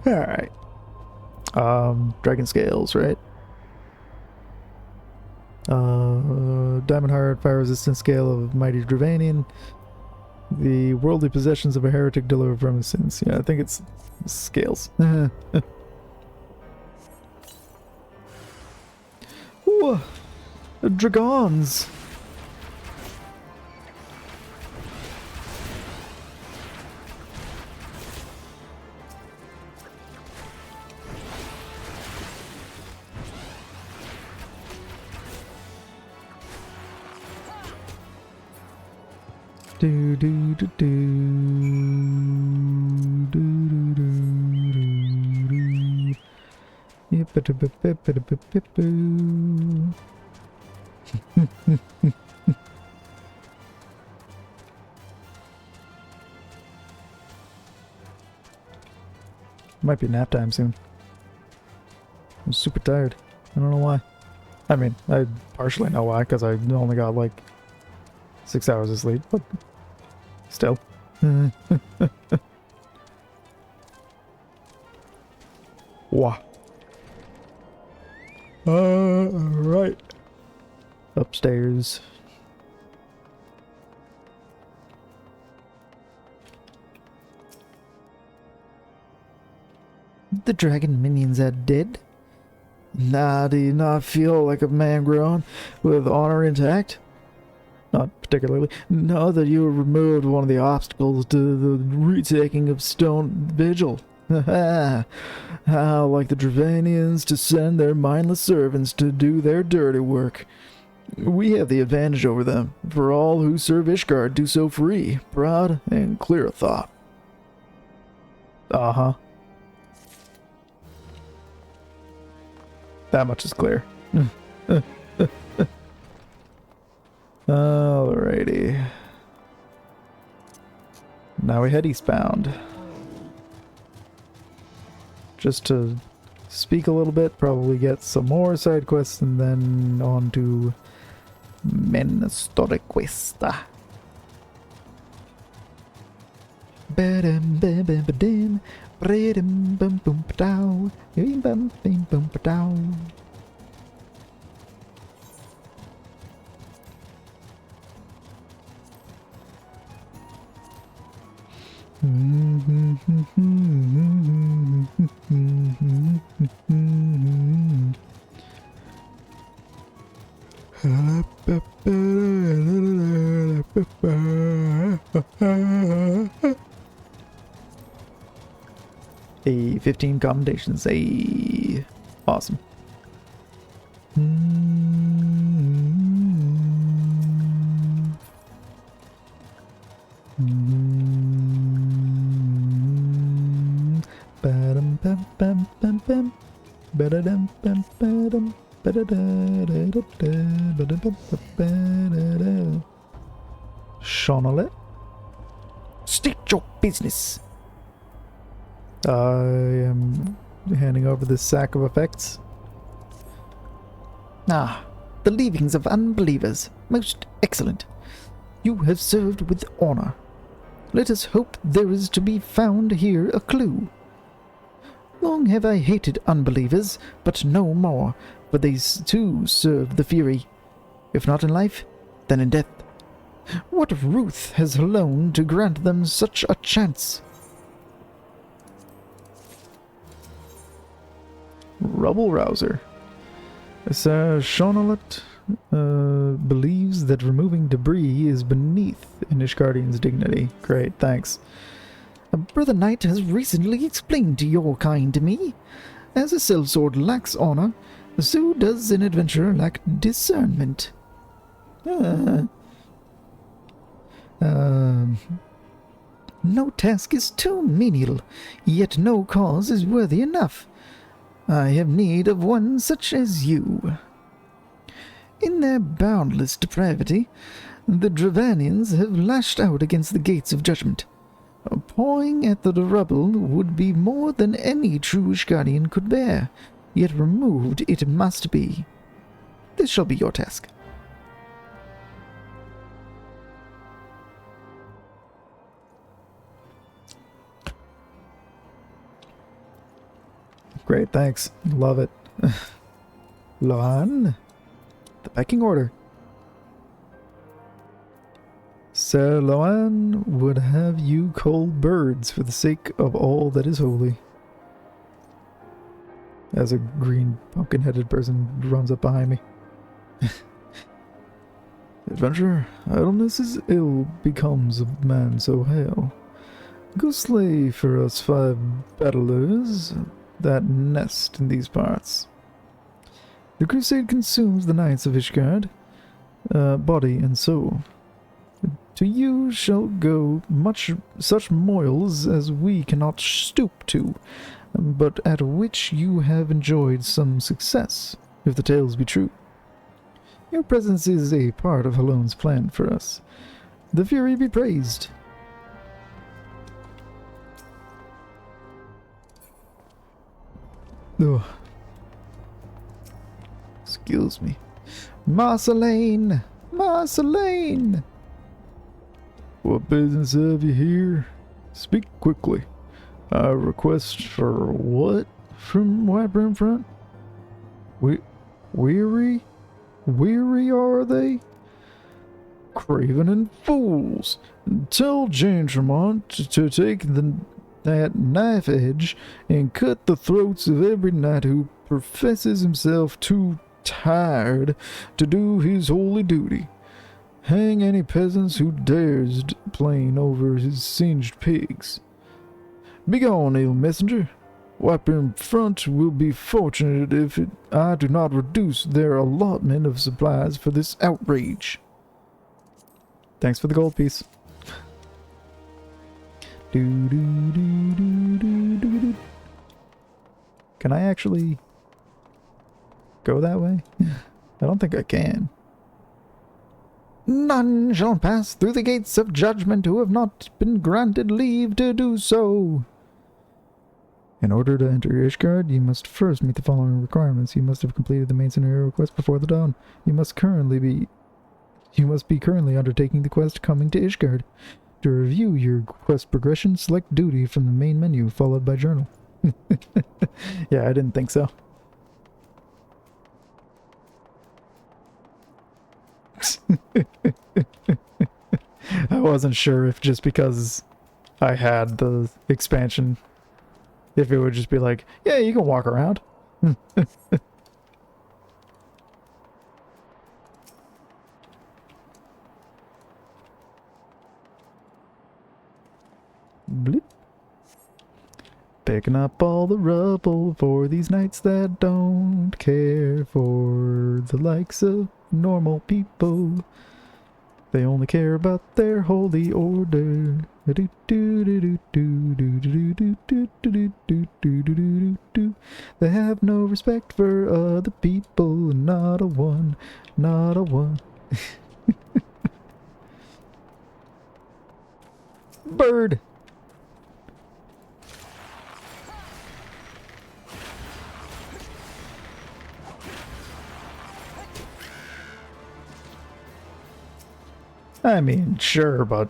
Alright. Dragon scales, right? Diamond Heart, Fire Resistance Scale of Mighty Dravanian. The worldly possessions of a heretic delivered from his sins. Yeah, I think it's scales. Ooh, dragons! Do do do do do do do do. Yep, might be nap time soon. I'm super tired. I don't know why. I mean, I partially know why, because I only got like 6 hours of sleep, but still. Wow. Right. Upstairs. The dragon minions are dead? Nah, do you not feel like a man grown with honor intact? Not particularly. Now that you have removed one of the obstacles to the retaking of Stone Vigil. How like the Dravanians to send their mindless servants to do their dirty work. We have the advantage over them, for all who serve Ishgard do so free, proud, and clear of thought. Uh-huh. That much is clear. Alrighty. Now we head eastbound. Just to speak a little bit, probably get some more side quests, and then on to Menstore Questa. A 15 commendations. A awesome. Shaunalet? State your business. I am handing over this sack of effects. Ah, the leavings of unbelievers. Most excellent. You have served with honor. Let us hope there is to be found here a clue. Long have I hated unbelievers, but no more, for they too serve the Fury. If not in life, then in death. What ruth has alone to grant them such a chance? Rubble Rouser. Sir Shonalet believes that removing debris is beneath an Ishgardian's dignity. Great, thanks. Brother Knight has recently explained to your kind to me. As a sellsword lacks honor, so does an adventurer lack discernment. No task is too menial, yet no cause is worthy enough. I have need of one such as you. In their boundless depravity, the Dravanians have lashed out against the gates of judgment. Pawing at the rubble would be more than any true Ishgardian could bear, yet removed it must be. This shall be your task. Great, thanks. Love it. Loan? The pecking order. Sir Loan would have you cull birds for the sake of all that is holy. As a green pumpkin-headed person runs up behind me. Adventurer, idleness is ill becomes a man so hale. Go slay for us 5 battlers that nest in these parts. The crusade consumes the knights of Ishgard, body and soul. To you shall go such moils as we cannot stoop to, but at which you have enjoyed some success, if the tales be true. Your presence is a part of Halone's plan for us. The Fury be praised. Ugh. Excuse me. Marceline! Marceline! What business have you here? Speak quickly. A request for what from Whitebrim Front? Weary? Weary are they? Craven and fools! Tell Jane Tremont to take that knife edge and cut the throats of every knight who professes himself too tired to do his holy duty. Hang any peasants who dares plain over his singed pigs. Begone, ill messenger. Whitebrim Front will be fortunate if I do not reduce their allotment of supplies for this outrage. Thanks for the gold piece. Can I actually go that way? I don't think I can. None shall pass through the gates of judgment who have not been granted leave to do so. In order to enter Ishgard, you must first meet the following requirements. You must have completed the main scenario quest before the dawn. You must be currently undertaking the quest Coming to Ishgard. To review your quest progression, select duty from the main menu, followed by journal. Yeah, I didn't think so. I wasn't sure if just because I had the expansion, if it would just be like, yeah, you can walk around. Blip. Picking up all the rubble for these knights that don't care for the likes of normal people. They only care about their holy order. They have no respect for other people. Not a one. Not a one. Bird. I mean, sure, but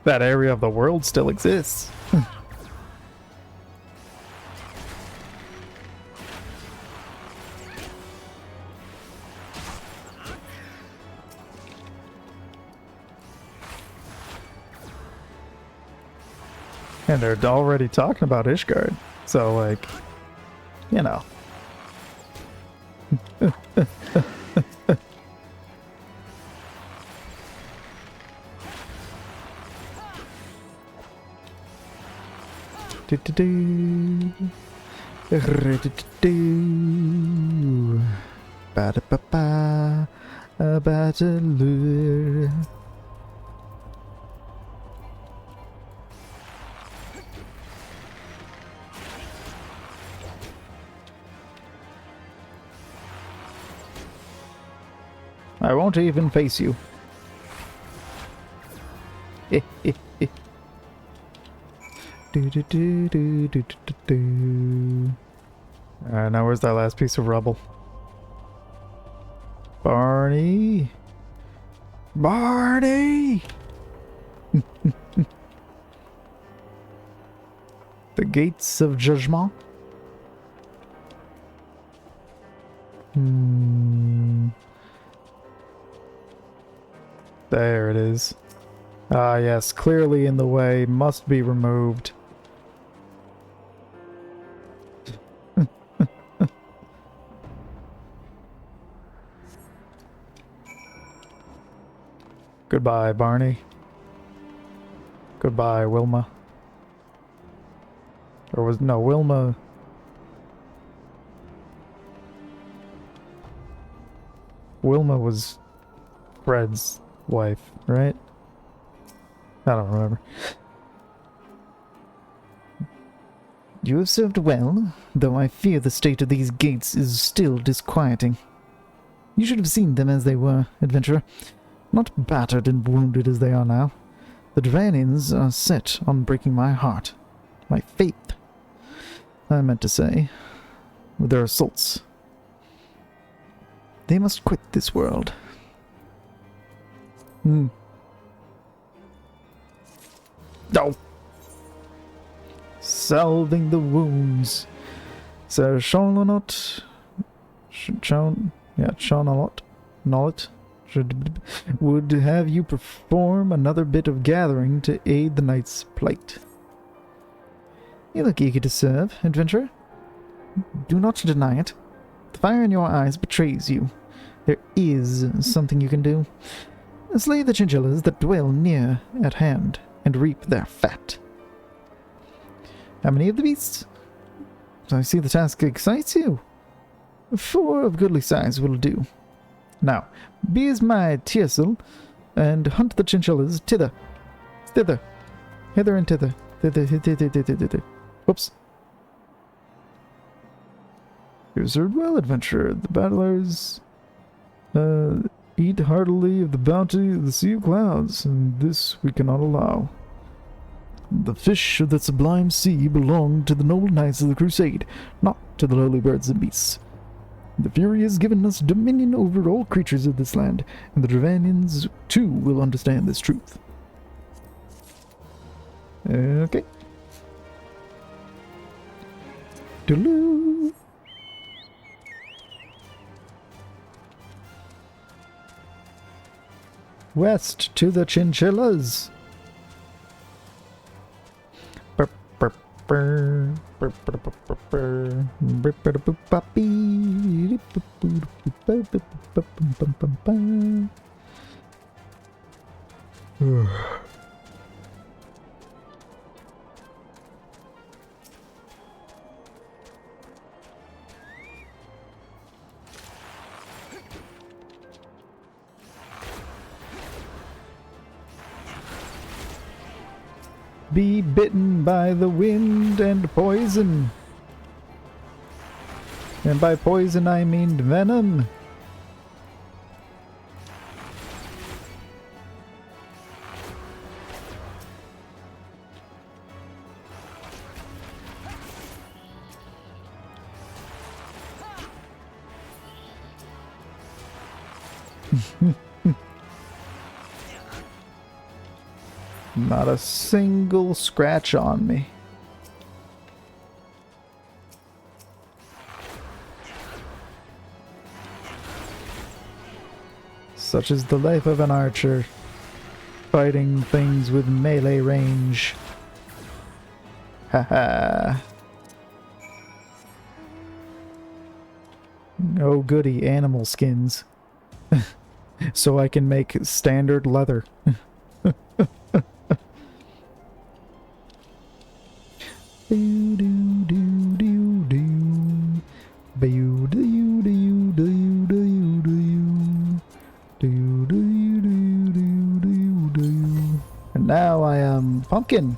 that area of the world still exists. And they're already talking about Ishgard. So, like, you know. Ba-da-ba-ba, a battle. I won't even face you. Alright, now where's that last piece of rubble? Barney! Barney! The gates of judgment? There it is. Ah, yes, clearly in the way, must be removed. Goodbye, Barney. Goodbye, Wilma. Or was... no, Wilma... Wilma was Fred's wife, right? I don't remember. You have served well, though I fear the state of these gates is still disquieting. You should have seen them as they were, adventurer. Not battered and wounded as they are now. The Dvanians are set on breaking my heart. My faith, I meant to say, with their assaults. They must quit this world. No. Salving the wounds. Sir Charlotte. Charlotte. Would have you perform another bit of gathering to aid the knight's plight. You look eager to serve, adventurer. Do not deny it. The fire in your eyes betrays you. There is something you can do. Slay the chinchillas that dwell near at hand, and reap their fat. How many of the beasts? I see the task excites you. 4 of goodly size will do. Now, be as my tiercel, and hunt the chinchillas thither. Hither and thither. Thither. Whoops. You served well, adventurer. The battlers eat heartily of the bounty of the Sea of Clouds, and this we cannot allow. The fish of the sublime sea belong to the noble knights of the crusade, not to the lowly birds and beasts. The Fury has given us dominion over all creatures of this land, and the Dravanians too will understand this truth. Okay. Toodaloo. West to the chinchillas. Be bitten by the wind and poison. And by poison I mean venom. Not a single scratch on me. Such is the life of an archer, fighting things with melee range. Haha. Oh goody, animal skins. So I can make standard leather. And now I am pumpkin.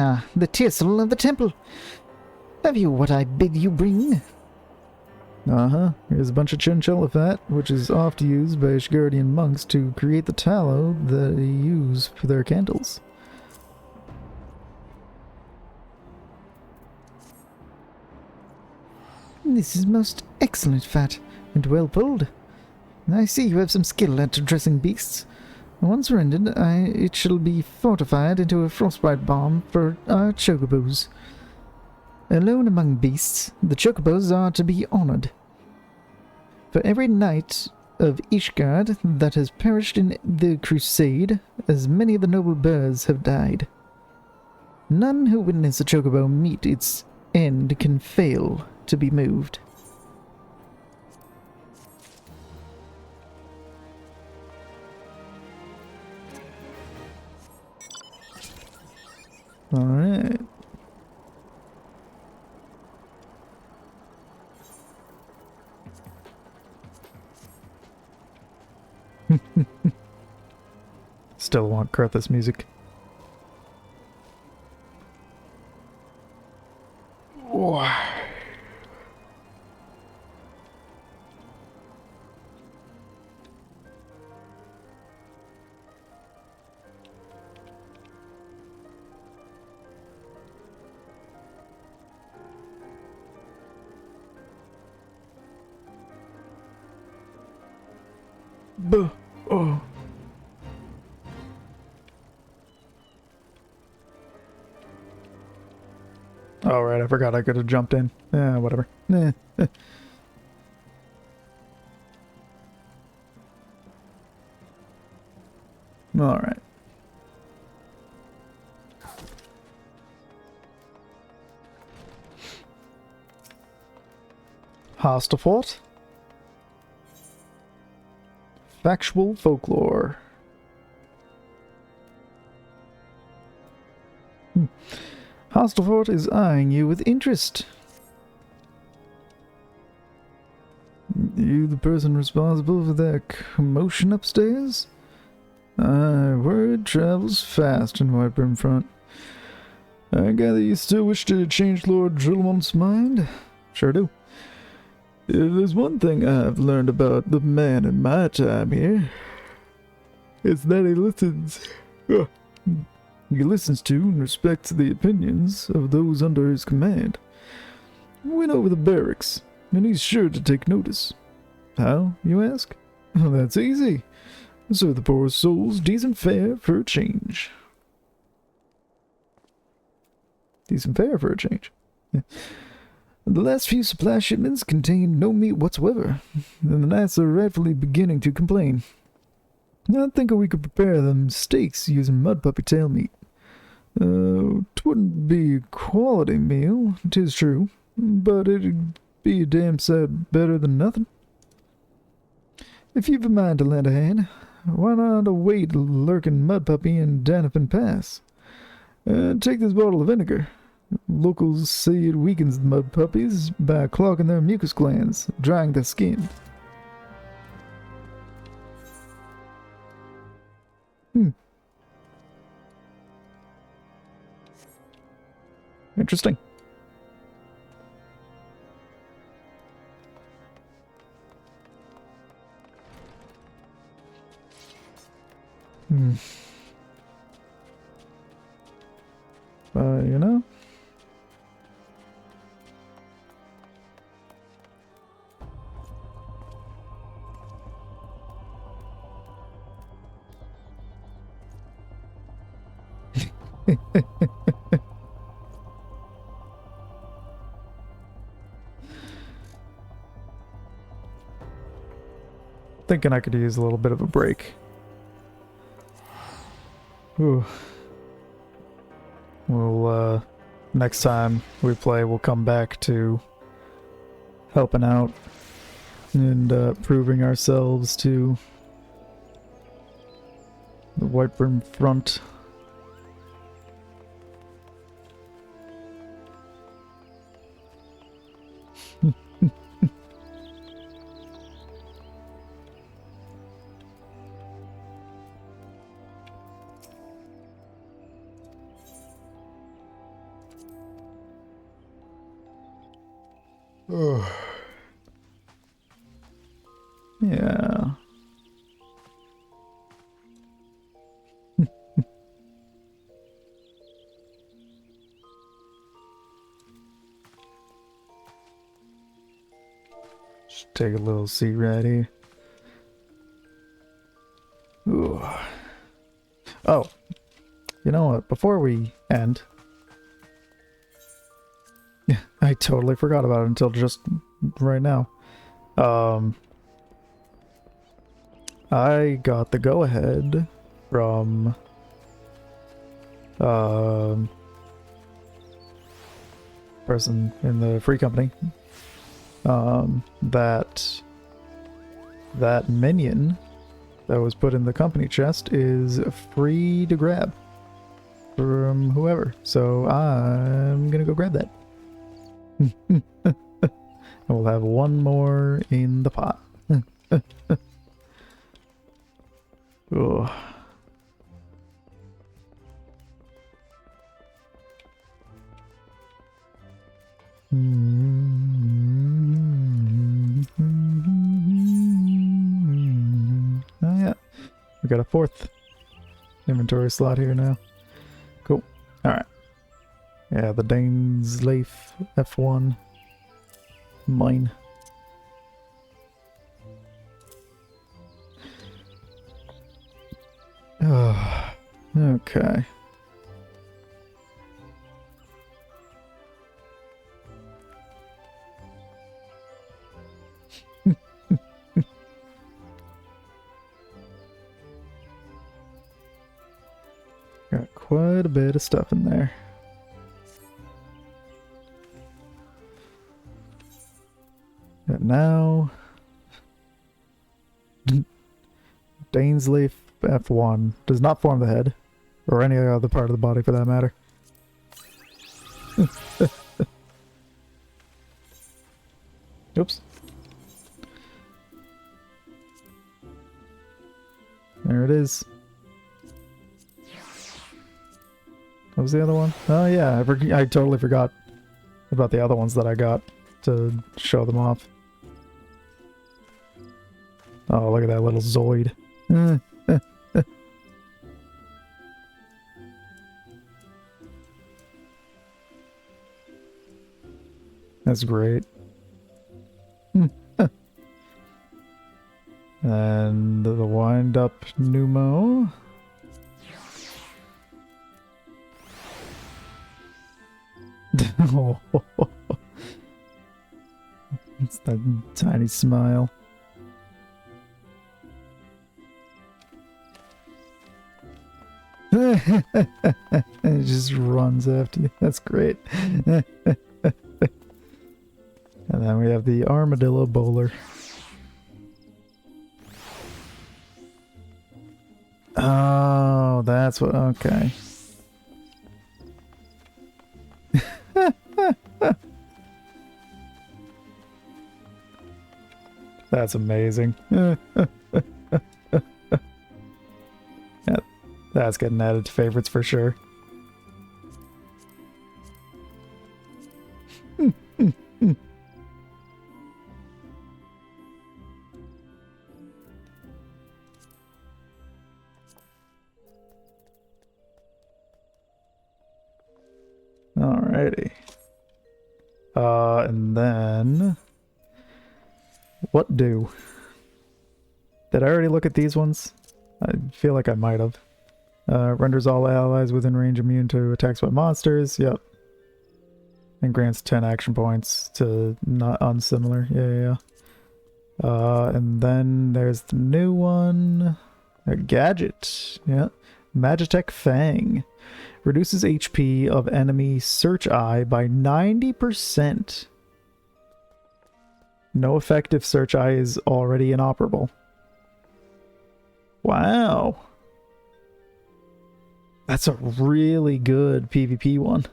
Ah, the tinsel of the temple. Have you what I bid you bring? Uh-huh. Here's a bunch of chinchilla fat, which is oft used by Ashgardian monks to create the tallow that they use for their candles. This is most excellent fat, and well pulled. I see you have some skill at dressing beasts. Once rendered, it shall be fortified into a frostbite balm for our chocobos. Alone among beasts, the chocobos are to be honored. For every knight of Ishgard that has perished in the crusade, as many of the noble birds have died. None who witness a chocobo meet its end can fail to be moved. Alright. Still want Kurthus music. Buh. Oh. Oh, right, I forgot I could have jumped in. Yeah, whatever. Alright. Hostafort. Factual folklore. Hostafort is eyeing you with interest. You the person responsible for that commotion upstairs? Word travels fast in Whitebrim Front. I gather you still wish to change Lord Drillmont's mind? Sure do. If there's one thing I've learned about the man in my time here, it's that he listens. He listens to and respects the opinions of those under his command. Went over the barracks, and he's sure to take notice. How, you ask? Well, that's easy. Serve the poor souls decent fare for a change. Decent fare for a change. Yeah. The last few supply shipments contained no meat whatsoever, and the knights are rightfully beginning to complain. I think we could prepare them steaks using mud puppy tail meat. 'Twouldn't be a quality meal, 'tis true, but it'd be a damn sight better than nothing. If you've a mind to lend a hand, why not await lurking mud puppy in Danaphan Pass? Take this bottle of vinegar. Locals say it weakens the mud puppies by clogging their mucus glands, drying their skin. Interesting. You know? Thinking I could use a little bit of a break. Ooh. We'll, next time we play, we'll come back to helping out and proving ourselves to the Whiteburn front. Yeah. Just take a little seat right here. Ooh. Oh, you know what? Before we end, I totally forgot about it until just right now. I got the go-ahead from person in the free company that minion that was put in the company chest is free to grab from whoever. So I'm gonna go grab that. And we'll have one more in the pot. Oh. Oh yeah, we got a fourth inventory slot here now. Cool. All right. Yeah, the Dane's Leaf F1 mine. Oh, okay. Got quite a bit of stuff in there. And now Dane's Leaf F1 does not form the head, or any other part of the body for that matter. Oops. There it is. What was the other one? Oh yeah, I totally forgot about the other ones that I got to show them off. Oh, look at that little Zoid. That's great. And the wind-up Numo. Oh, it's that tiny smile. It just runs after you. That's great. And then we have the Armadillo Bowler. Oh, that's what. Okay. That's amazing. Yeah, that's getting added to favorites for sure. Alrighty. And then what do? Did I already look at these ones? I feel like I might have. Renders all allies within range immune to attacks by monsters. Yep. And grants 10 action points to not unsimilar. Yeah. And then there's the new one. A gadget. Yeah. Magitech Fang. Reduces HP of enemy search eye by 90%. No effective search eye is already inoperable. Wow. That's a really good PvP one.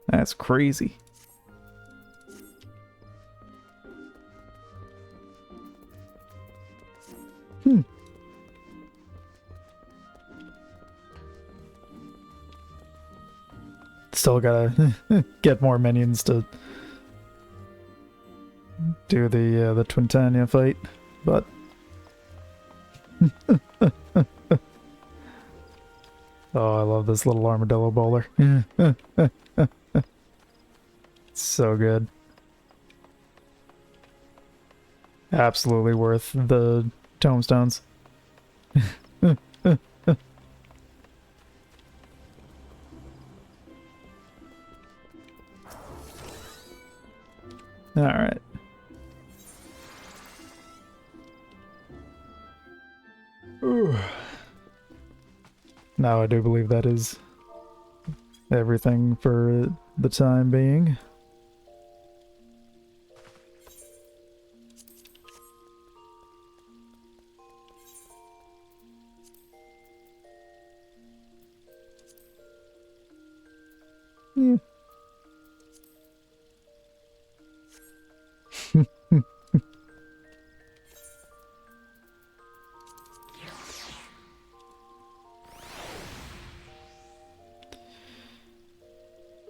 That's crazy. Still gotta get more minions to do the Twintania fight, but oh, I love this little armadillo bowler. So good. Absolutely worth the tomestones. Alright. Now I do believe that is everything for the time being. Yeah.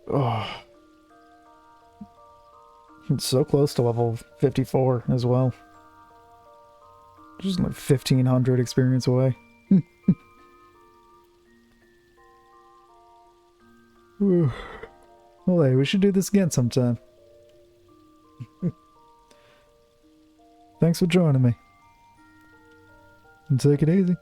Oh. It's so close to level 54 as well. Just like 1500 experience away. Well, hey, we should do this again sometime. Thanks for joining me. And take it easy.